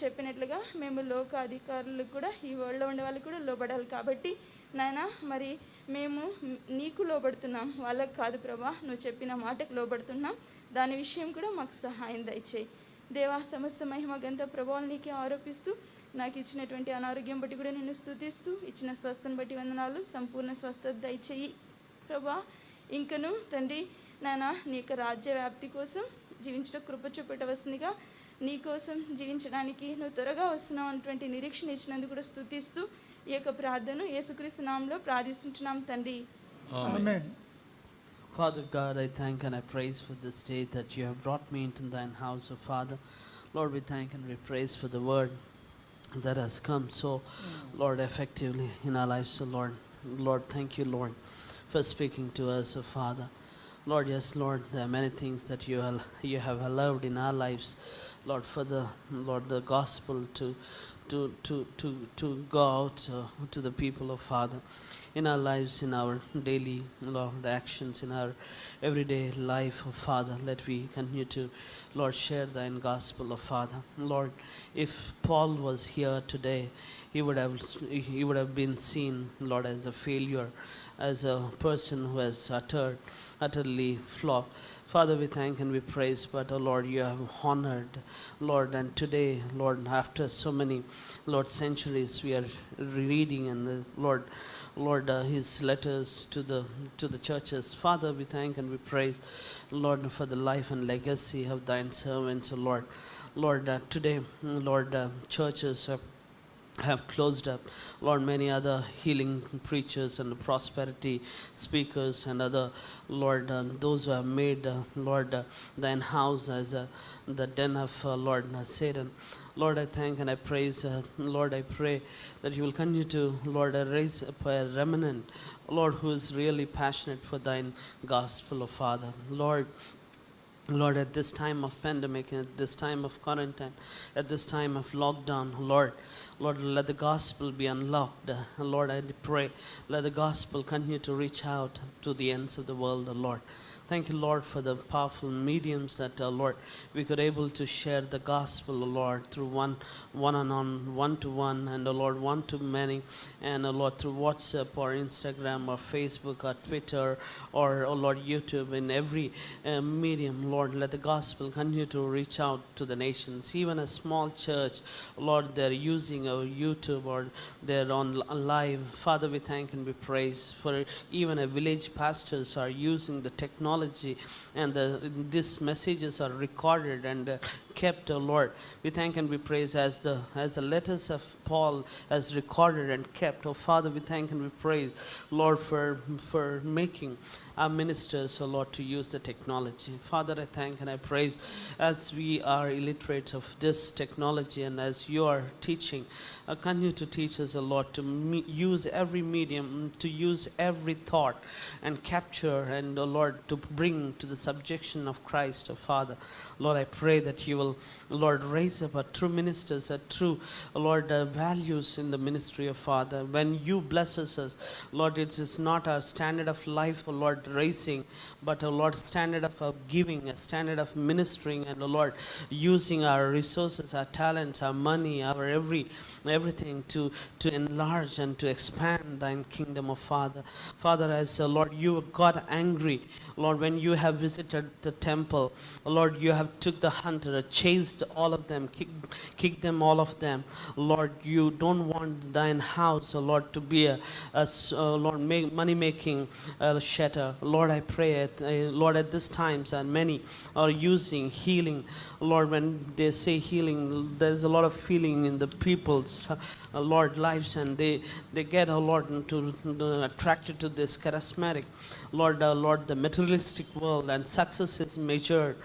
చెప్పినట్లుగా మేము లోక అధికారులకు కూడా ఈ వరల్డ్లో ఉండే వాళ్ళకి కూడా లోబడాలి కాబట్టి నాయన మరి మేము నీకు లోబడుతున్నాం, వాళ్ళకు కాదు ప్రభా. నువ్వు చెప్పిన మాటకు లోబడుతున్నాం. దాని విషయం కూడా మాకు సహాయం దయచేయి దేవా. సమస్త మహిమ గంత ప్రభావాలు నీకే ఆరోపిస్తూ నాకు ఇచ్చినటువంటి అనారోగ్యం బట్టి కూడా నిన్ను స్తుతిస్తూ ఇచ్చిన స్వస్థను బట్టి వందనాలు. సంపూర్ణ స్వస్థత దయచేయి ప్రభా. ఇంకను తండ్రి నాన్న నీ యొక్క రాజ్య వ్యాప్తి కోసం జీవించడం కృప చూపెట్టవలసిందిగా నీ కోసం జీవించడానికి నువ్వు త్వరగా వస్తున్నావు అన్నటువంటి నిరీక్షణ ఇచ్చినందుకు కూడా స్తుతిస్తూ ఈ యొక్క ప్రార్థన యేసుక్రీస్తు నామములో ప్రార్థిస్తున్నాం తండ్రి. ఆమేన్. Father God, I thank and I praise for this day that you have brought me into thine house, O Father. Lord, we thank and we praise for the word that has come so, Lord, effectively in our lives, O Lord. Lord, thank you, Lord, for speaking to us, O Father. Lord, yes, Lord, there are many things that you have allowed in our lives, Lord, for the gospel to go out to the people of Father. In our lives, in our daily, Lord, actions, in our everyday life, oh Father, let we continue to, Lord, share thine gospel, oh Father. Lord, if Paul was here today, he would have been seen, Lord, as a failure, as a person who has utterly flopped. Father, we thank and we praise, but oh Lord, you have honored, Lord, and today, Lord, after so many, Lord, centuries, we are reading and Lord, his letters to the churches. Father, we thank and we praise, Lord, for the life and legacy of thine servants, oh Lord. Lord, today, Lord, churches have closed up. Lord, many other healing preachers and prosperity speakers and other, Lord, those who have made, Lord, thine house as the den of, Lord, Satan. Lord, I thank and I praise, Lord, I pray that you will continue to, Lord, raise up a remnant, Lord, who is really passionate for thine gospel, oh Father. Lord, at this time of pandemic, at this time of quarantine, at this time of lockdown, Lord, let the gospel be unlocked. Lord, I pray, let the gospel continue to reach out to the ends of the world, Lord. Thank you, Lord, for the powerful mediums that, Lord, we could able to share the gospel, Lord, through one-to-one, and, Lord, one-to-many, and, Lord, through WhatsApp or Instagram or Facebook or Twitter or, Lord, YouTube. In every medium, Lord, let the gospel continue to reach out to the nations. Even a small church, Lord, they're using our YouTube or they're on live. Father, we thank and we praise for even a village pastors are using the technology, and these messages are recorded and kept, oh Lord. We thank and we praise as the letters of Paul as recorded and kept. Oh Father, we thank and we praise, Lord, for making our ministers, oh Lord, to use the technology. Father, I thank and I praise as we are illiterate of this technology and as you are teaching, continue to teach us, oh Lord, to use every medium, to use every thought and capture and, oh Lord, to bring to the subjection of Christ, oh Father. Lord, I pray that you will, Lord, raise up a true ministers, a true, Lord, values in the ministry of Father. When you bless us, Lord, it is not our standard of life, oh Lord, raising, but, oh Lord, standard of giving, a standard of ministering, and, oh Lord, using our resources, our talents, our money, our everything to enlarge and to expand thine kingdom of Father. Father, as, Lord, you got angry, Lord, when you have visited the temple, Lord, you have took the hunter, chased all of them, kicked them, all of them. Lord, you don't want thine house, oh Lord, to be Lord, money-making shelter. Lord, I pray, Lord, at this times, and many are using healing. Lord, when they say healing, there's a lot of feeling in the people's, Lord, lives, and they get, oh Lord, attracted to this charismatic, Lord, the materialistic world, and success is measured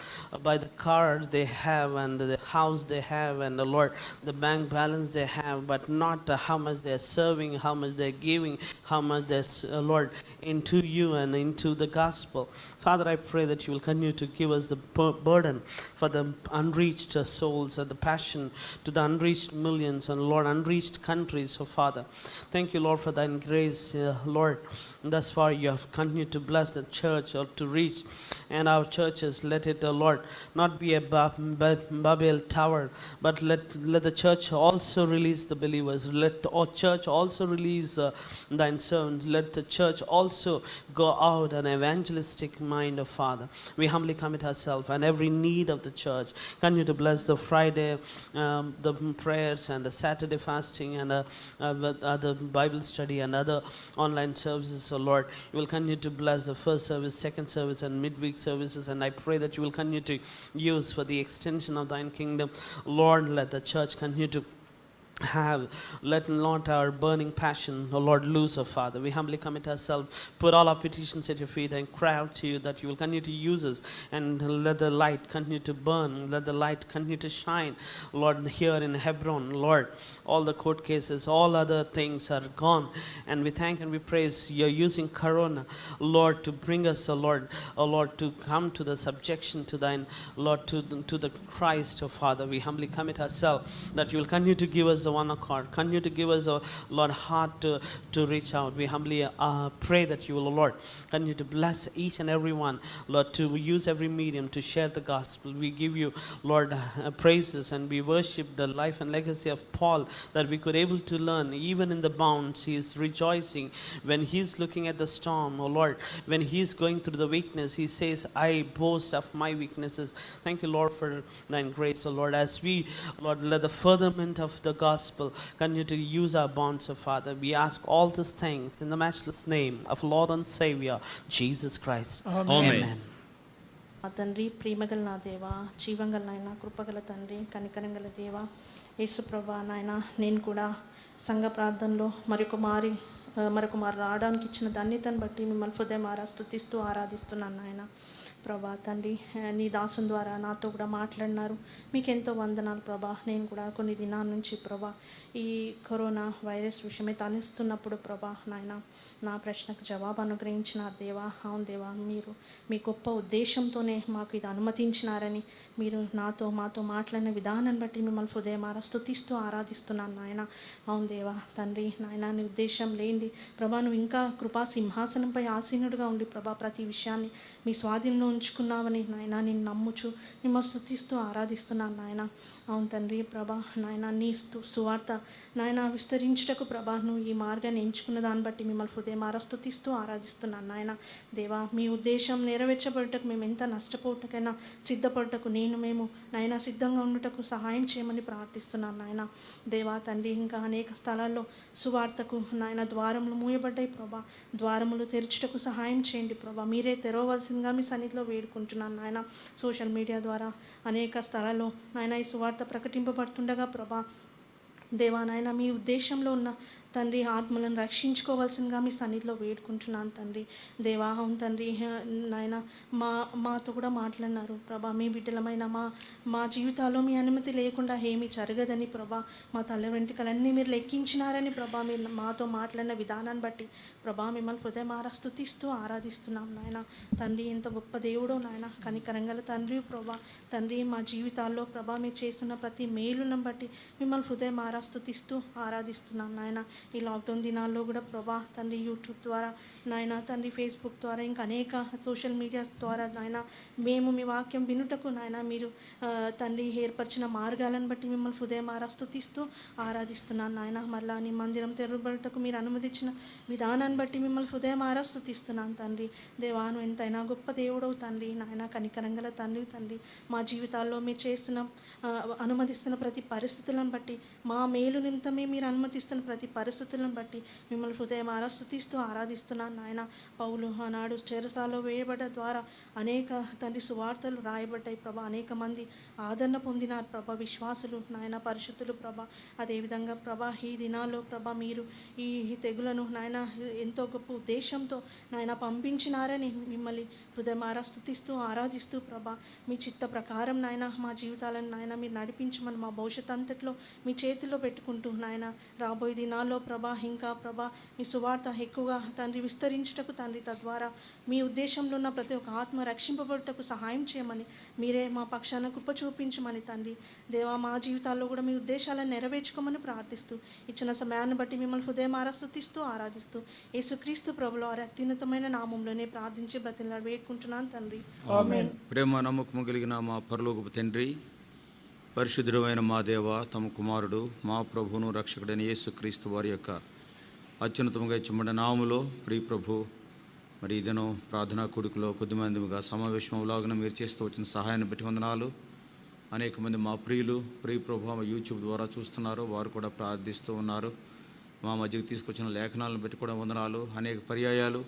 by the car they have. have and the house they have and the Lord, the bank balance they have, but not how much they're serving, how much they're giving, how much they're, Lord, into you and into the gospel. Father, I pray that you will continue to give us the burden for the unreached souls and the passion to the unreached millions and, Lord, unreached countries. So, Father, thank you, Lord, for thine grace, Lord. Thus far, you have continued to bless the church or to reach and our churches. Let it, Lord, not be a Babel tower, but let the church also release the believers. Let the church also release thine servants. Let the church also go out an evangelistic mind of Father. We humbly commit ourselves and every need of the church. Continue to bless the Friday, the prayers and the Saturday fasting and the Bible study and other online services. So Lord, you will continue to bless the first service, second service and midweek services, and I pray that you will continue to use for the extension of thine kingdom. Lord, let the church continue to let not our burning passion, oh Lord, lose, oh Father. We humbly commit ourselves, put all our petitions at your feet and cry out to you that you will continue to use us and let the light continue to burn, let the light continue to shine, Lord, here in Hebron. Lord, all the court cases, all other things are gone, and we thank and we praise you're using Corona, Lord, to bring us, oh Lord, to come to the subjection to thine, Lord, to the Christ, oh Father. We humbly commit ourselves that you will continue to give us the one accord, continue to give us a, Lord, heart to reach out. We humbly pray that you will, Lord, continue to bless each and every one, Lord, to use every medium to share the gospel. We give you, Lord, praises, and we worship the life and legacy of Paul, that we could able to learn even in the bounds. He is rejoicing when he's looking at the storm, oh Lord, when he's going through the weakness, he says, I boast of my weaknesses. Thank you, Lord, for thine grace, oh Lord, as we, Lord, let the furtherment of the gospel continue to use our bonds, oh Father. We ask all these things in the matchless name of Lord and Savior Jesus Christ. Amen. మా తండ్రి, ప్రేమగల నా దేవ, జీవంగల నాయన, కృపగల తండ్రి, కనికరంగల దేవ, యేసు ప్రభా నాయన, నేను కూడా సంఘ ప్రార్థనలో మరొక మారి రావడానికి ఇచ్చిన ధన్యతను బట్టి మిమ్మల్ని హృదయమారా స్తుతిస్తూ ఆరాధిస్తున్నాను నాయన. ప్రభా తండ్రి, నీ దాసుని ద్వారా నాతో కూడా మాట్లాడినారు, మీకు ఎంతో వందనాలు ప్రభా. నేను కూడా కొన్ని దినాల నుంచి ప్రభా ఈ కరోనా వైరస్ విషయమే తలెస్తున్నప్పుడు ప్రభా నాయన, నా ప్రశ్నకు జవాబు అనుగ్రహించిన దేవా. అవును దేవా, మీరు మీ గొప్ప ఉద్దేశంతోనే మాకు ఇది అనుమతించినారని మీరు మాతో మాట్లాడిన విధానాన్ని బట్టి మిమ్మల్ని హృదయమారా స్తుతిస్తూ ఆరాధిస్తున్నాను నాయన. అవును దేవా తండ్రి నాయన, నీ ఉద్దేశం లేనిది ప్రభా నువ్వు ఇంకా కృపా సింహాసనంపై ఆసీనుడిగా ఉండి ప్రభా ప్రతి విషయాన్ని మీ స్వాధీనంలో ఉంచుకున్నావని నాయన నేను నమ్ముచు మిమ్మల్ని స్తుతిస్తూ ఆరాధిస్తున్నాను నాయన. అవును తండ్రి ప్రభా నాయన, నీ సువార్త నాయన విస్తరించుటకు ప్రభా నువ్వు ఈ మార్గాన్ని ఎంచుకున్న దాన్ని బట్టి మిమ్మల్ని హృదయమారా స్తుతిస్తూ ఆరాధిస్తున్నాను నాయన. దేవా, మీ ఉద్దేశం నెరవేర్చబడుటకు మేము ఎంత నష్టపోవటకైనా సిద్ధపడుటకు మేము నాయన సిద్ధంగా ఉండుటకు సహాయం చేయమని ప్రార్థిస్తున్నాను నాయన. దేవా తండ్రి, ఇంకా అనేక స్థలాల్లో సువార్తకు నాయన ద్వారములు మూయబడ్డాయి ప్రభా, ద్వారములు తెరచుటకు సహాయం చేయండి ప్రభా. మీరే తెరవలసిందిగా మీ సన్నిధిలో వేడుకుంటున్నాను నాయన. సోషల్ మీడియా ద్వారా అనేక స్థలాల్లో నాయన ఈ సువార్త ప్రకటింపబడుతుండగా ప్రభా దేవా నాయన, మీ ఉద్దేశంలో ఉన్న తండ్రి ఆత్మలను రక్షించుకోవాల్సిందిగా మీ సన్నిధిలో వేడుకుంటున్నాను తండ్రి. దేవా అవును తండ్రి నాయన, మాతో కూడా మాట్లాడినారు ప్రభా, మీ బిడ్డలమైన మా జీవితాల్లో మీ అనుమతి లేకుండా ఏమీ జరగదని ప్రభా, మా తల వెంట్రుకలన్నీ మీరు లెక్కించినారని ప్రభా మీరు మాతో మాట్లాడిన విధానాన్ని బట్టి ప్రభా మిమ్మల్ని హృదయమారా స్తుతిస్తూ ఆరాధిస్తున్నాం నాయన. తండ్రి, ఎంత గొప్ప దేవుడో నాయన, కనికరంగల తండ్రి ప్రభా. తండ్రి, మా జీవితాల్లో ప్రభా మీరు చేస్తున్న ప్రతి మేలును బట్టి మిమ్మల్ని హృదయమారా స్తుతిస్తూ ఆరాధిస్తున్నాం నాయన. ఈ లాక్డౌన్ దినాల్లో కూడా ప్రభా తండ్రి యూట్యూబ్ ద్వారా నాయన తండ్రి, ఫేస్బుక్ ద్వారా ఇంకా అనేక సోషల్ మీడియా ద్వారా నాయన మేము మీ వాక్యం వినుటకు నాయన మీరు తండ్రి ఏర్పరిచిన మార్గాలను బట్టి మిమ్మల్ని హృదయమారా స్తుతిస్తూ ఆరాధిస్తున్నాను నాయన. మరలా నీ మందిరం తెరవబడుటకు మీరు అనుమతించిన విధానాన్ని బట్టి మిమ్మల్ని హృదయమారా స్తుతిస్తున్నాను తండ్రి. దేవాను ఎంతైనా గొప్ప దేవుడవు తండ్రి నాయన, కనికరంగల తండ్రి. మా జీవితాల్లో మీరు చేస్తున్న అనుమతిస్తున్న ప్రతి పరిస్థితులను బట్టి, మా మేలు నిమిత్తమే మీరు అనుమతిస్తున్న ప్రతి పరిస్థితులను బట్టి మిమ్మల్ని హృదయమారా స్తుతిస్తూ ఆరాధిస్తున్నాను నాయన. పౌలు ఆనాడు చెరసాలలో వేయబడ్డ ద్వారా అనేక తండ్రి సువార్తలు రాయబడ్డాయి ప్రభా. అనేక మంది ఆదరణ పొందినారు ప్రభా, విశ్వాసులు నాయన, పరిశుద్ధులు ప్రభా. అదేవిధంగా ప్రభా ఈ దినాల్లో ప్రభా మీరు ఈ తెగులను నాయన ఎంతో గొప్ప ఉద్దేశంతో నాయన పంపించినారని మిమ్మల్ని హృదయమారా స్తుతిస్తూ ఆరాధిస్తూ ప్రభా మీ చిత్త ప్రకారం నాయన మా జీవితాలను నాయన మీరు నడిపించమని మా భవిష్యత్ అంతట్లో మీ చేతిలో పెట్టుకుంటూ నాయన రాబోయే దినాల్లో ప్రభా ఇంకా ప్రభా మీ సువార్త ఎక్కువగా తండ్రి విస్తరించుటకు తండ్రి, తద్వారా మీ ఉద్దేశంలో ఉన్న ప్రతి ఒక్క ఆత్మ రక్షింపబడుటకు సహాయం చేయమని మీరే మా పక్షాన కృప చూపించమని తండ్రి దేవా మా జీవితాల్లో కూడా మీ ఉద్దేశాలను నెరవేర్చుకోమని ప్రార్థిస్తూ ఇచ్చిన సమయాన్ని బట్టి మిమ్మల్ని హృదయమారా స్తుతిస్తూ ఆరాధిస్తూ యేసుక్రీస్తు ప్రభుల వారి అత్యున్నతమైన నామంలోనే ప్రార్థించి బ్రతిమలాడి వేడుకుంటున్నాను తండ్రి. ఆమేన్. ప్రేమ నమ్మకము కలిగిన మా పరలోకపు తండ్రి, పరిశుద్ధుడైన మా దేవ, తమ కుమారుడు మా ప్రభువును రక్షకుడైన యేసుక్రీస్తు వారి యొక్క అత్యున్నతముగా ఇచ్చబడిన నామములో ప్రియ ప్రభు మరి ఇదను ప్రార్థనా కొడుకులో కొద్దిమందిగా సమావేశంలాగా మీరు చేస్తూ వచ్చిన సహాయాన్ని బట్టి వందనాలు. అనేక మంది మా ప్రియులు ప్రియ ప్రభు యూట్యూబ్ ద్వారా చూస్తున్నారు, వారు కూడా ప్రార్థిస్తూ ఉన్నారు. మా మధ్యకు తీసుకొచ్చిన లేఖనాలను బట్టి కూడా వందనాలు. అనేక పర్యాయాలు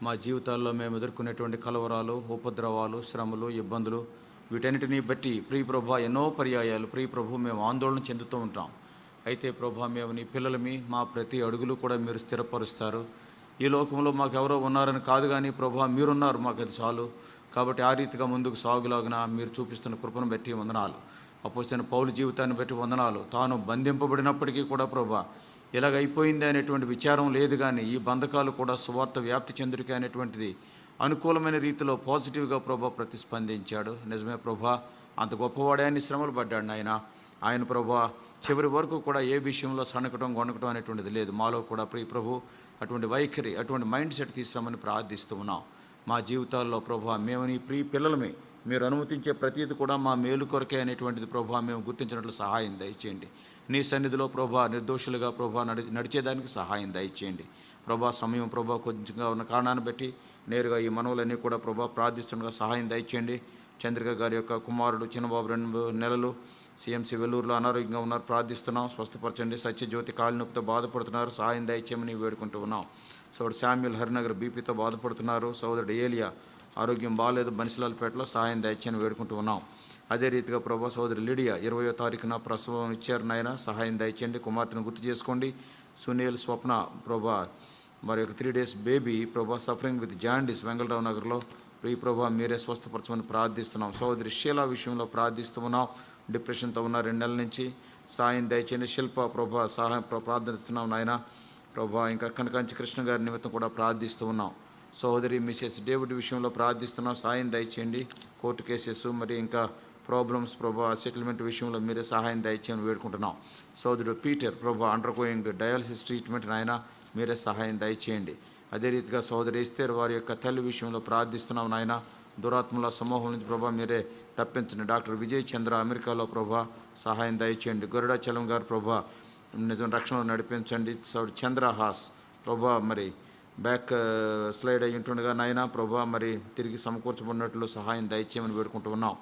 మా జీవితాల్లో మేము ఎదుర్కొనేటువంటి కలవరాలు, ఉపద్రవాలు, శ్రమలు, ఇబ్బందులు వీటన్నిటినీ బట్టి ప్రియ ప్రభు ఎన్నో పర్యాయాలు ప్రియ ప్రభు మేము ఆందోళన చెందుతూ ఉంటాం. అయితే ప్రభు మేము నీ పిల్లలమి, మా ప్రతి అడుగులు కూడా మీరు స్థిరపరుస్తారు. ఈ లోకంలో మాకు ఎవరో ఉన్నారని కాదు కానీ ప్రభు మీరున్నారు, మాకు అది చాలు. కాబట్టి ఆ రీతిగా ముందుకు సాగులాగిన మీరు చూపిస్తున్న కృపను బట్టి వందనాలు. అపోస్తలుడైన పౌలు జీవితాన్ని బట్టి వందనాలు. తాను బంధింపబడినప్పటికీ కూడా ప్రభు ఇలాగైపోయింది అనేటువంటి విచారం లేదు, కానీ ఈ బంధకాలు కూడా సువార్త వ్యాప్తి చెందుడికి అనేటువంటిది అనుకూలమైన రీతిలో పాజిటివ్గా ప్రభా ప్రతిస్పందించాడు. నిజమే ప్రభా, అంత గొప్పవాడే అని శ్రమలు పడ్డాడు ఆయన ప్రభా చివరి వరకు కూడా ఏ విషయంలో సణకటం గొనకటం అనేటువంటిది లేదు. మాలో కూడా ప్రియ ప్రభు అటువంటి వైఖరి, అటువంటి మైండ్ సెట్ తీసుకురామని ప్రార్థిస్తూ ఉన్నాం. మా జీవితాల్లో ప్రభా మేము నీ ప్రియ పిల్లలమే, మీరు అనుమతించే ప్రతిది కూడా మా మేలు కొరకే అనేటువంటిది ప్రభా మేము గుర్తించినట్లు సహాయం దయచేయండి. నీ సన్నిధిలో ప్రభా నిర్దోషులుగా ప్రభా నడిచేదానికి సహాయం దయచేయండి. ప్రభా సమయం ప్రభా కొంచెంగా ఉన్న కారణాన్ని బట్టి నేరుగా ఈ మనవులన్నీ కూడా ప్రభా ప్రార్థిస్తుండగా సహాయం దయచేయండి. చంద్రిక గారి యొక్క కుమారుడు చిన్నబాబు 2 నెలలు సిఎంసి వెల్లూరులో అనారోగ్యంగా ఉన్నారు, ప్రార్థిస్తున్నాం, స్వస్థపరచండి. సత్యజ్యోతి కాళ్ళ నొప్పితో బాధపడుతున్నారు, సహాయం దయచేయమని వేడుకుంటూ ఉన్నాం. సోదరుడు శామ్యుల్ హరినగర్ బీపీతో బాధపడుతున్నారు. సోదరుడు ఏలియా ఆరోగ్యం బాగాలేదు, బనిసిలాలపేటలో సహాయం దయచేయని వేడుకుంటూ ఉన్నాం. అదే రీతిగా ప్రభా సోదరి లిడియా 20వ తారీఖున ప్రసవం ఇచ్చారు నాయన, సహాయం దయచేయండి. కుమార్తెను గుర్తు చేసుకోండి. సునీల్ స్వప్న ప్రభా మరి ఒక 3 days బేబీ ప్రభా సఫరింగ్ విత్ జాండీస్ వెంగళరావు నగర్లో ప్రియ ప్రభా మీరే స్వస్థపరచమని ప్రార్థిస్తున్నాం. సోదరి షీలా విషయంలో ప్రార్థిస్తూ ఉన్నాం, డిప్రెషన్తో ఉన్న 2 నెలల నుంచి సాయం దయచేయండి. శిల్ప ప్రభా సహాయం ప్రార్థిస్తున్నాం నాయన ప్రభా. ఇంకా కనకాంచి కృష్ణ గారి నిమిత్తం కూడా ప్రార్థిస్తూ ఉన్నాం. సోదరి మిసెస్ డేవిడ్ విషయంలో ప్రార్థిస్తున్నాం, సాయం దయచేయండి. కోర్టు కేసెస్ మరి ఇంకా ప్రాబ్లమ్స్ ప్రభా సెటిల్మెంట్ విషయంలో మీరే సహాయం దయచేయని వేడుకుంటున్నాం. సోదరుడు పీటర్ ప్రభా అండర్గోయింగ్ డయాలసిస్ ట్రీట్మెంట్ నాయన మీరే సహాయం దయచేయండి. అదే రీతిగా సోదరి ఎస్తేర్ వారి యొక్క తల్లి విషయంలో ప్రార్థిస్తున్నాం నాయన. దురాత్మల సమూహం నుంచి ప్రభా మీరే తప్పించండి. డాక్టర్ విజయ్ చంద్ర అమెరికాలో ప్రభా సహాయం దయచేయండి. గరుడాచలం గారు ప్రభా నిజం రక్షణలో నడిపించండి. సోదరు చంద్రహాస్ ప్రభా మరి బ్యాక్ స్లైడ్ అయ్యి ఉంటుండగా నాయన ప్రభా మరి తిరిగి సమకూర్చబడినట్లు సహాయం దయచేయమని వేడుకుంటూ ఉన్నాం.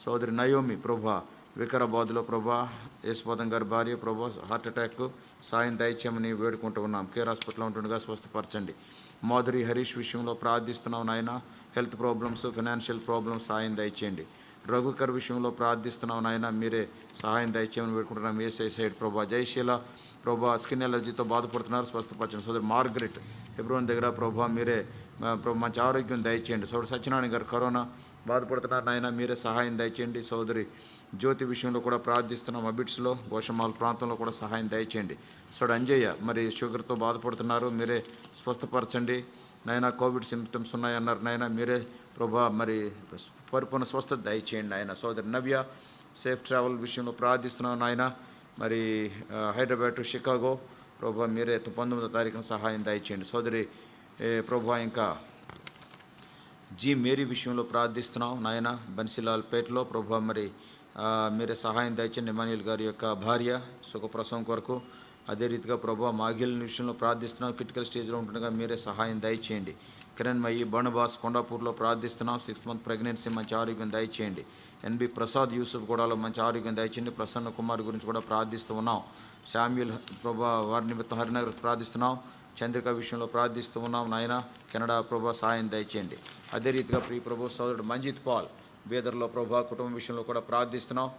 సోదరి నయోమి ప్రభా వికారాబాద్లో ప్రభా యేసుపాదం గారి భార్య ప్రభా హార్ట్ అటాక్, సాయం దయచేయమని వేడుకుంటూ ఉన్నాం. కేర్ హాస్పిటల్లో ఉంటుండగా స్వస్థపరచండి. మాధురి హరీష్ విషయంలో ప్రార్థిస్తున్నాం నాయన. హెల్త్ ప్రాబ్లమ్స్, ఫైనాన్షియల్ ప్రాబ్లమ్స్ సాయం దయచేయండి. రఘుకర్ విషయంలో ప్రార్థిస్తున్నాం నాయన, మీరే సహాయం దయచేయమని వేడుకుంటున్నాం. ఏసై సైడ్ ప్రభా జయశీల ప్రభా స్కిన్ ఎలర్జీతో బాధపడుతున్నారు, స్వస్థపరచండి. సోదరి మార్గరెట్ హెబ్రోన్ దగ్గర ప్రభా మీరే మంచి ఆరోగ్యం దయచేయండి. సోదరు సత్యనారాయణ గారు కరోనా బాధపడుతున్నారు నాయన, మీరే సహాయం దయచేయండి. సోదరి జ్యోతి విషయంలో కూడా ప్రార్థిస్తున్నాం. అబిట్స్లో గోషమాల్ ప్రాంతంలో కూడా సహాయం దయచేయండి. సోదరు అంజయ్య మరి షుగర్తో బాధపడుతున్నారు, మీరే స్వస్థపరచండి నాయన. కోవిడ్ సిమ్టమ్స్ ఉన్నాయన్నారు నాయన, మీరే ప్రభా మరి పరిపూర్ణ స్వస్థత దయచేయండి నాయన. సోదరి నవ్య సేఫ్ ట్రావెల్ విషయంలో ప్రార్థిస్తున్నాం నాయన. మరి హైదరాబాద్ టు షికాగో ప్రభా మీరే 19వ తారీఖున సహాయం దయచేయండి. సోదరి ప్రభా ఇంకా జీ మేరీ విషయంలో ప్రార్థిస్తున్నాం నాయన. బన్సిలాల్ పేటలో ప్రభా మరి మీరే సహాయం దయచేయండి. ఎమాన్యుల్ గారి యొక్క భార్య సుఖప్రసవం కొరకు. అదే రీతిగా ప్రభా మాగిల్ విషయంలో ప్రార్థిస్తున్నాం, క్రిటికల్ స్టేజ్లో ఉంటుండగా మీరే సహాయం దయచేయండి. కిరణ్మయి బణబాస్ కొండాపూర్లో ప్రార్థిస్తున్నాం, 6 month ప్రెగ్నెన్సీ మంచి ఆరోగ్యం దయచేయండి. ఎన్బి ప్రసాద్ యూసుఫ్ గూడాలో మంచి ఆరోగ్యం దయచేయండి. ప్రసన్న కుమార్ గురించి కూడా ప్రార్థిస్తూ ఉన్నాం. శామ్యుల్ ప్రభా వారి నిమిత్తం హరినగర్ ప్రార్థిస్తున్నాం. చంద్రిక విషయంలో ప్రార్థిస్తూ ఉన్నాం. నాయన కెనడా ప్రభా సాయం దయచేయండి. అదే రీతిగా ప్రియ ప్రభు సోదరుడు మంజిత్ పాల్ బీదర్లో ప్రభా కుటుంబం విషయంలో కూడా ప్రార్థిస్తున్నాం.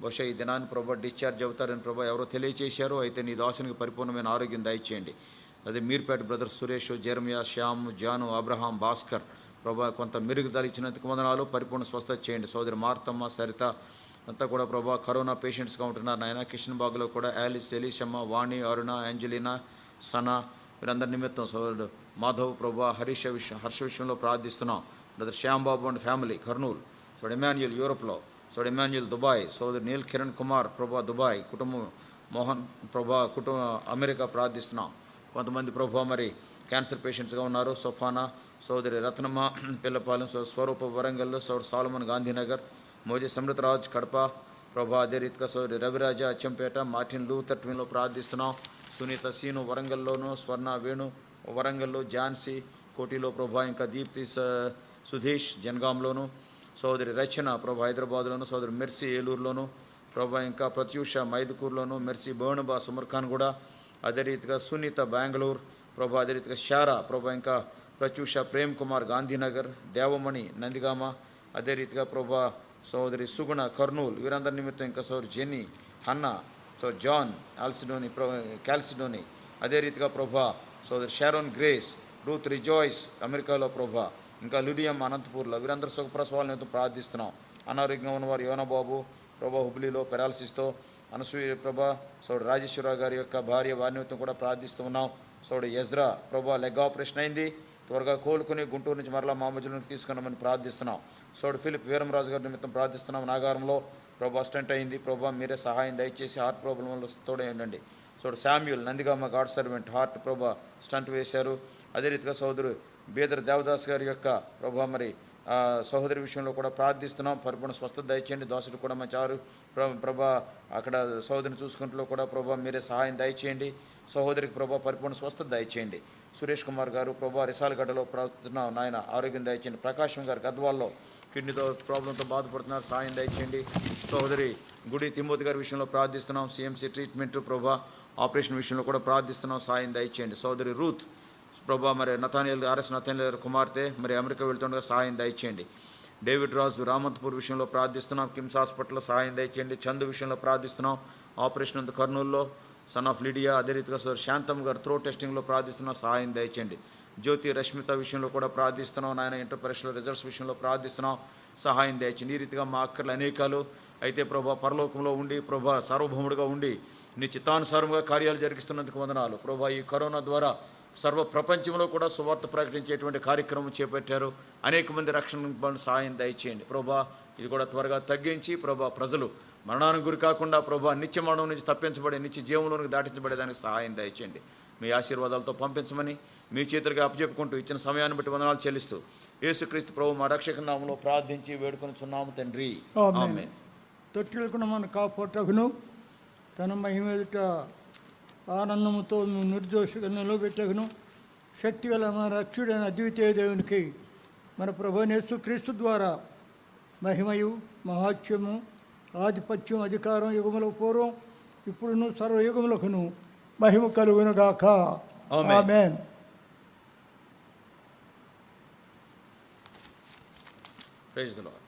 బహుశా ఈ దినాన్ని ప్రభా డిశ్చార్జ్ అవుతారని ప్రభా ఎవరో తెలియచేశారు. అయితే నీ దాసునికి పరిపూర్ణమైన ఆరోగ్యం దయచేయండి. అదే Meerpet brothers Suresh, Jeremiah, Shyam, Janu, Abraham, Bhaskar Prabha కొంత మెరుగుదల ఇచ్చినందుకు వందనాలు. పరిపూర్ణ స్వస్థత చేయండి. సోదరి మార్తమ్మ, సరిత అంతా కూడా ప్రభా కరోనా పేషెంట్స్గా ఉంటున్నారు. నాయన కిషన్ బాగ్లో కూడా యాలిస్, ఎలీషమ్మ, వాణి, అరుణ, ఏంజలీనా, సనా వీరందరి నిమిత్తం సోదరుడు మాధవ్ ప్రభా హర్ష విషయంలో ప్రార్థిస్తున్నాం. Brother Shyam Babu and family Kurnool, సోదరు ఎమాన్యుల్ యూరోప్లో, సోదరు ఎమాన్యుల్ దుబాయ్, సోదరు నీల్ కిరణ్ కుమార్ ప్రభా దుబాయ్, కుటుంబం మోహన్ ప్రభా అమెరికా ప్రార్థిస్తున్నాం. కొంతమంది ప్రభా మరి క్యాన్సర్ పేషెంట్స్గా ఉన్నారు. సోఫానా, సోదరి రత్నమ్మ పిల్లపాలెం, స్వరూప వరంగల్లో, సోదరు సాలమన్ గాంధీనగర్, మోజీ సమృతరాజ్ కడప ప్రభా. అదే రీతిగా సోదరి రవిరాజ అచ్చంపేట, మార్టిన్ లూథర్ ట్విన్లో ప్రార్థిస్తున్నాం. సునీత సీను వరంగల్లోను, స్వర్ణ వేణు వరంగల్లో, ఝాన్సీ కోటిలో ప్రభా, ఇంకా దీప్తి సుధీష్ జనగాంలోను, సోదరి రచన ప్రభా హైదరాబాద్లోను, సోదరి మెర్సీ ఏలూరులోను ప్రభా, ఇంకా ప్రత్యూష మైదుకూరులోను, మెర్సీ బోర్ణబా సుమర్ఖాన్ కూడా, అదే రీతిగా సునీత బెంగళూరు ప్రభా, అదే రీతిగా శారా ప్రభా, ఇంకా ప్రత్యూష ప్రేమ్ కుమార్ గాంధీనగర్, దేవమణి నందిగామ, అదే రీతిగా ప్రభా సోదరి సుగుణ కర్నూలు వీరందరి నిమిత్తం, ఇంకా సోదరి జెన్నీ, హన్నా, సోదరు జాన్ క్యాల్సిడోని, అదే రీతిగా ప్రభా సోదరి షారోన్ గ్రేస్, రూత్ రిజాయిస్ అమెరికాలో ప్రభా, ఇంకా లుడియం అనంతపూర్లో వీరందరూ సుఖప్రసవాలను ప్రార్థిస్తున్నాం. అనారోగ్యంగా ఉన్నవారు యోనబాబు ప్రభా హుబ్లీలో పెరాలసిస్తో, అనసూయ ప్రభా సోదరు రాజేశ్వరరావు గారి యొక్క భార్య వారి నిమిత్తం కూడా ప్రార్థిస్తూ ఉన్నాం. సోదరు ఎజ్రా ప్రభా లెగ్ ఆపరేషన్ అయింది, త్వరగా కోలుకుని గుంటూరు నుంచి మరలా మా మధ్యలోకి తీసుకున్నామని ప్రార్థిస్తున్నాం. సోదరు ఫిలిప్ వీరమరాజు గారి నిమిత్తం ప్రార్థిస్తున్నాం. నాగారంలో ప్రభా స్టంట్ అయింది, ప్రభా మీరే సహాయం దయచేసి హార్ట్ ప్రాబ్లంలో తోడేయండి. సోదరు Samuel Nandigama God servant heart ప్రభా స్టంట్ వేశారు. అదే రీతిగా సోదరు బీదర్ దేవదాస్ గారి యొక్క ప్రభా మరి సహోదరి విషయంలో కూడా ప్రార్థిస్తున్నాం. పరిపూర్ణ స్వస్థత దయచేయండి. దాసుడు కూడా మంచి ప్రభా అక్కడ సహోదరిని చూసుకుంటూ కూడా ప్రభా మీరే సహాయం దయచేయండి. సహోదరికి ప్రభా పరిపూర్ణ స్వస్థత దయచేయండి. సురేష్ కుమార్ గారు ప్రభా రిసాలగడ్డలో ప్రార్థిస్తున్నాం. నాయన ఆరోగ్యం దయచేయండి. ప్రకాశం గారు గద్వాల్లో కిడ్నీతో ప్రాబ్లంతో బాధపడుతున్నారు, సహాయం దయచేయండి. సహోదరి గుడి తిమ్మోతి గారి విషయంలో ప్రార్థిస్తున్నాం. సిఎంసి ట్రీట్మెంట్ ప్రభా ఆపరేషన్ విషయంలో కూడా ప్రార్థిస్తున్నాం, సహాయం దయచేయండి. సోదరి రూత్ ప్రభా మరి ఆర్ఎస్ నతానియల్ కుమార్తె మరి అమెరికా వెళ్తుండగా సహాయం దయచేయండి. డేవిడ్ రాజు రామంతపూర్ విషయంలో ప్రార్థిస్తున్నాం. కిమ్స్ హాస్పిటల్లో సహాయం దయచేయండి. చందు విషయంలో ప్రార్థిస్తున్నాం. ఆపరేషన్ ఉంది కర్నూలులో, సన్ ఆఫ్ లిడియా. అదే రీతిగా సోదరు శాంతమ్ గారు త్రో టెస్టింగ్లో ప్రార్థిస్తున్నాం, సహాయం దయచేయండి. జ్యోతి రష్మిత విషయంలో కూడా ప్రార్థిస్తున్నాం. నాయన ఇంటర్ పరీక్షల రిజల్ట్స్ విషయంలో ప్రార్థిస్తున్నాం, సహాయం దయచేయండి. ఈ రీతిగా మా అక్కర్లు అనేకాలు అయితే ప్రభా పరలోకంలో ఉండి ప్రభా సార్వభౌముడిగా ఉండి నీ చిత్తానుసారంగా కార్యాలు జరిగిస్తున్నందుకు వందనాలు ప్రభా. ఈ కరోనా ద్వారా సర్వ ప్రపంచంలో కూడా సువార్త ప్రకటించేటువంటి కార్యక్రమం చేపట్టారు. అనేక మంది రక్షణ సహాయం దయచేయండి ప్రభా. ఇది కూడా త్వరగా తగ్గించి ప్రభా ప్రజలు మరణానికి గురి కాకుండా ప్రభా నిత్య మరణం నుంచి తప్పించబడే నిత్య జీవంలోనికి దాటించబడేదానికి సహాయం దయచేయండి. మీ ఆశీర్వాదాలతో పంపించమని మీ చేతులుగా అప్పచెప్పుకుంటూ ఇచ్చిన సమయాన్ని బట్టి వందనాలు చెల్లిస్తూ యేసుక్రీస్తు ప్రభు మా రక్షక నామములో ప్రార్థించి వేడుకొనుచున్నాము తండ్రి, ఆమేన్. తొట్టిల్కున్న మన కాపాటకును తన మహిమ ఎదుట ఆనందముతో నిర్దోషిగా నిలబెట్టకును శక్తిగల మన రక్షుడైన అద్వితీయ దేవునికి మన ప్రభు యేసుక్రీస్తు ద్వారా మహిమయు మహాత్యము ఆధిపత్యం అధికారం యుగముల పూర్వం ఇప్పుడును సర్వయుగములకును మహిమ కలుగునుగాక, ఆమేన్. Praise the lord.